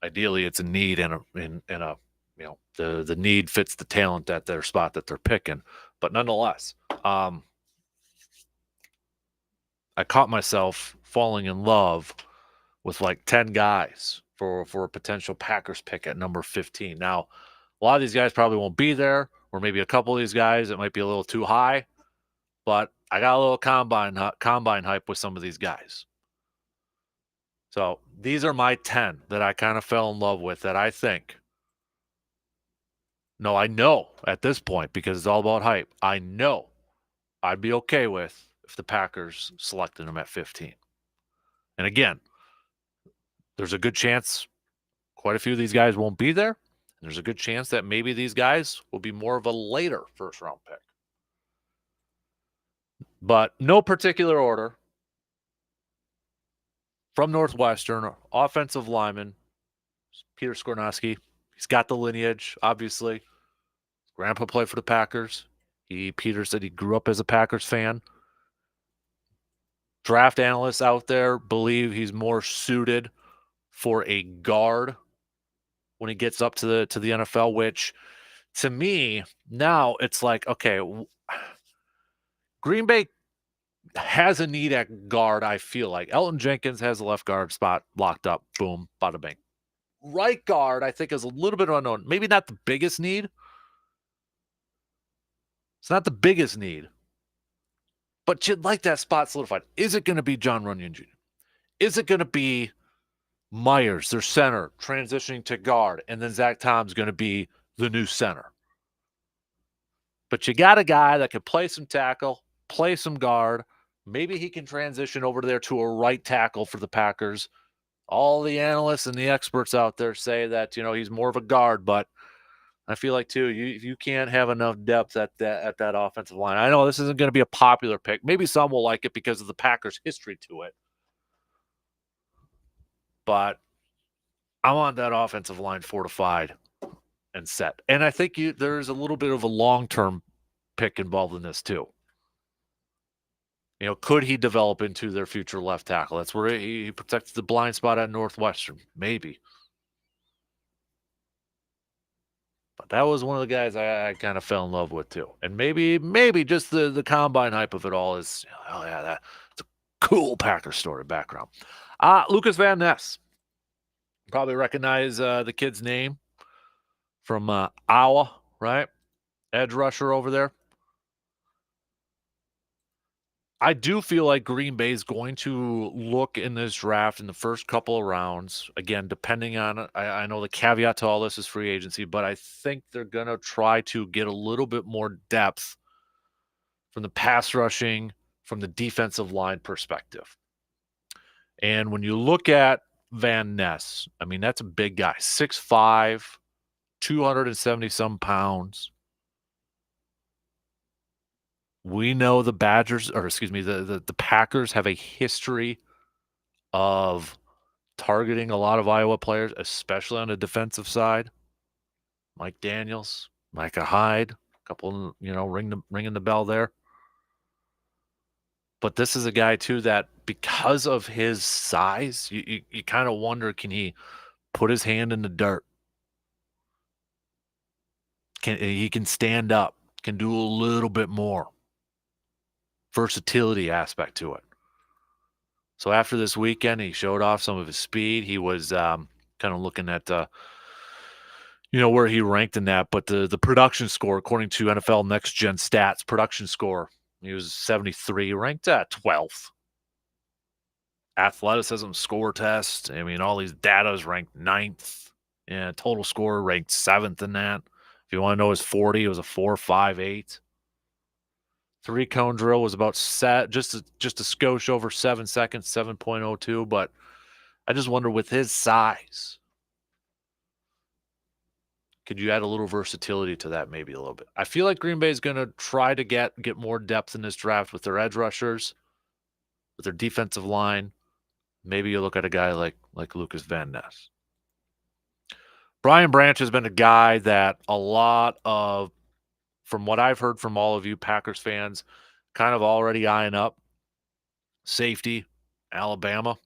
Speaker 1: Ideally, it's a need and a the need fits the talent at their spot that they're picking. But nonetheless, I caught myself falling in love with like 10 guys for a potential Packers pick at number 15. Now, a lot of these guys probably won't be there, or maybe a couple of these guys, it might be a little too high, but I got a little combine hype with some of these guys. So these are my 10 that I kind of fell in love with that I think. No, I know at this point, because it's all about hype, I know I'd be okay with if the Packers selected him at 15. And again, there's a good chance quite a few of these guys won't be there. And there's a good chance that maybe these guys will be more of a later first-round pick. But no particular order. From Northwestern, offensive lineman, Peter Skornowski. He's got the lineage, obviously. Grandpa played for the Packers. Peter said he grew up as a Packers fan. Draft analysts out there believe he's more suited for a guard when he gets up to the NFL, which to me now it's like, okay, Green Bay has a need at guard. I feel like Elton Jenkins has a left guard spot locked up. Boom, bada bing. Right guard, I think, is a little bit unknown. Maybe not the biggest need. It's not the biggest need. But you'd like that spot solidified. Is it going to be John Runyon Jr.? Is it going to be Myers, their center, transitioning to guard, and then Zach Tom's going to be the new center? But you got a guy that can play some tackle, play some guard. Maybe he can transition over there to a right tackle for the Packers. All the analysts and the experts out there say that, he's more of a guard, but I feel like too, you can't have enough depth at that offensive line. I know this isn't going to be a popular pick. Maybe some will like it because of the Packers' history to it. But I want that offensive line fortified and set. And I think there's a little bit of a long-term pick involved in this too. Could he develop into their future left tackle? That's where he protects the blind spot at Northwestern. Maybe. But that was one of the guys I kind of fell in love with too. And maybe just the combine hype of it all is, oh yeah, that's a cool Packer story background. Lucas Van Ness. Probably recognize the kid's name from Iowa, right? Edge rusher over there. I do feel like Green Bay is going to look in this draft in the first couple of rounds. Again, depending on, I know the caveat to all this is free agency, but I think they're going to try to get a little bit more depth from the pass rushing, from the defensive line perspective. And when you look at Van Ness, I mean, that's a big guy, 6'5", 270-some pounds. We know the the Packers have a history of targeting a lot of Iowa players, especially on the defensive side. Mike Daniels, Micah Hyde, a couple, ringing the bell there. But this is a guy, too, that because of his size, you kind of wonder, can he put his hand in the dirt? He can stand up, can do a little bit more. Versatility aspect to it. So after this weekend, he showed off some of his speed. He was kind of looking at, where he ranked in that. But the production score, according to NFL Next Gen Stats, production score, he was 73, ranked at 12th. Athleticism score test, I mean, all these data is ranked 9th. Yeah, total score ranked 7th in that. If you want to know his 40, it was a 4.58. 3-cone drill was about just a skosh over 7 seconds, 7.02. But I just wonder, with his size, could you add a little versatility to that, maybe a little bit? I feel like Green Bay is going to try to get more depth in this draft with their edge rushers, with their defensive line. Maybe you look at a guy like Lucas Van Ness. Brian Branch has been a guy that a lot of, from what I've heard from all of you Packers fans, kind of already eyeing up. Safety, Alabama.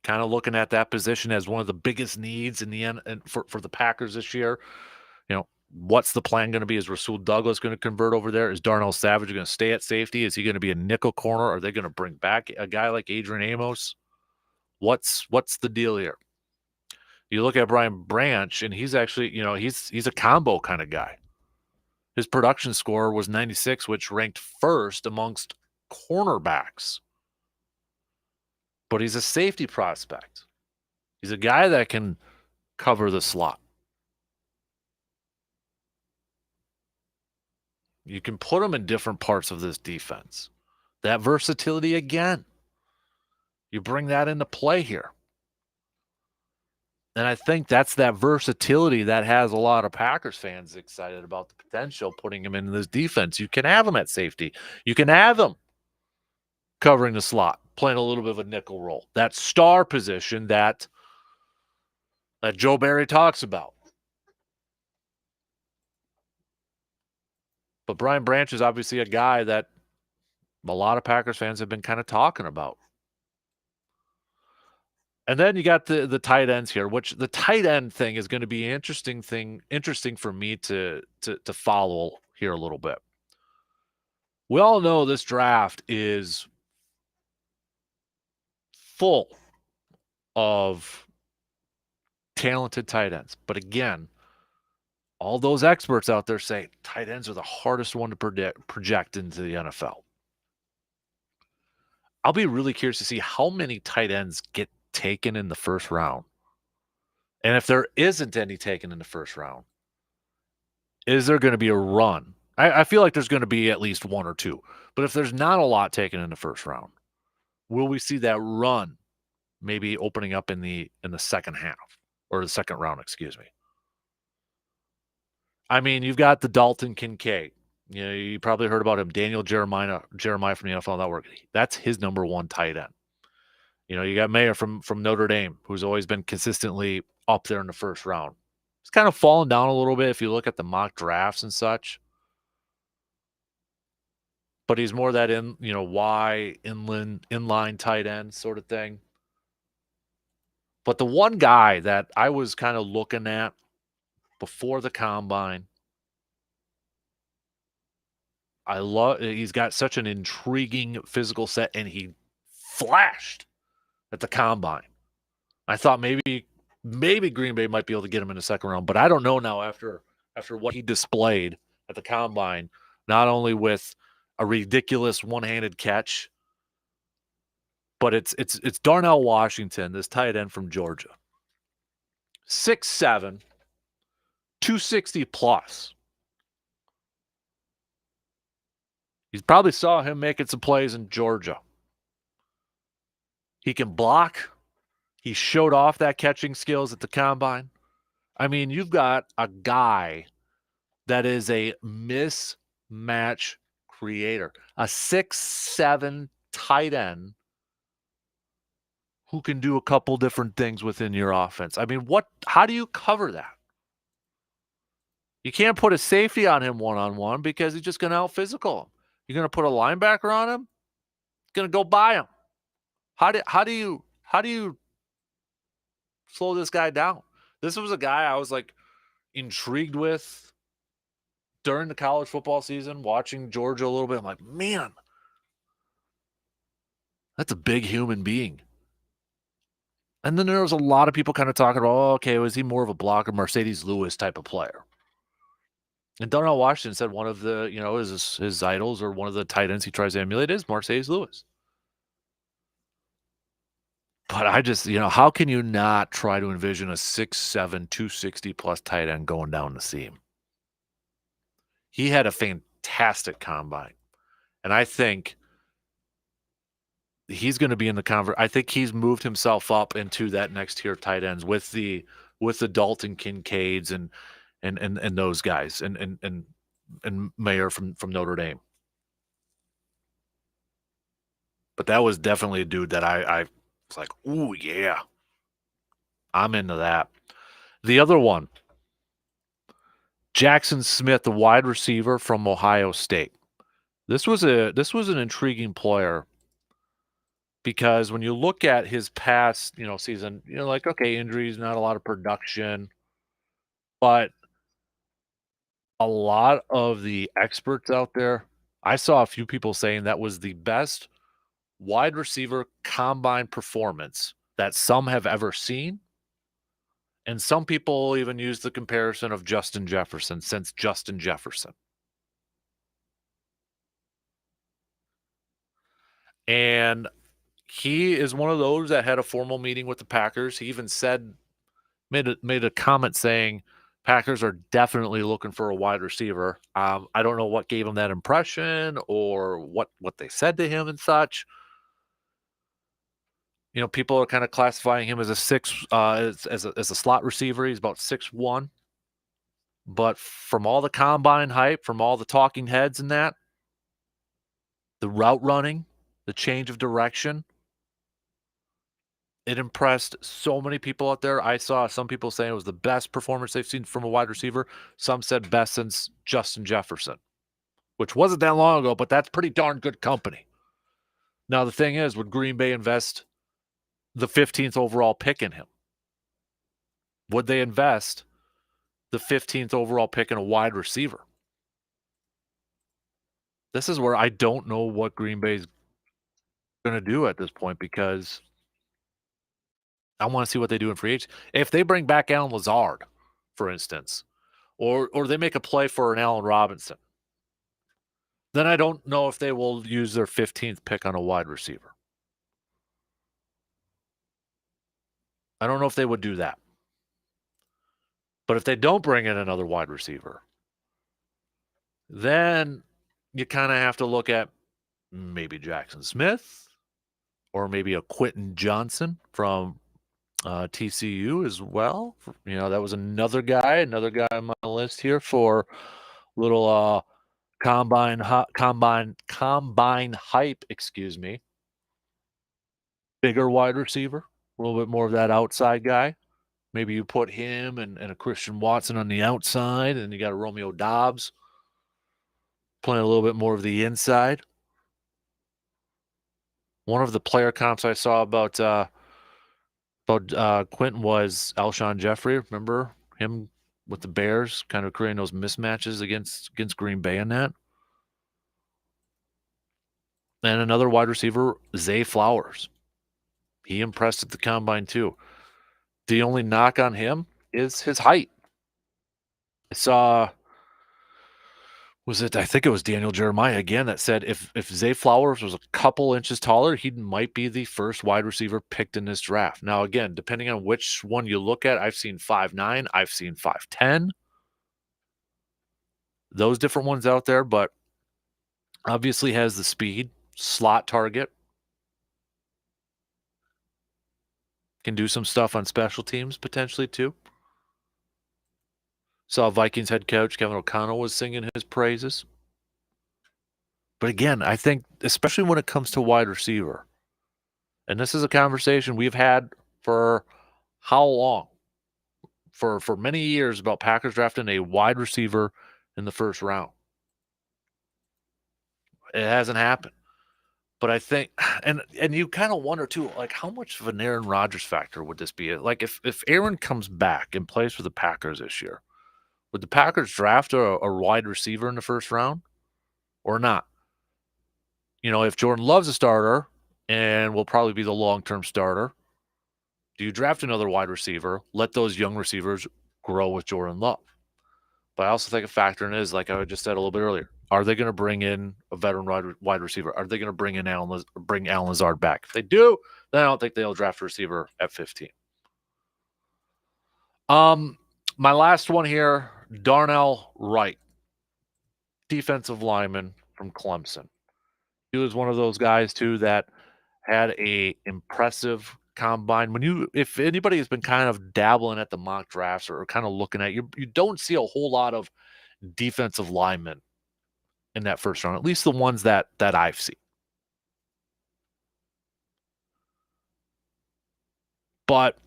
Speaker 1: Kind of looking at that position as one of the biggest needs in the end for the Packers this year. What's the plan going to be? Is Rasul Douglas going to convert over there? Is Darnell Savage going to stay at safety? Is he going to be a nickel corner? Are they going to bring back a guy like Adrian Amos? What's the deal here? You look at Brian Branch, and he's actually, he's a combo kind of guy. His production score was 96, which ranked first amongst cornerbacks. But he's a safety prospect. He's a guy that can cover the slot. You can put him in different parts of this defense. That versatility again. You bring that into play here. And I think that's that versatility that has a lot of Packers fans excited about the potential putting him in this defense. You can have him at safety. You can have him covering the slot, playing a little bit of a nickel role. That star position that Joe Barry talks about. But Brian Branch is obviously a guy that a lot of Packers fans have been kind of talking about. And then you got the tight ends here, which the tight end thing is going to be interesting for me to follow here a little bit. We all know this draft is full of talented tight ends. But again, all those experts out there say tight ends are the hardest one to project into the NFL. I'll be really curious to see how many tight ends get taken in the first round. And if there isn't any taken in the first round, is there going to be a run? I feel like there's going to be at least one or two. But if there's not a lot taken in the first round, will we see that run maybe opening up in the second half or the second round, excuse me? I mean, you've got the Dalton Kincaid. You know, you probably heard about him, Daniel Jeremiah from the NFL Network. That's his number one tight end. You know, you got Mayer from Notre Dame, who's always been consistently up there in the first round. It's kind of fallen down a little bit if you look at the mock drafts and such. But he's more that inline tight end sort of thing. But the one guy that I was kind of looking at before the combine, he's got such an intriguing physical set, and he flashed at the combine. I thought maybe Green Bay might be able to get him in the second round, but I don't know now after what he displayed at the combine, not only with a ridiculous one-handed catch, but it's Darnell Washington, this tight end from Georgia. 6'7", 260 plus. You probably saw him making some plays in Georgia. He can block. He showed off that catching skills at the combine. I mean, you've got a guy that is a mismatch creator, a 6'7" tight end who can do a couple different things within your offense. I mean, how do you cover that? You can't put a safety on him one-on-one because he's just going to out-physical him. You're going to put a linebacker on him, he's going to go by him. How do you slow this guy down? This was a guy I was like intrigued with during the college football season, watching Georgia a little bit. I'm like, man, that's a big human being. And then there was a lot of people kind of talking about, oh, okay, was he more of a blocker, Mercedes Lewis type of player? And Darnell Washington said one of the, his idols or one of the tight ends he tries to emulate is Mercedes Lewis. But I just, how can you not try to envision a 6'7", 260 plus tight end going down the seam? He had a fantastic combine. And I think he's going to be in the conversation. I think he's moved himself up into that next tier tight ends with the Dalton Kincaids and those guys and Mayer from Notre Dame. But that was definitely a dude that I was like, ooh, yeah, I'm into that. The other one, Jackson Smith, the wide receiver from Ohio State. This was an intriguing player because when you look at his past, season, like, okay, injuries, not a lot of production, but a lot of the experts out there, I saw a few people saying that was the best wide receiver combine performance that some have ever seen. And some people even use the comparison of Justin Jefferson since Justin Jefferson. And he is one of those that had a formal meeting with the Packers. He even made a comment saying Packers are definitely looking for a wide receiver. I don't know what gave him that impression or what they said to him and such. People are kind of classifying him as as a slot receiver. He's about 6'1". But from all the combine hype, from all the talking heads and that, the route running, the change of direction, it impressed so many people out there. I saw some people saying it was the best performance they've seen from a wide receiver. Some said best since Justin Jefferson, which wasn't that long ago, but that's pretty darn good company. Now, the thing is, would Green Bay invest the 15th overall pick in him? Would they invest the 15th overall pick in a wide receiver? This is where I don't know what Green Bay's going to do at this point because I want to see what they do in free agency. If they bring back Allen Lazard, for instance, or they make a play for an Allen Robinson, then I don't know if they will use their 15th pick on a wide receiver. I don't know if they would do that. But if they don't bring in another wide receiver, Then you kind of have to look at maybe Jackson Smith or maybe a Quentin Johnson from TCU as well. That was another guy on my list here for little combine hype, excuse me. Bigger wide receiver, a little bit more of that outside guy. Maybe you put him and a Christian Watson on the outside, and you got a Romeo Dobbs playing a little bit more of the inside. One of the player comps I saw about Quentin was Alshon Jeffrey. Remember him with the Bears, kind of creating those mismatches against Green Bay in that. And another wide receiver, Zay Flowers. He impressed at the combine too. The only knock on him is his height. I saw, I think it was Daniel Jeremiah again that said if Zay Flowers was a couple inches taller, he might be the first wide receiver picked in this draft. Now, again, depending on which one you look at, I've seen 5'9", I've seen 5'10". Those different ones out there, but obviously has the speed, slot target, can do some stuff on special teams potentially too. Saw Vikings head coach Kevin O'Connell was singing his praises. But again, I think especially when it comes to wide receiver, and this is a conversation we've had for how long? For many years about Packers drafting a wide receiver in the first round. It hasn't happened. But I think, and you kind of wonder too, like how much of an Aaron Rodgers factor would this be? Like if Aaron comes back and plays for the Packers this year, would the Packers draft a wide receiver in the first round or not? If Jordan Love's a starter and will probably be the long-term starter, do you draft another wide receiver, let those young receivers grow with Jordan Love? But I also think a factor in is, like I just said a little bit earlier, are they going to bring in a veteran wide receiver? Are they going to bring Alan Lazard back? If they do, then I don't think they'll draft a receiver at 15. My last one here, Darnell Wright, defensive lineman from Clemson. He was one of those guys too that had a impressive combine. If anybody has been kind of dabbling at the mock drafts or kind of looking at you don't see a whole lot of defensive linemen in that first round, at least the ones that I've seen. But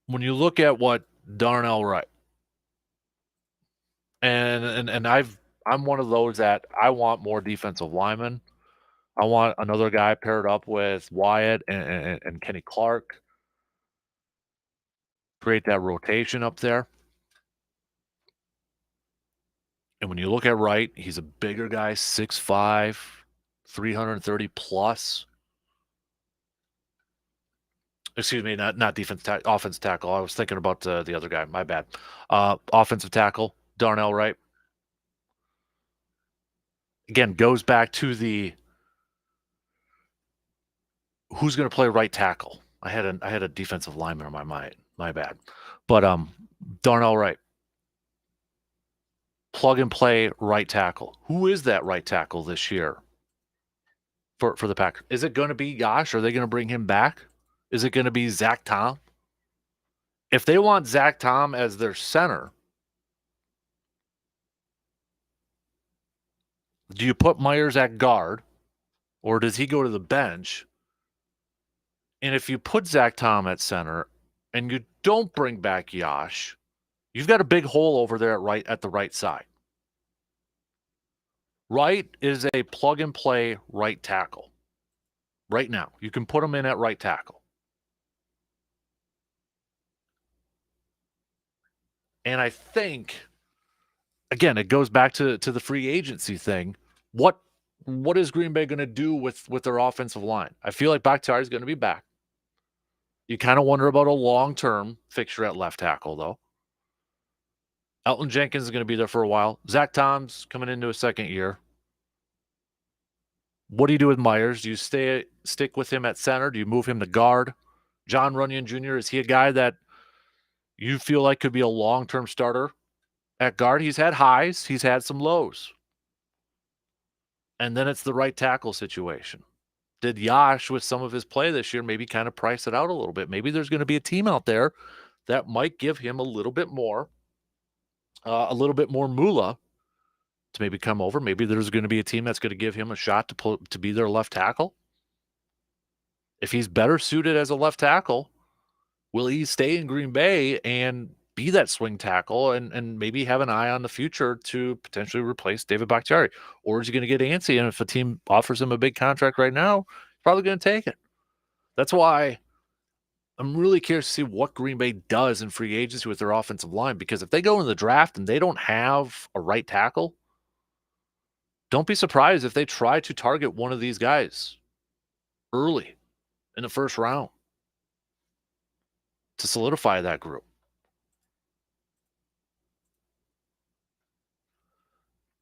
Speaker 1: when you look at what Darnell Wright, and I'm one of those that I want more defensive linemen. I want another guy paired up with Wyatt and Kenny Clark. Create that rotation up there. And when you look at Wright, he's a bigger guy, 6'5", 330 plus. Excuse me, not offensive tackle. I was thinking about the other guy. My bad. Offensive tackle, Darnell Wright. Again, goes back to the who's going to play right tackle. I had a defensive lineman on my mind. My bad. But Darnell Wright. Plug and play right tackle. Who is that right tackle this year for the Packers? Is it going to be Yosh? Are they going to bring him back? Is it going to be Zach Tom? If they want Zach Tom as their center, do you put Myers at guard or does he go to the bench? And if you put Zach Tom at center and you don't bring back Yosh, you've got a big hole over there at the right side. Wright is a plug and play right tackle. Right now, you can put him in at right tackle. And I think, again, it goes back to the free agency thing. What is Green Bay going to do with their offensive line? I feel like Bakhtiari is going to be back. You kind of wonder about a long-term fixture at left tackle, though. Elton Jenkins is going to be there for a while. Zach Tom's coming into a second year. What do you do with Myers? Do you stick with him at center? Do you move him to guard? John Runyon Jr., is he a guy that you feel like could be a long-term starter At guard, he's had highs, he's had some lows. And then it's the right tackle situation. Did Yash, with some of his play this year, maybe kind of price it out a little bit? Maybe there's going to be a team out there that might give him a little bit more moolah to maybe come over. Maybe there's going to be a team that's going to give him a shot to be their left tackle. If he's better suited as a left tackle, will he stay in Green Bay and be that swing tackle and maybe have an eye on the future to potentially replace David Bakhtiari? Or is he going to get antsy? And if a team offers him a big contract right now, he's probably going to take it. That's why I'm really curious to see what Green Bay does in free agency with their offensive line, because if they go in the draft and they don't have a right tackle, don't be surprised if they try to target one of these guys early in the first round to solidify that group.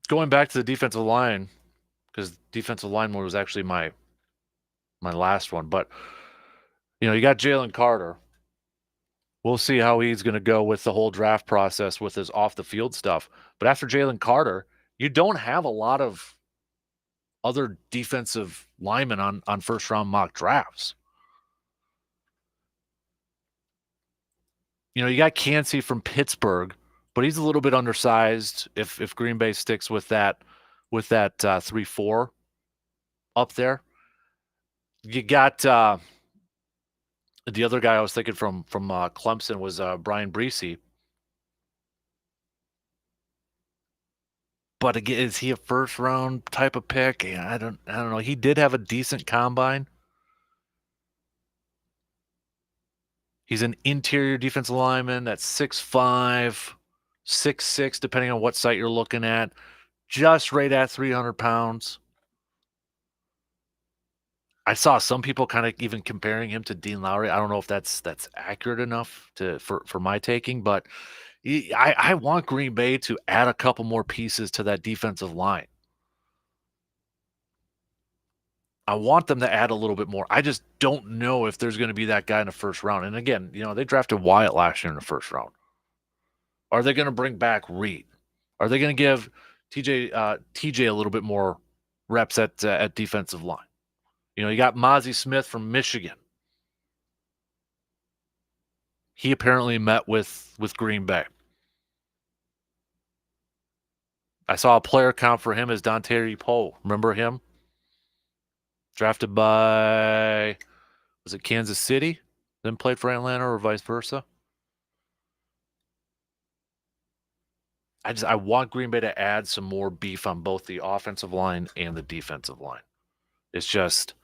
Speaker 1: Going back to the defensive line, because defensive line was actually my last one, but you got Jalen Carter. We'll see how he's going to go with the whole draft process with his off the field stuff. But after Jalen Carter, you don't have a lot of other defensive linemen on first round mock drafts. You got Cansey from Pittsburgh, but he's a little bit undersized if Green Bay sticks with that 3-4 up there. You got the other guy I was thinking from Clemson was Brian Breesy. But again, is he a first round type of pick? Yeah, I don't know. He did have a decent combine. He's an interior defensive lineman that's 6'5", 6'6", depending on what site you're looking at. Just right at 300 pounds. I saw some people kind of even comparing him to Dean Lowry. I don't know if that's accurate enough for my taking, but I want Green Bay to add a couple more pieces to that defensive line. I want them to add a little bit more. I just don't know if there's going to be that guy in the first round. And again, they drafted Wyatt last year in the first round. Are they going to bring back Reed? Are they going to give TJ a little bit more reps at defensive line? You got Mozzie Smith from Michigan. He apparently met with Green Bay. I saw a player count for him as Dontari Poe. Remember him? Drafted by, was it Kansas City? Then played for Atlanta or vice versa? I want Green Bay to add some more beef on both the offensive line and the defensive line. It's just,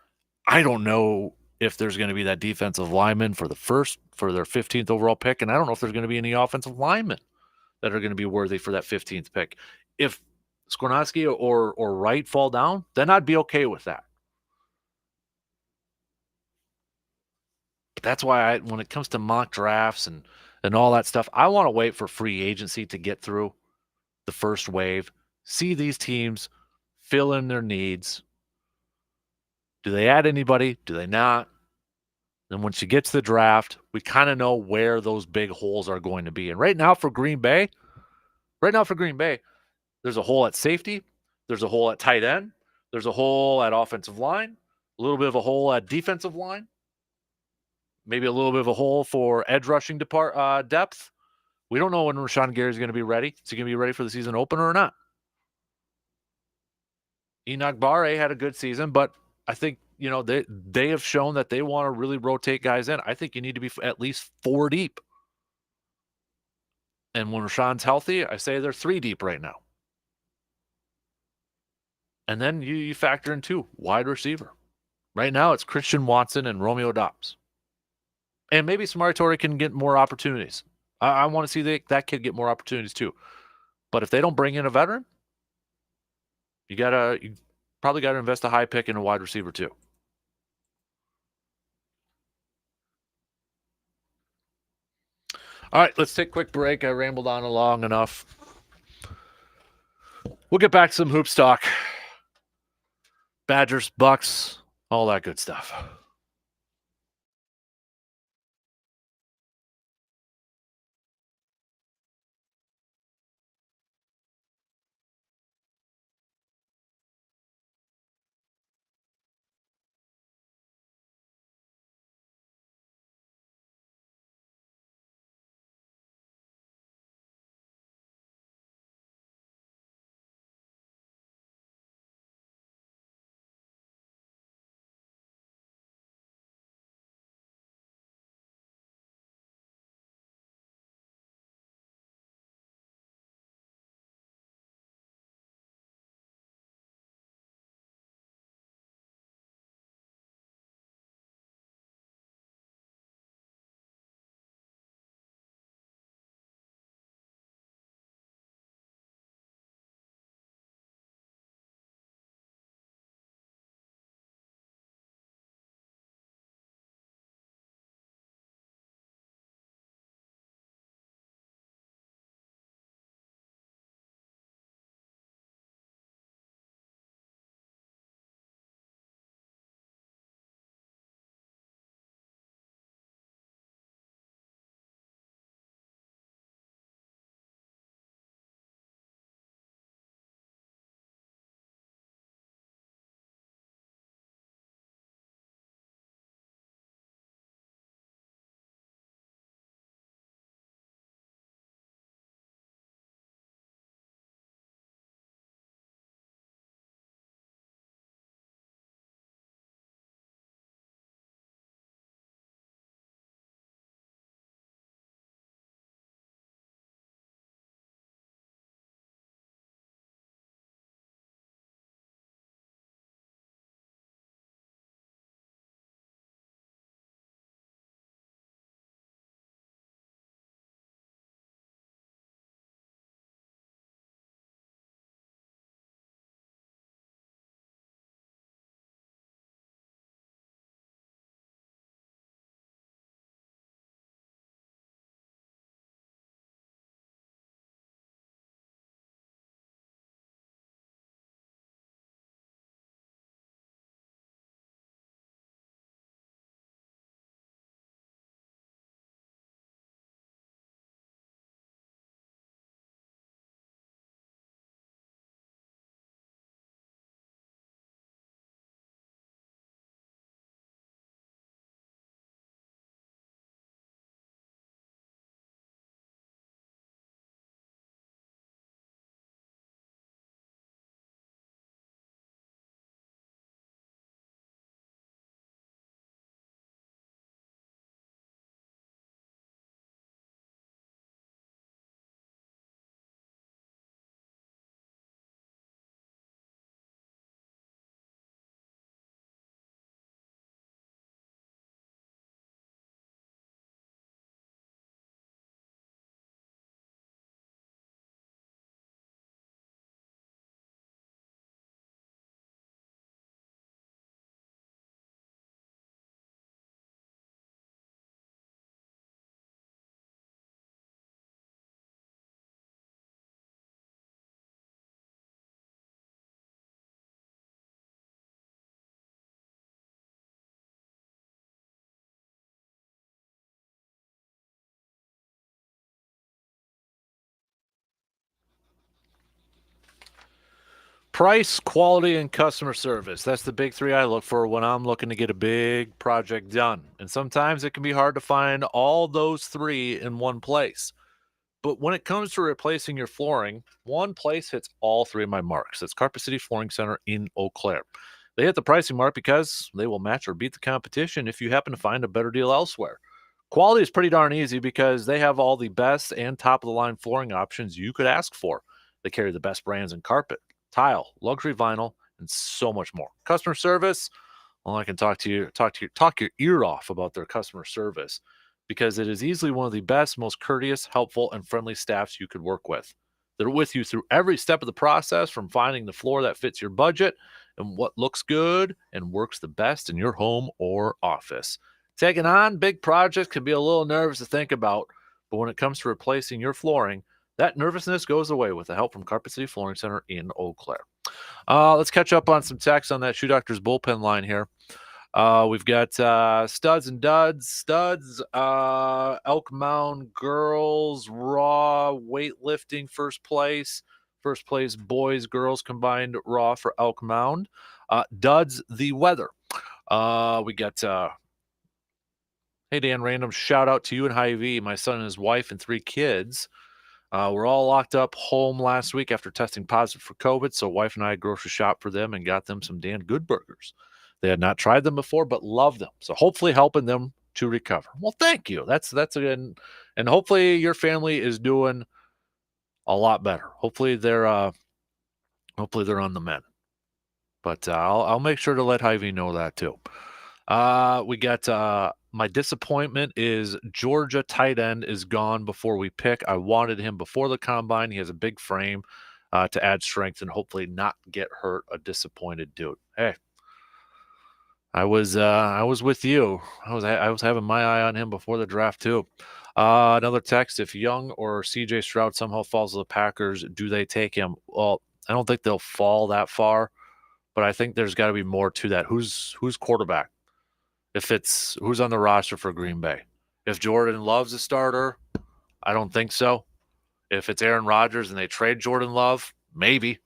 Speaker 1: I don't know if there's going to be that defensive lineman for their 15th overall pick, and I don't know if there's going to be any offensive linemen that are going to be worthy for that 15th pick. If Skornowski or Wright fall down, then I'd be okay with that. But that's why when it comes to mock drafts and all that stuff, I want to wait for free agency to get through the first wave, see these teams fill in their needs. Do they add anybody? Do they not? Then once you get to the draft, we kind of know where those big holes are going to be. And right now for Green Bay, there's a hole at safety. There's a hole at tight end. There's a hole at offensive line. A little bit of a hole at defensive line. Maybe a little bit of a hole for edge rushing depth. We don't know when Rashawn Gary is going to be ready. Is he going to be ready for the season opener or not? Enoch Barre had a good season, but I think, they have shown that they want to really rotate guys in. I think you need to be at least 4 deep. And when Rashawn's healthy, I say they're 3 deep right now. And then you factor in 2 wide receiver. Right now it's Christian Watson and Romeo Doubs. And maybe Samori Toure can get more opportunities. I want to see that kid get more opportunities too. But if they don't bring in a veteran, you probably got to invest a high pick in a wide receiver too. All right, let's take a quick break. I rambled on long enough. We'll get back to some hoops talk. Badgers, Bucks, all that good stuff. Price, quality, and customer service. That's the big three I look for when I'm looking to get a big project done. And sometimes it can be hard to find all those three in one place. But when it comes to replacing your flooring, one place hits all three of my marks. It's Carpet City Flooring Center in Eau Claire. They hit the pricing mark because they will match or beat the competition if you happen to find a better deal elsewhere. Quality is pretty darn easy because they have all the best and top of the line flooring options you could ask for. They carry the best brands in carpet, tile, luxury vinyl, and so much more. Customer service, well, I can talk your ear off about their customer service because it is easily one of the best, most courteous, helpful, and friendly staffs you could work with. They're with you through every step of the process, from finding the floor that fits your budget and what looks good and works the best in your home or office. Taking on big projects can be a little nervous to think about, but when it comes to replacing your flooring, that nervousness goes away with the help from Carpet City Flooring Center in Eau Claire. Let's catch up on some text on that Shoe Doctor's bullpen line here. We've got studs and duds. Studs, Elk Mound girls, raw weightlifting first place. First place boys, girls combined raw for Elk Mound. Duds, the weather. We got hey Dan, random shout out to you and Hy-Vee, my son and his wife and 3 kids. We're all locked up home last week after testing positive for COVID, so wife and I grocery shopped for them and got them some Dan Good burgers. They had not tried them before, but loved them. So hopefully helping them to recover. Well, thank you. That's a good, and hopefully your family is doing a lot better. Hopefully they're on the mend. But I'll make sure to let Hy-Vee know that too. We got my disappointment is Georgia tight end is gone before we pick. I wanted him before the combine. He has a big frame to add strength and hopefully not get hurt. A disappointed dude. Hey, I was with you. I was having my eye on him before the draft too. Another text: if Young or C.J. Stroud somehow falls to the Packers, do they take him? Well, I don't think they'll fall that far, but I think there's got to be more to that. Who's quarterback? If it's who's on the roster for Green Bay? If Jordan Love's a starter, I don't think so. If it's Aaron Rodgers and they trade Jordan Love, maybe,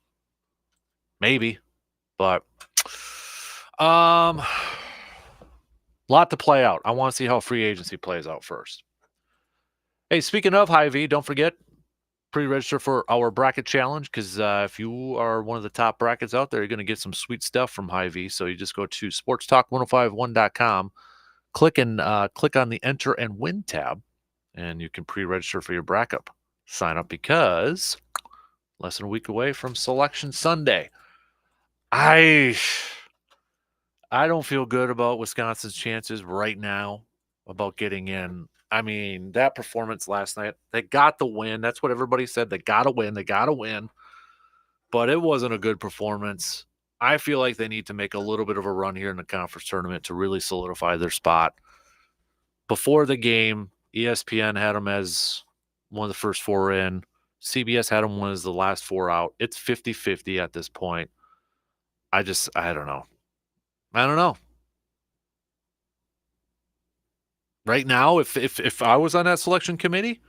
Speaker 1: but lot to play out. I want to see how free agency plays out first. Hey, speaking of Hy-Vee, don't forget pre-register for our bracket challenge because if you are one of the top brackets out there, you're going to get some sweet stuff from Hy-Vee. So you just go to sportstalk1051.com, click on the enter and win tab, and you can pre-register for your bracket. Sign up because less than a week away from Selection Sunday. I don't feel good about Wisconsin's chances right now about getting in. I mean, that performance last night, they got the win. That's what everybody said. They got to win. They got to win. But it wasn't a good performance. I feel like they need to make a little bit of a run here in the conference tournament to really solidify their spot. Before the game, ESPN had them as one of the first 4 in. CBS had them as the last 4 out. It's 50-50 at this point. I don't know. I don't know. Right now, if I was on that selection committee,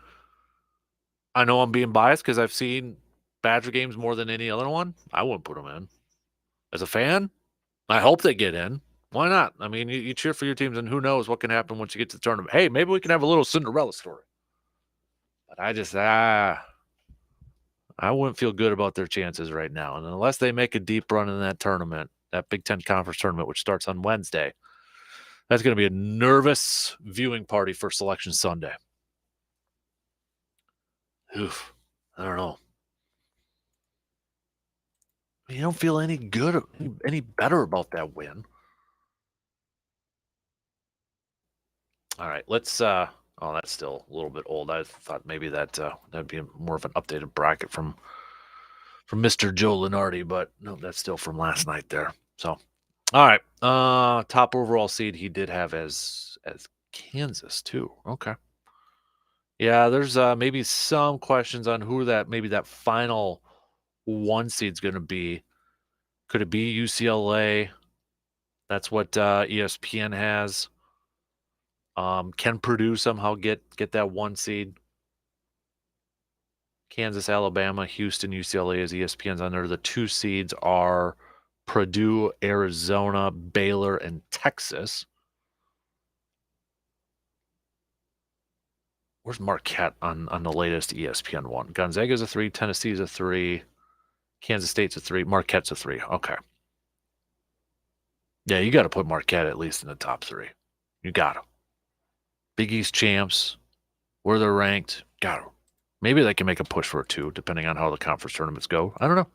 Speaker 1: I know I'm being biased because I've seen Badger games more than any other one. I wouldn't put them in. As a fan, I hope they get in. Why not? I mean, you cheer for your teams, and who knows what can happen once you get to the tournament. Hey, maybe we can have a little Cinderella story. But I wouldn't feel good about their chances right now. And unless they make a deep run in that tournament, that Big Ten Conference tournament, which starts on Wednesday, that's going to be a nervous viewing party for Selection Sunday. Oof, I don't know. You don't feel any good, any better about that win. All right, let's. Oh, that's still a little bit old. I thought maybe that'd be more of an updated bracket from Mr. Joe Lenardi, but no, that's still from last night there. So, all right, top overall seed he did have as Kansas too. Okay. Yeah, there's maybe some questions on who that final 1 seed's going to be. Could it be UCLA? That's what ESPN has. Can Purdue somehow get that 1 seed? Kansas, Alabama, Houston, UCLA is ESPN's under. The 2 seeds are Purdue, Arizona, Baylor, and Texas. Where's Marquette on the latest ESPN one? Gonzaga's a 3, Tennessee's a 3, Kansas State's a 3, Marquette's a 3. Okay. Yeah, you got to put Marquette at least in the top 3. You got to. Big East champs, where they're ranked, got to. Maybe they can make a push for a 2, depending on how the conference tournaments go. I don't know.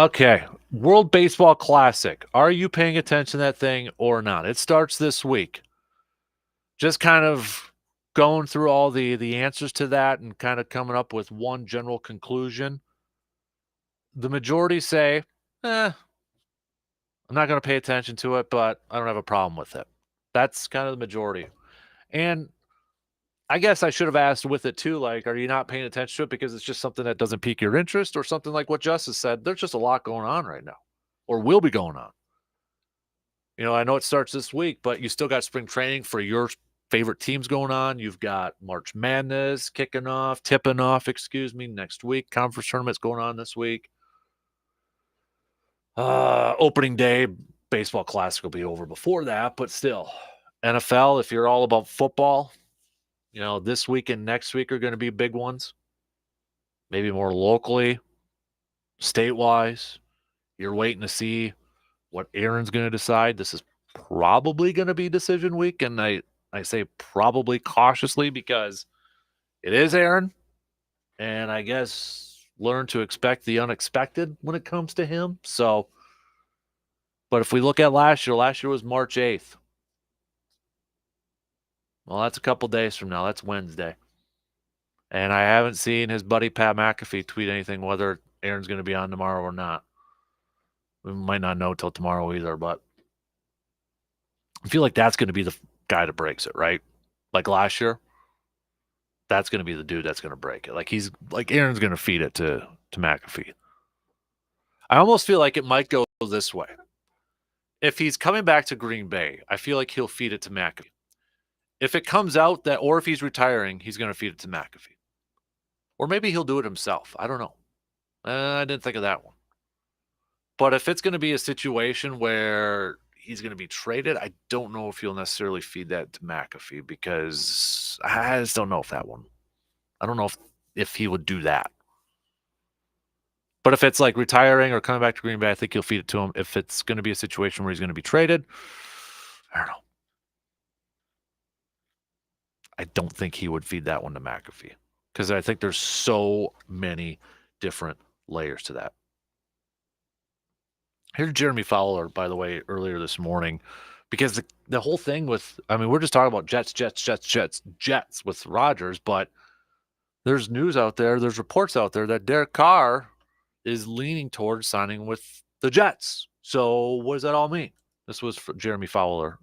Speaker 1: Okay, World Baseball Classic. Are you paying attention to that thing or not? It starts this week. Just kind of going through all the answers to that and kind of coming up with one general conclusion. The majority say, I'm not going to pay attention to it, but I don't have a problem with it. That's kind of the majority. And I guess I should have asked with it too, like, are you not paying attention to it because it's just something that doesn't pique your interest, or something like what Justice said? There's just a lot going on right now, or will be going on. I know it starts this week, but you still got spring training for your favorite teams going on. You've got March Madness tipping off, next week. Conference tournaments going on this week. Opening day, baseball classic will be over before that, but still. NFL, if you're all about football, this week and next week are going to be big ones. Maybe more locally, state-wise. You're waiting to see what Aaron's going to decide. This is probably going to be decision week, and I say probably cautiously because it is Aaron, and I guess learn to expect the unexpected when it comes to him. So, but if we look at last year was March 8th. Well, that's a couple days from now. That's Wednesday. And I haven't seen his buddy Pat McAfee tweet anything whether Aaron's going to be on tomorrow or not. We might not know till tomorrow either, but I feel like that's going to be the guy that breaks it, right? Like last year, that's going to be the dude that's going to break it. Like Aaron's going to feed it to McAfee. I almost feel like it might go this way. If he's coming back to Green Bay, I feel like he'll feed it to McAfee. If it comes out that, or if he's retiring, he's going to feed it to McAfee. Or maybe he'll do it himself. I don't know. I didn't think of that one. But if it's going to be a situation where he's going to be traded, I don't know if he'll necessarily feed that to McAfee, because I just don't know if that one. I don't know if he would do that. But if it's like retiring or coming back to Green Bay, I think he'll feed it to him. If it's going to be a situation where he's going to be traded, I don't know. I don't think he would feed that one to McAfee, because I think there's so many different layers to that. Here's Jeremy Fowler, by the way, earlier this morning, because the whole thing we're just talking about Jets with Rodgers, but there's news out there, there's reports out there that Derek Carr is leaning towards signing with the Jets. So what does that all mean? This was for Jeremy Fowler.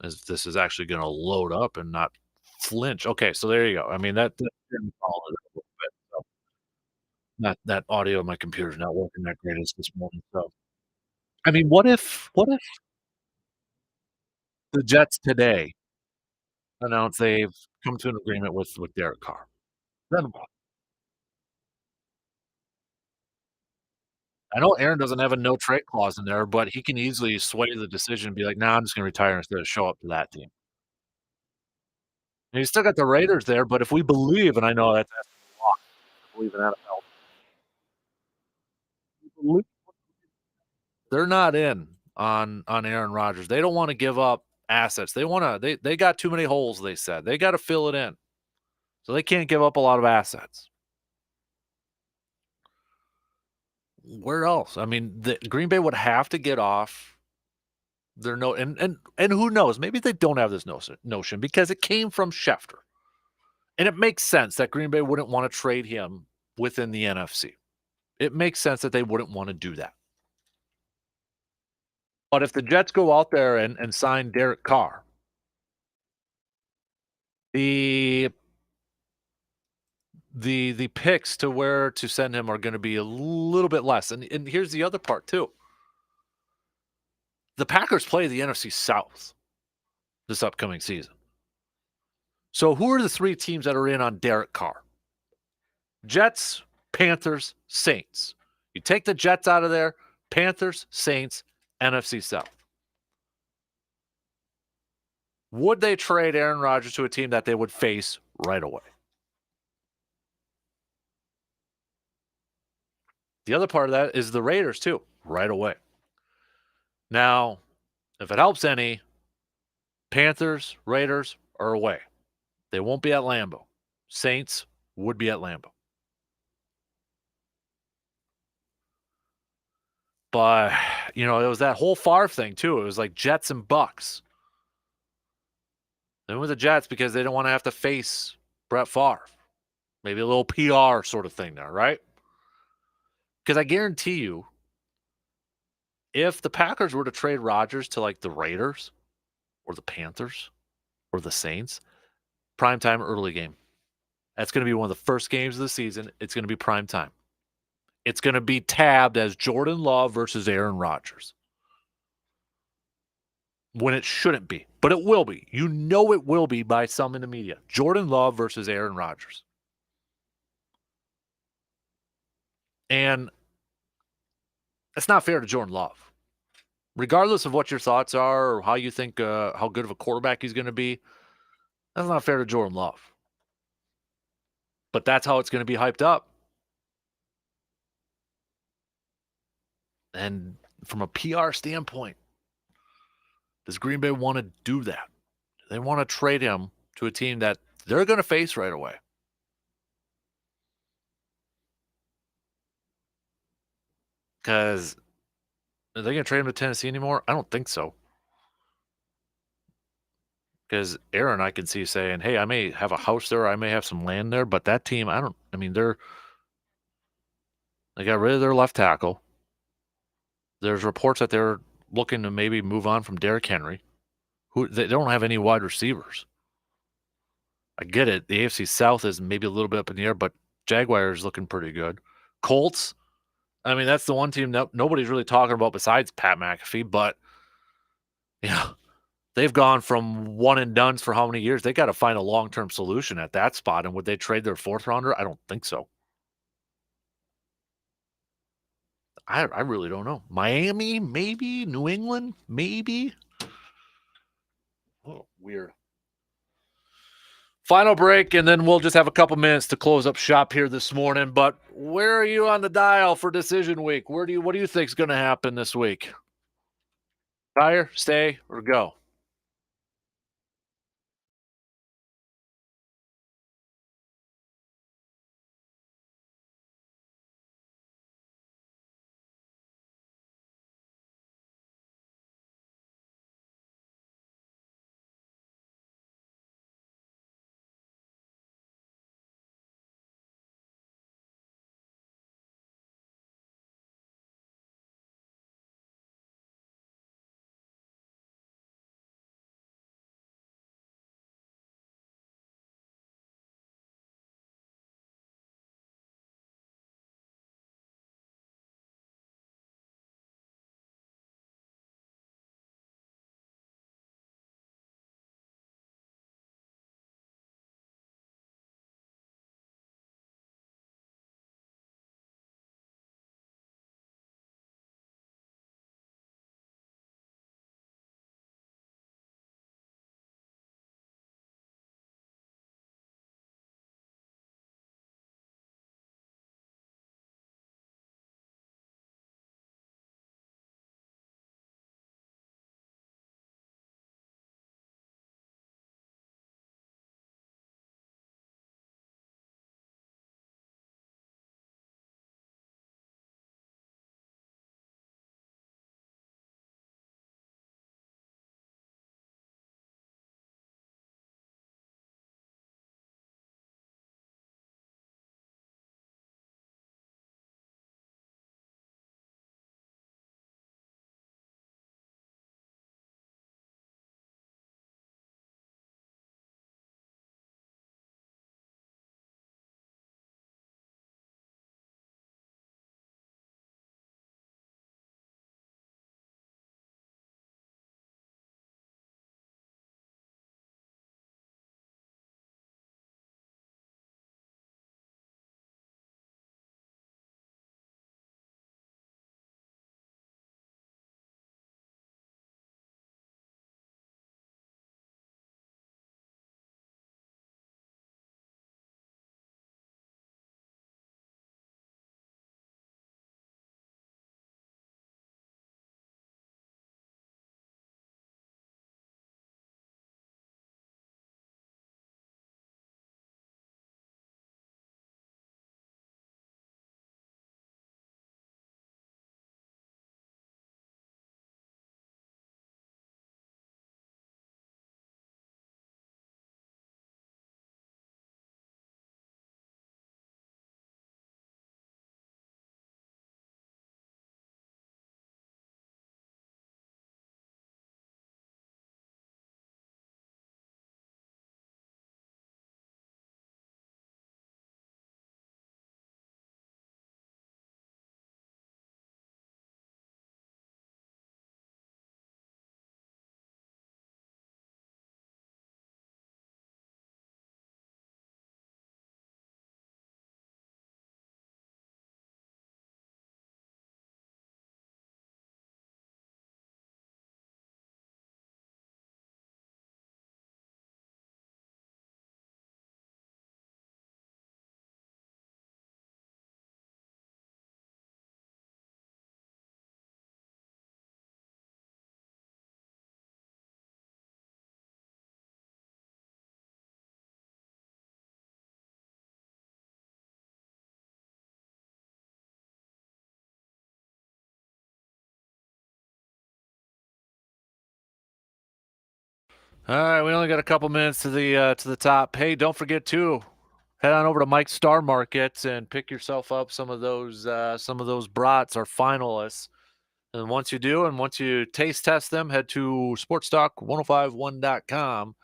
Speaker 1: This is actually going to load up and not flinch. Okay, so there you go. I mean, that's Jeremy Fowler a little bit. So that audio on my computer's not working that great as this morning. So I mean, what if the Jets today announce they've come to an agreement with Derek Carr? Then what? I know Aaron doesn't have a no trade clause in there, but he can easily sway the decision and be like, "Nah, I'm just gonna retire instead of show up to that team." And he's still got the Raiders there, but if we believe, and I know that's asking a lot to believe in NFL, they're not in on Aaron Rodgers. They don't wanna give up assets. They got too many holes, they said. They gotta fill it in. So they can't give up a lot of assets. Where else? I mean, the Green Bay would have to get off their no and who knows? Maybe they don't have this notion because it came from Schefter. And it makes sense that Green Bay wouldn't want to trade him within the NFC. It makes sense that they wouldn't want to do that. But if the Jets go out there and sign Derek Carr, the the picks to where to send him are going to be a little bit less. And here's the other part too. The Packers play the NFC South this upcoming season. So who are the three teams that are in on Derek Carr? Jets, Panthers, Saints. You take the Jets out of there, Panthers, Saints, NFC South. Would they trade Aaron Rodgers to a team that they would face right away? The other part of that is the Raiders too, right away. Now, if it helps any, Panthers, Raiders are away. They won't be at Lambeau. Saints would be at Lambeau. But, it was that whole Favre thing too. It was like Jets and Bucks. They went with the Jets because they didn't want to have to face Brett Favre. Maybe a little PR sort of thing there, right? Because I guarantee you, if the Packers were to trade Rodgers to like the Raiders or the Panthers or the Saints, primetime early game. That's going to be one of the first games of the season. It's going to be primetime. It's going to be tabbed as Jordan Love versus Aaron Rodgers. When it shouldn't be, but it will be. You know it will be by some in the media. Jordan Love versus Aaron Rodgers. And it's not fair to Jordan Love. Regardless of what your thoughts are or how you think how good of a quarterback he's going to be, that's not fair to Jordan Love. But that's how it's going to be hyped up. And from a PR standpoint, does Green Bay want to do that? They want to trade him to a team that they're going to face right away. Because are they going to trade him to Tennessee anymore? I don't think so. Because Aaron, I can see saying, hey, I may have a house there. I may have some land there. But that team, they got rid of their left tackle. There's reports that they're looking to maybe move on from Derrick Henry. They don't have any wide receivers. I get it. The AFC South is maybe a little bit up in the air, but Jaguars looking pretty good. Colts, that's the one team that nobody's really talking about besides Pat McAfee, but they've gone from one and dones for how many years? They got to find a long-term solution at that spot. And would they trade their fourth rounder? I don't think so. I really don't know. Miami, maybe. New England, maybe. Oh, weird. Final break, and then we'll just have a couple minutes to close up shop here this morning. But where are you on the dial for decision week? What do you think is going to happen this week? Retire, stay, or go? All right, we only got a couple minutes to the top. Hey, don't forget to head on over to Mike's Star Market and pick yourself up some of those brats, our finalists. And once you do, and once you taste test them, head to sportstalk1051.com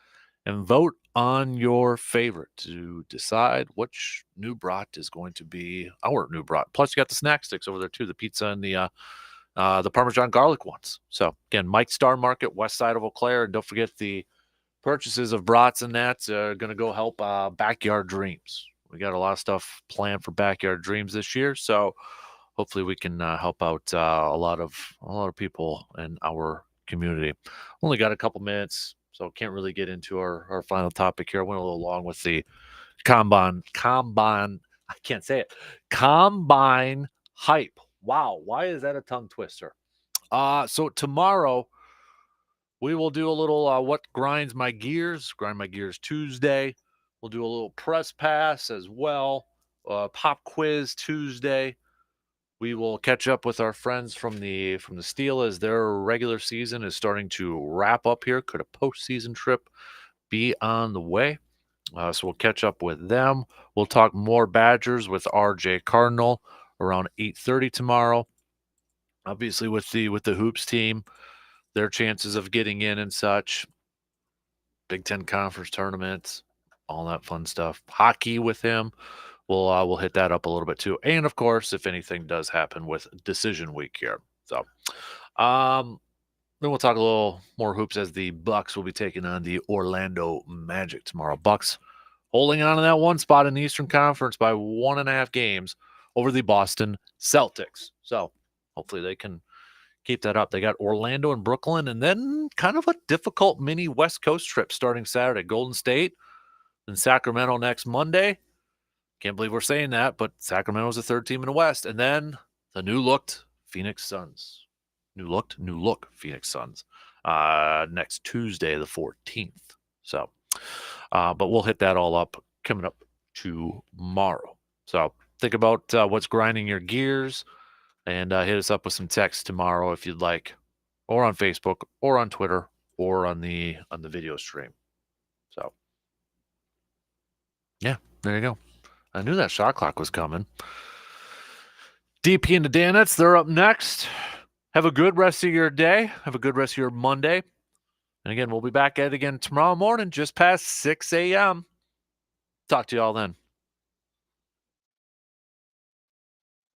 Speaker 1: and vote on your favorite to decide which new brat is going to be our new brat. Plus, you got the snack sticks over there too, the pizza and the Parmesan garlic ones. So again, Mike's Star Market, west side of Eau Claire, and don't forget the purchases of brats and that's going to go help Backyard Dreams. We got a lot of stuff planned for Backyard Dreams this year, so hopefully we can help out a lot of people in our community. Only got a couple minutes, so can't really get into our final topic here. I went a little long with the combine. I can't say it. Combine hype. Wow, why is that a tongue twister? So tomorrow we will do a little what grinds my gears, grind my gears Tuesday. We'll do a little press pass as well. Pop quiz Tuesday. We will catch up with our friends from the Steel as their regular season is starting to wrap up here. Could a postseason trip be on the way? So we'll catch up with them. We'll talk more Badgers with RJ Cardinal around 8:30 tomorrow. Obviously, with the hoops team, their chances of getting in and such. Big Ten Conference tournaments, all that fun stuff. Hockey with him. We'll hit that up a little bit too. And of course, if anything does happen with decision week here. So then we'll talk a little more hoops as the Bucks will be taking on the Orlando Magic tomorrow. Bucks holding on to that one spot in the Eastern Conference by 1.5 games over the Boston Celtics. So hopefully they can keep that up. They got Orlando and Brooklyn, and then kind of a difficult mini West Coast trip starting Saturday. Golden State and Sacramento next Monday. Can't believe we're saying that, but Sacramento's the third team in the West. And then the new-looked Phoenix Suns. New look Phoenix Suns next Tuesday, the 14th. So, but we'll hit that all up coming up tomorrow. So think about what's grinding your gears and hit us up with some text tomorrow if you'd like, or on Facebook, or on Twitter, or on the video stream. So, yeah, there you go. I knew that shot clock was coming. DP and the Danettes, they're up next. Have a good rest of your day. Have a good rest of your Monday. And again, we'll be back at it again tomorrow morning, just past 6 a.m. Talk to you all then.